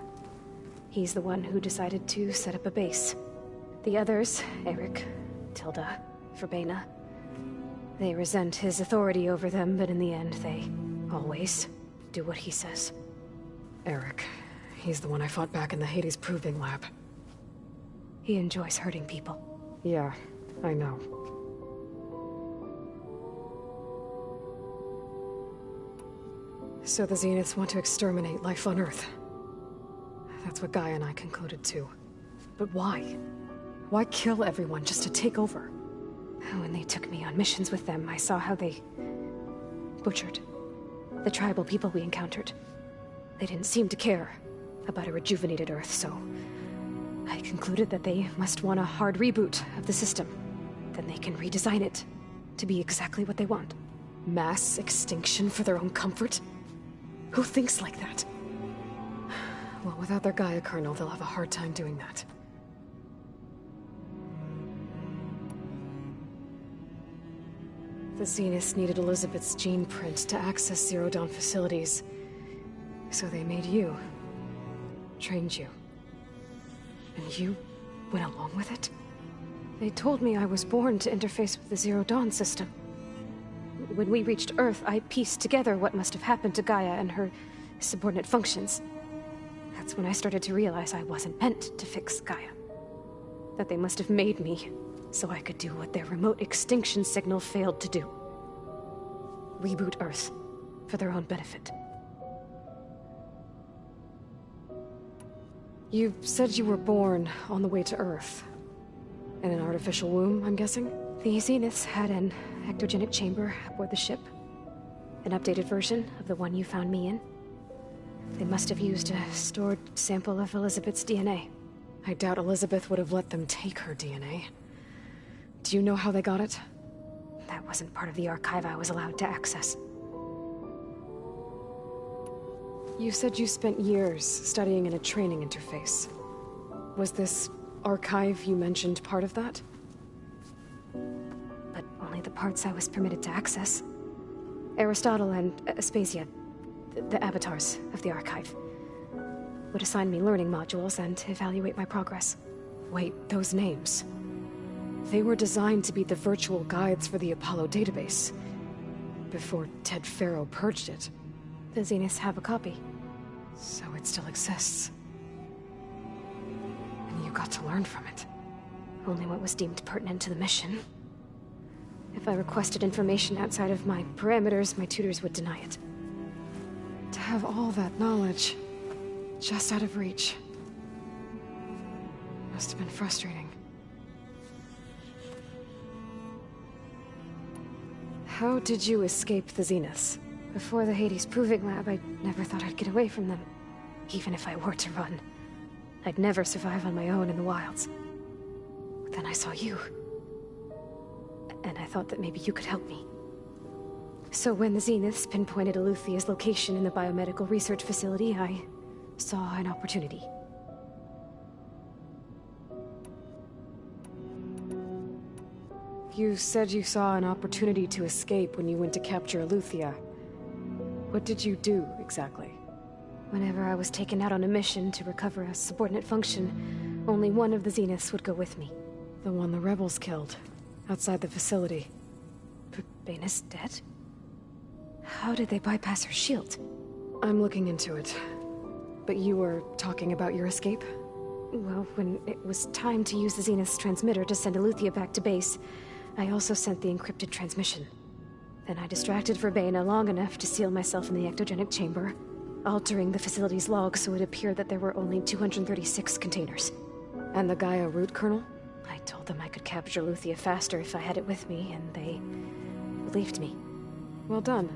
He's the one who decided to set up a base. The others, Eric, Tilda, Verbena, they resent his authority over them, but in the end, they always do what he says. Eric. He's the one I fought back in the Hades Proving Lab. He enjoys hurting people. Yeah, I know. So the Zeniths want to exterminate life on Earth. That's what Gaia and I concluded too. But why? Why kill everyone just to take over? When they took me on missions with them, I saw how they butchered the tribal people we encountered. They didn't seem to care about a rejuvenated Earth, so I concluded that they must want a hard reboot of the system. Then they can redesign it to be exactly what they want. Mass extinction for their own comfort? Who thinks like that? Well, without their Gaia kernel, they'll have a hard time doing that. The Zeniths needed Elizabeth's gene print to access Zero Dawn facilities. So they made you. Trained you. And you went along with it? They told me I was born to interface with the Zero Dawn system. When we reached Earth, I pieced together what must have happened to Gaia and her subordinate functions. That's when I started to realize I wasn't meant to fix Gaia. That they must have made me so I could do what their remote extinction signal failed to do. Reboot Earth for their own benefit. You said you were born on the way to Earth. In an artificial womb, I'm guessing? The Zeniths had an ectogenic chamber aboard the ship. An updated version of the one you found me in. They must have used a stored sample of Elizabeth's DNA. I doubt Elizabeth would have let them take her DNA. Do you know how they got it? That wasn't part of the archive I was allowed to access. You said you spent years studying in a training interface. Was this archive you mentioned part of that? But only the parts I was permitted to access. Aristotle and Aspasia, the avatars of the archive, would assign me learning modules and evaluate my progress. Wait, those names. They were designed to be the virtual guides for the Apollo database. Before Ted Faro purged it. The Zeniths have a copy. So it still exists. And you got to learn from it. Only what was deemed pertinent to the mission. If I requested information outside of my parameters, my tutors would deny it. To have all that knowledge, just out of reach. Must have been frustrating. How did you escape the Zeniths? Before the Hades Proving Lab, I never thought I'd get away from them. Even if I were to run. I'd never survive on my own in the wilds. But then I saw you. And I thought that maybe you could help me. So when the Zeniths pinpointed Eluthia's location in the biomedical research facility, I saw an opportunity. You said you saw an opportunity to escape when you went to capture Eluthia. What did you do, exactly? Whenever I was taken out on a mission to recover a subordinate function, only one of the Zeniths would go with me. The one the rebels killed, outside the facility. Baina's dead? How did they bypass her shield? I'm looking into it. But you were talking about your escape? Well, when it was time to use the Zenith's transmitter to send Eluthia back to base, I also sent the encrypted transmission. Then I distracted Verbaina long enough to seal myself in the ectogenic chamber, altering the facility's log so it appeared that there were only 236 containers. And the Gaia root kernel? I told them I could capture Eluthia faster if I had it with me, and they believed me. Well done.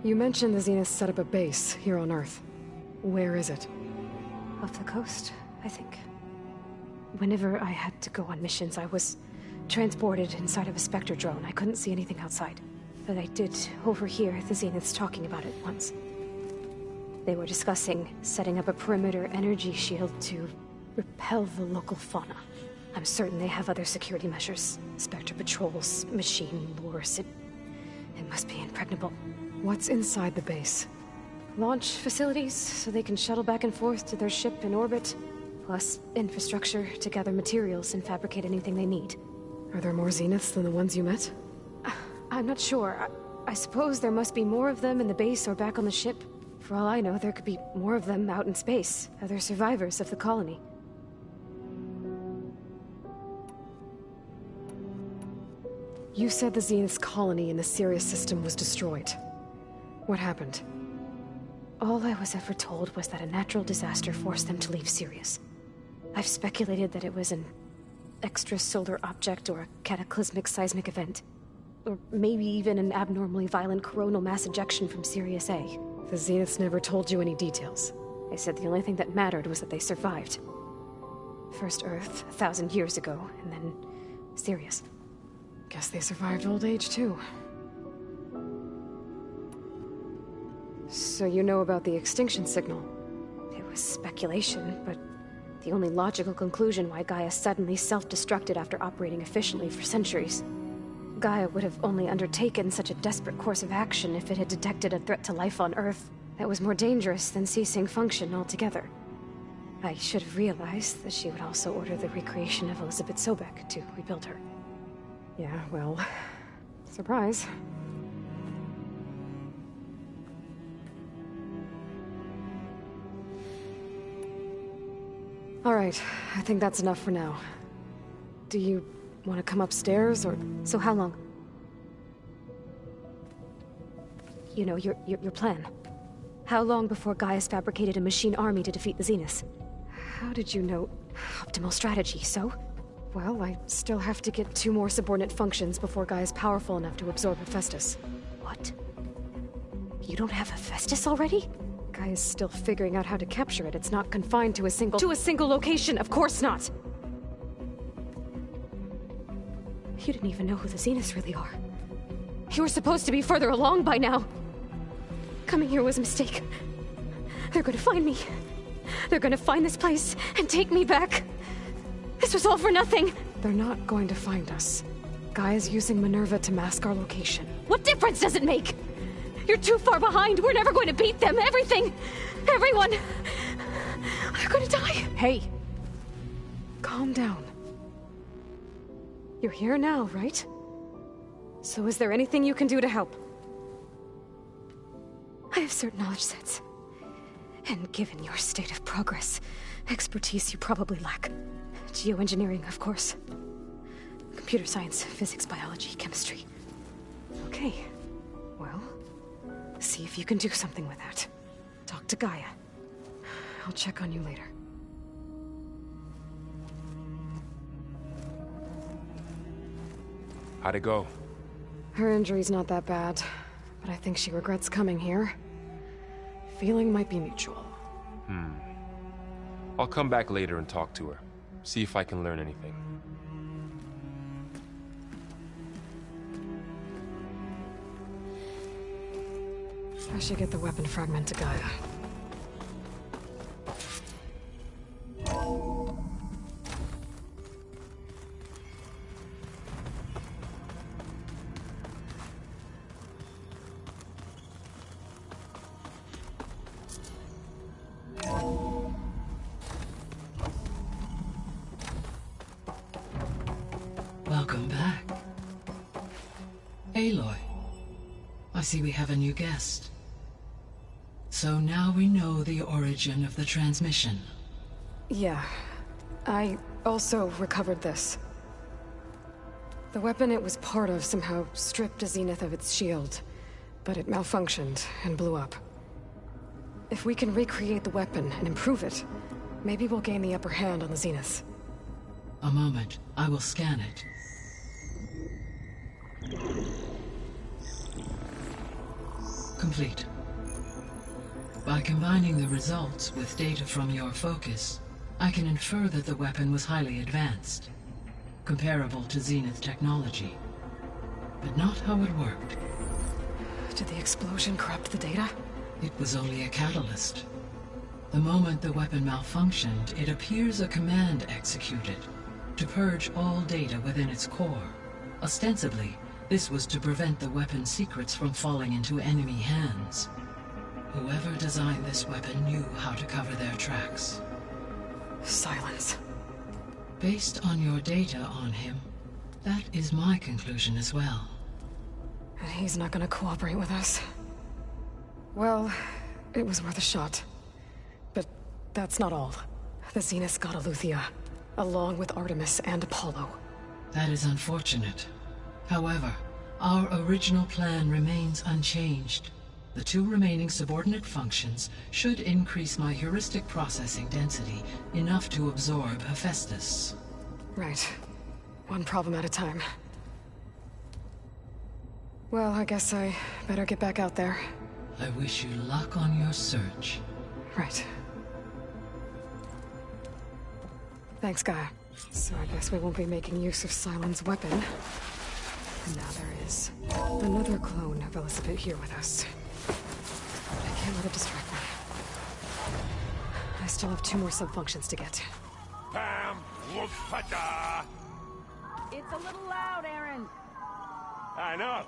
You mentioned the Zeniths set up a base here on Earth. Where is it? Off the coast, I think. Whenever I had to go on missions, I was transported inside of a Spectre drone. I couldn't see anything outside. But I did overhear the Zeniths talking about it once. They were discussing setting up a perimeter energy shield to repel the local fauna. I'm certain they have other security measures. Spectre patrols, machine lures. It must be impregnable. What's inside the base? Launch facilities, so they can shuttle back and forth to their ship in orbit. Plus infrastructure to gather materials and fabricate anything they need. Are there more Zeniths than the ones you met? I'm not sure. I suppose there must be more of them in the base or back on the ship. For all I know, there could be more of them out in space, other survivors of the colony. You said the Zenith's colony in the Sirius system was destroyed. What happened? All I was ever told was that a natural disaster forced them to leave Sirius. I've speculated that it was an extrasolar object or a cataclysmic seismic event. Or maybe even an abnormally violent coronal mass ejection from Sirius A. The Zeniths never told you any details. They said the only thing that mattered was that they survived. First Earth, 1,000 years ago, and then Sirius. Guess they survived old age, too. So you know about the extinction signal? It was speculation, but the only logical conclusion why Gaia suddenly self-destructed after operating efficiently for centuries. Gaia would have only undertaken such a desperate course of action if it had detected a threat to life on Earth that was more dangerous than ceasing function altogether. I should have realized that she would also order the recreation of Elizabeth Sobek to rebuild her. Yeah, well, surprise. All right, I think that's enough for now. Do you want to come upstairs, or... So how long? You know, your plan. How long before Gaia's fabricated a machine army to defeat the Zeniths? How did you know? Optimal strategy, so? Well, I still have to get 2 more subordinate functions before Gaia's powerful enough to absorb Hephaestus. What? You don't have Hephaestus already? Gaia's still figuring out how to capture it. It's not confined to a single... To a single location, of course not! You didn't even know who the Zeniths really are. You were supposed to be further along by now. Coming here was a mistake. They're gonna find me. They're gonna find this place and take me back. This was all for nothing. They're not going to find us. Gaia's using Minerva to mask our location. What difference does it make? You're too far behind. We're never going to beat them. Everything. Everyone. They're gonna die. Hey. Calm down. You're here now, right? So is there anything you can do to help? I have certain knowledge sets. And given your state of progress, expertise you probably lack. Geoengineering, of course. Computer science, physics, biology, chemistry. Okay. Well, see if you can do something with that. Talk to Gaia. I'll check on you later. How'd it go? Her injury's not that bad, but I think she regrets coming here. Feeling might be mutual. I'll come back later and talk to her. See if I can learn anything. I should get the weapon fragment to Gaia. Welcome back. Aloy, I see we have a new guest. So now we know the origin of the transmission. Yeah. I also recovered this. The weapon it was part of somehow stripped a Zenith of its shield, but it malfunctioned and blew up. If we can recreate the weapon and improve it, maybe we'll gain the upper hand on the Zeniths. A moment, I will scan it. Complete. By combining the results with data from your focus, I can infer that the weapon was highly advanced, comparable to Zenith technology, but not how it worked. Did the explosion corrupt the data? It was only a catalyst. The moment the weapon malfunctioned, it appears a command executed to purge all data within its core. Ostensibly, this was to prevent the weapon's secrets from falling into enemy hands. Whoever designed this weapon knew how to cover their tracks. Silence. Based on your data on him, that is my conclusion as well. And he's not gonna cooperate with us. Well, it was worth a shot. But that's not all. The Zeniths got Eleuthia, along with Artemis and Apollo. That is unfortunate. However, our original plan remains unchanged. The 2 remaining subordinate functions should increase my heuristic processing density enough to absorb Hephaestus. Right. One problem at a time. Well, I guess I better get back out there. I wish you luck on your search. Right. Thanks, Gaia. So I guess we won't be making use of Silen's weapon. And now there is another clone of Elizabeth here with us. I can't let it distract me. I still have 2 more sub-functions to get. Bam! Whoop-a-da! It's a little loud, Aaron. I know.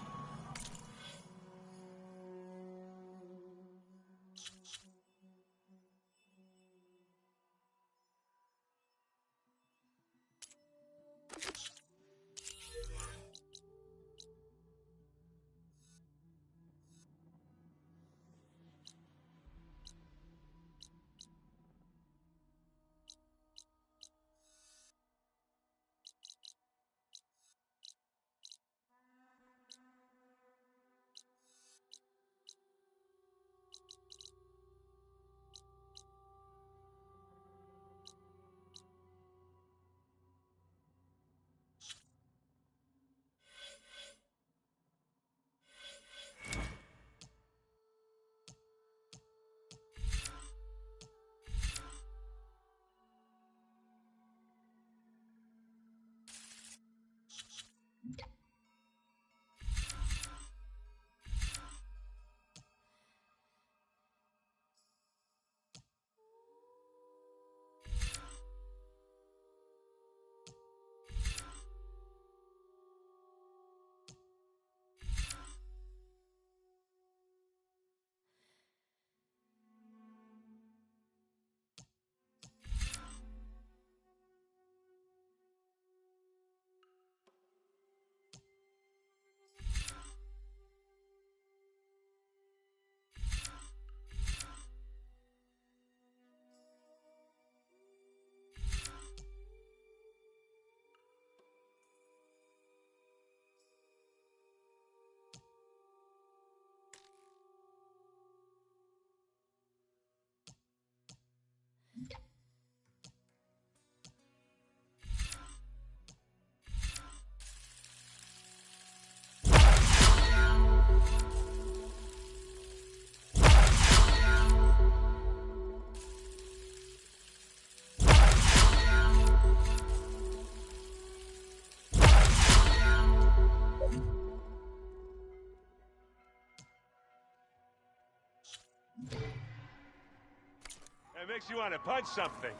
It makes you want to punch something.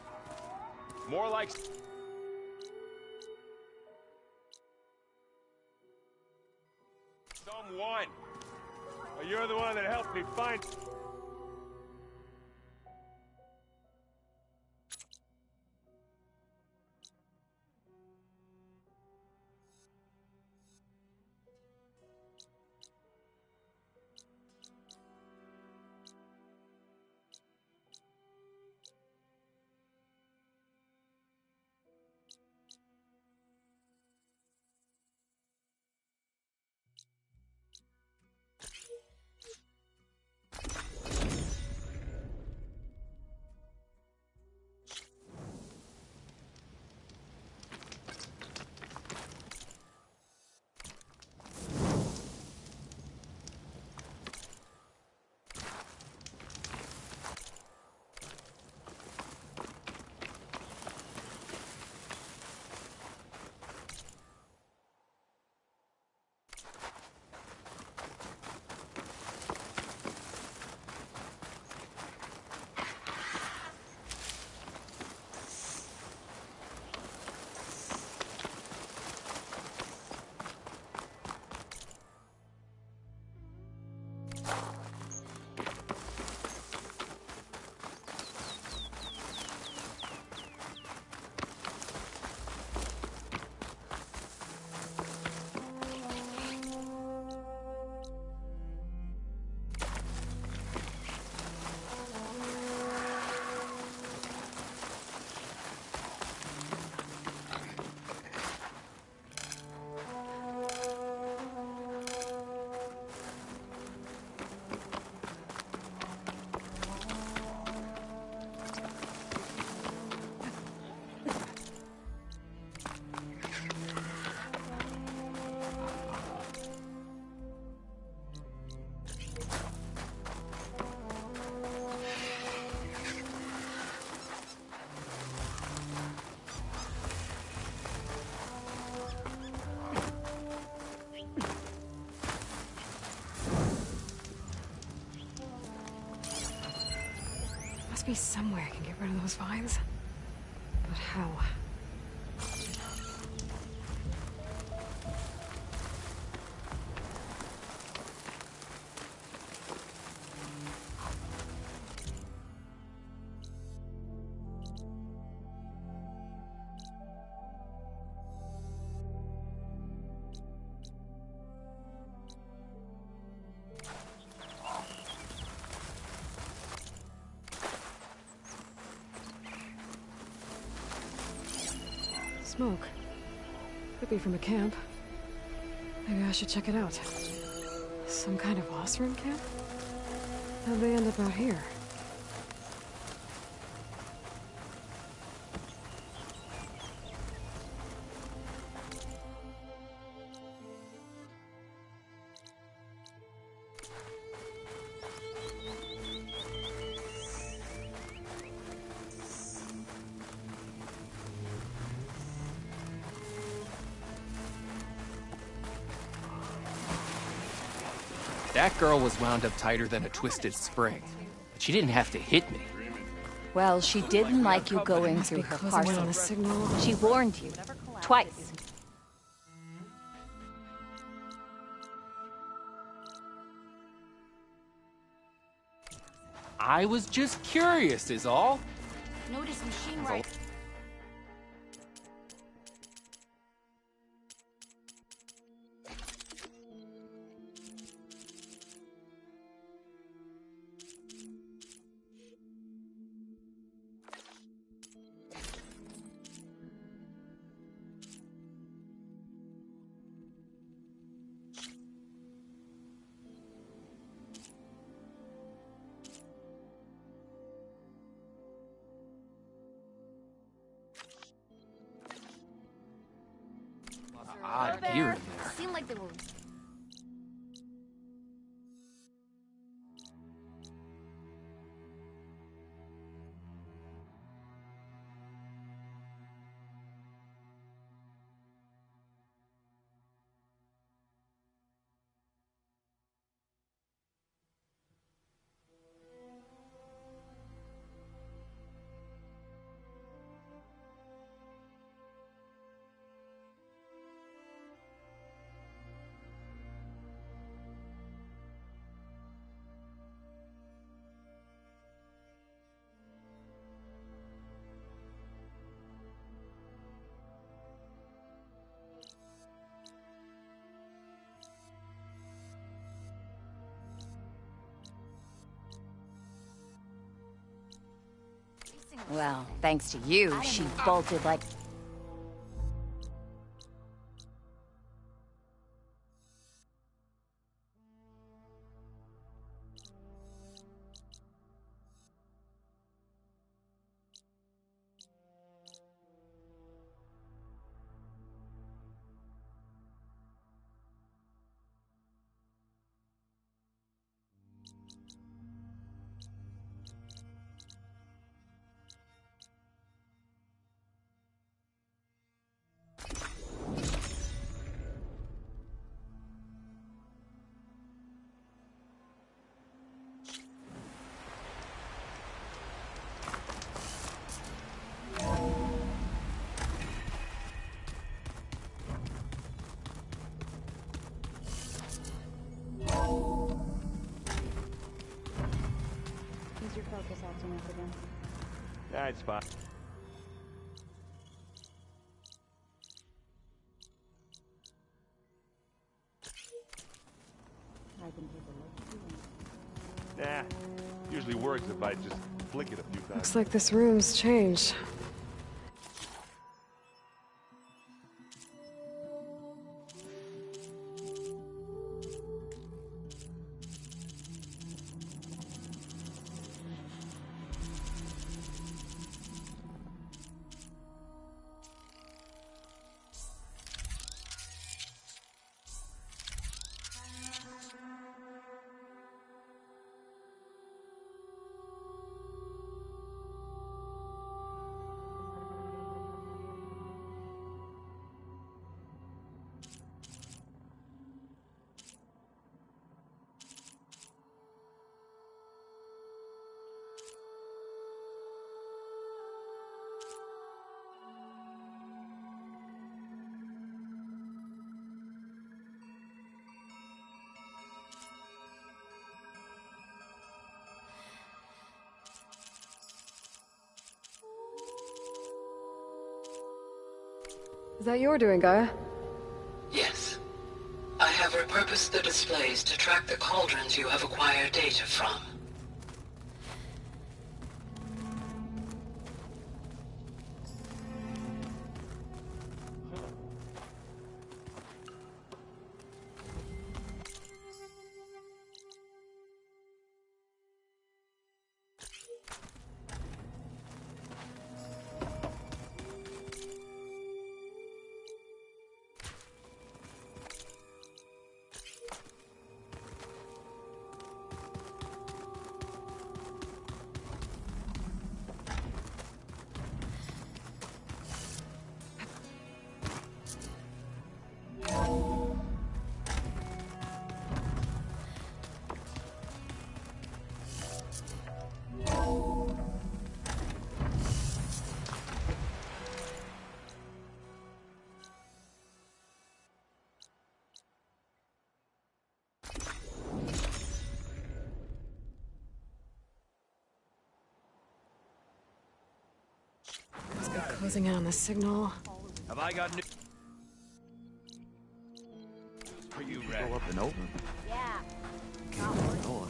More like... someone. Well, you're the one that helped me find... must be some way I can get rid of those vines. But how? Smoke. Could be from a camp. Maybe I should check it out. Some kind of Osram camp? How'd they end up out here? That girl was wound up tighter than a twisted spring. But she didn't have to hit me. Well, she didn't like you going through her parcels. She warned you. Twice. I was just curious, is all. Notice machine right. Odd gear in there. Seemed like they were. Well, thanks to you, she bolted like... Use your focus acting up again. That's fine. I can take a look too. Nah, usually works if I just flick it a few times. Looks like this room's changed. Is that your doing, Gaia? Yes. I have repurposed the displays to track the cauldrons you have acquired data from. Closing in on the signal. Have I got new... Are you ready? Go up and open. Yeah. Can't open the door.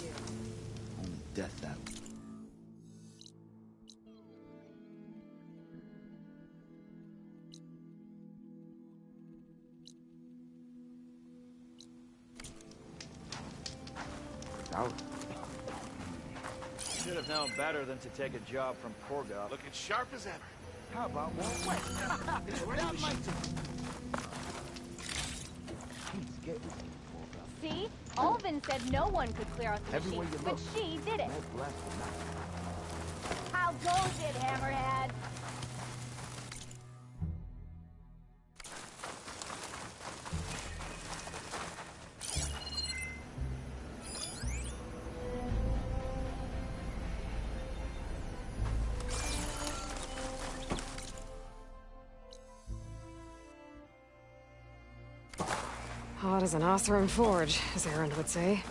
Only death that way. Out. Should have known better than to take a job from Korgoth. Looking sharp as ever. How about one way? It's right out my See? Alvin said no one could clear out the Everywhere machines, you but look. she did it. Red, black, or not. How goes it, Hammerhead? Hot as an Oseram forge, as Erend would say.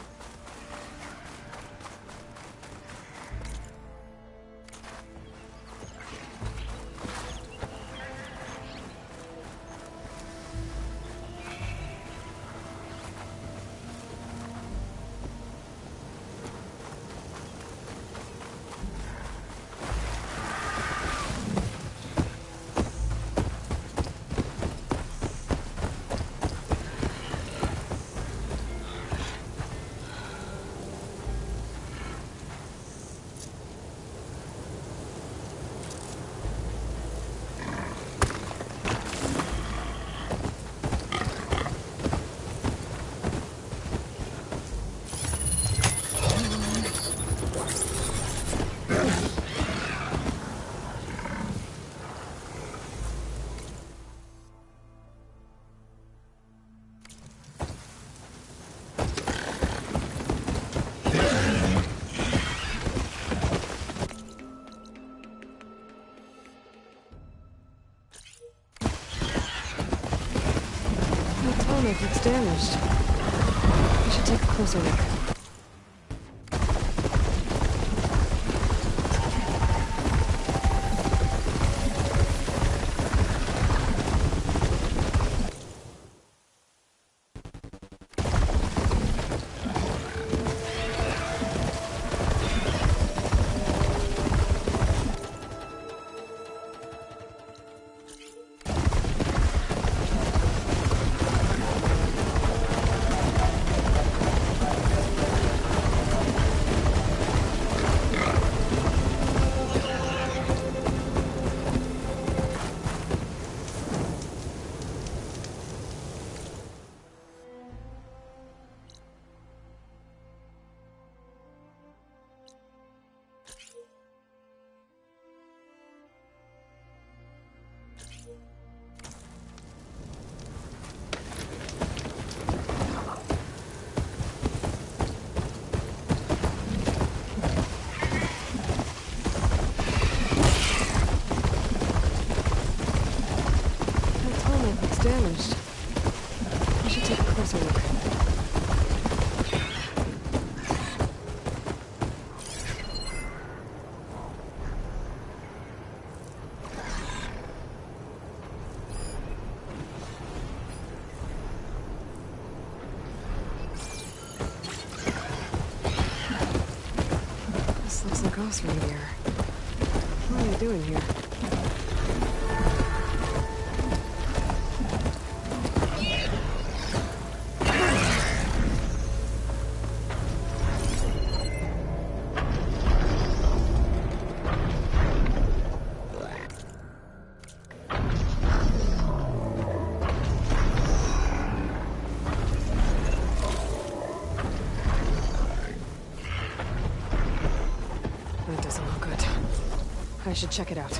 Looks damaged. I should take a closer look. like Osram gear. What are you doing here? I should check it out.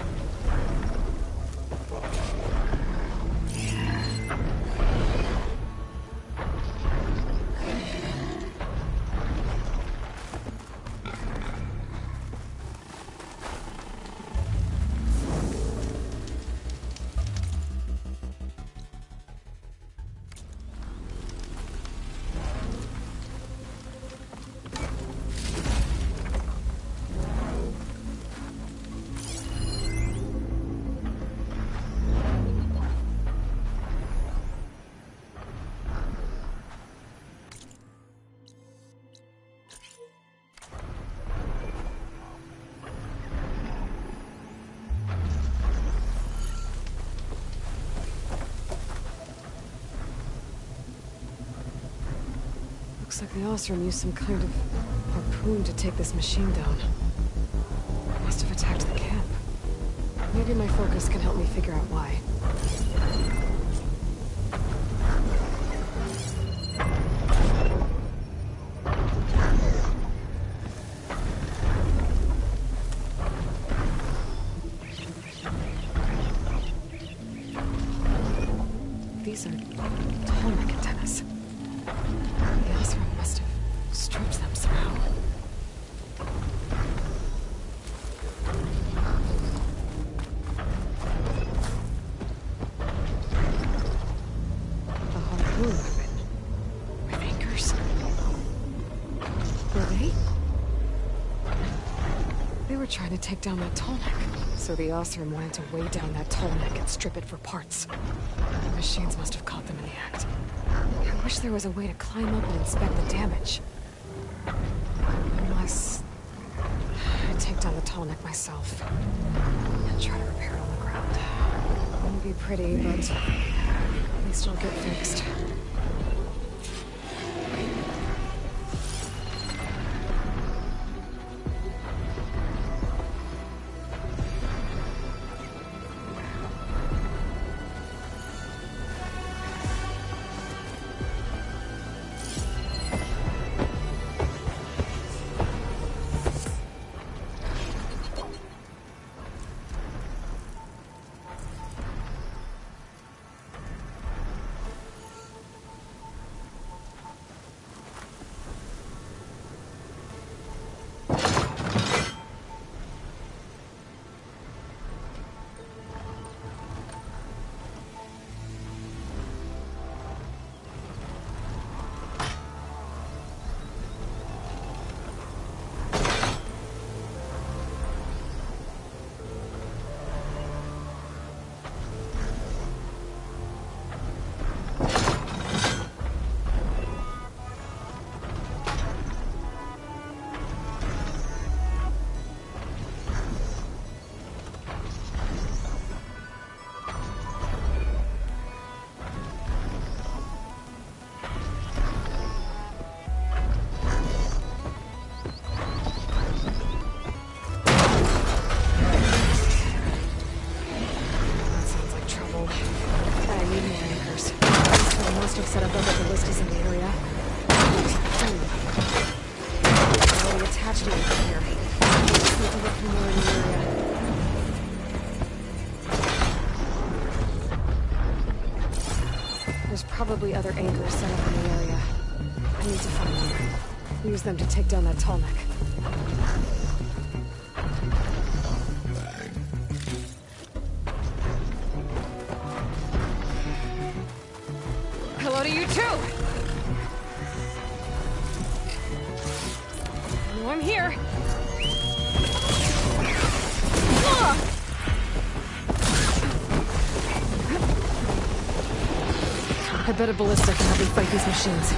Looks like the Osram used some kind of harpoon to take this machine down. Must have attacked the camp. Maybe my focus can help me figure out why. These are Tolmec antennas. The Osram must have stripped them somehow. A harpoon weapon. With anchors. Were they? They were trying to take down that Tolmec. So the Osram wanted to weigh down that Tolmec and strip it for parts. The machines must have caught them in the act. I wish there was a way to climb up and inspect the damage. Unless I take down the Tolmec myself and try to repair it on the ground. Won't be pretty, but at least it'll get fixed. Set up other ballistas in the area. Already attached to it from here. Just need to look for more in the area. There's probably other anchors set up in the area. I need to find them. Use them to take down that Tolmec. Hello to you too! Oh, I'm here! I bet a ballista can help me fight these machines.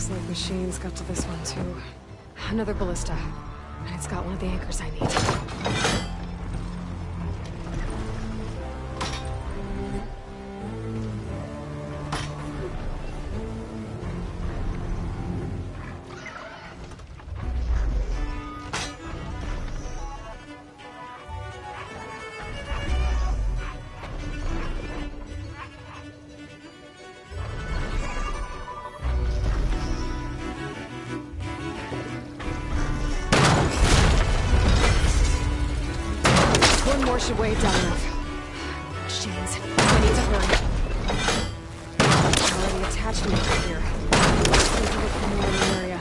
Looks like machines got to this one too. Another ballista. And it's got one of the anchors I need. Should weigh down enough. Machines. I need to hurry. I'm already attached to me here. Need to look for more in the area.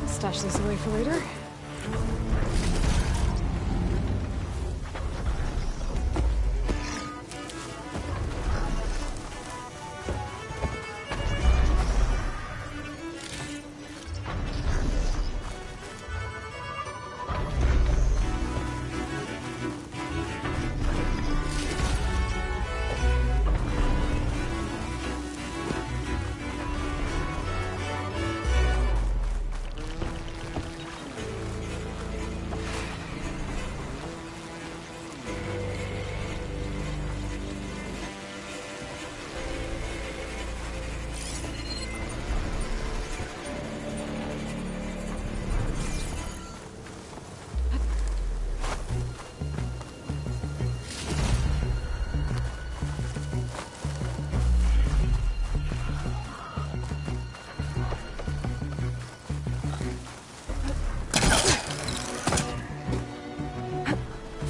Stash this away for later.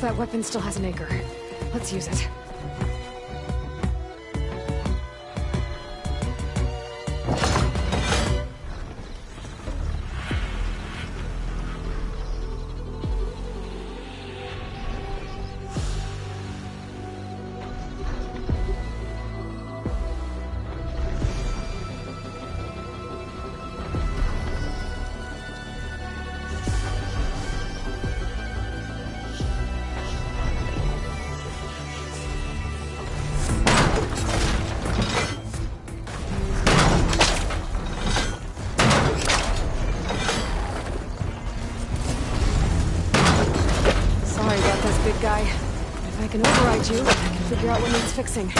That weapon still has an anchor. Let's use it. Guy. If I can override you, I can figure out what needs fixing.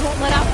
Won't let up.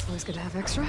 Always good to have extra.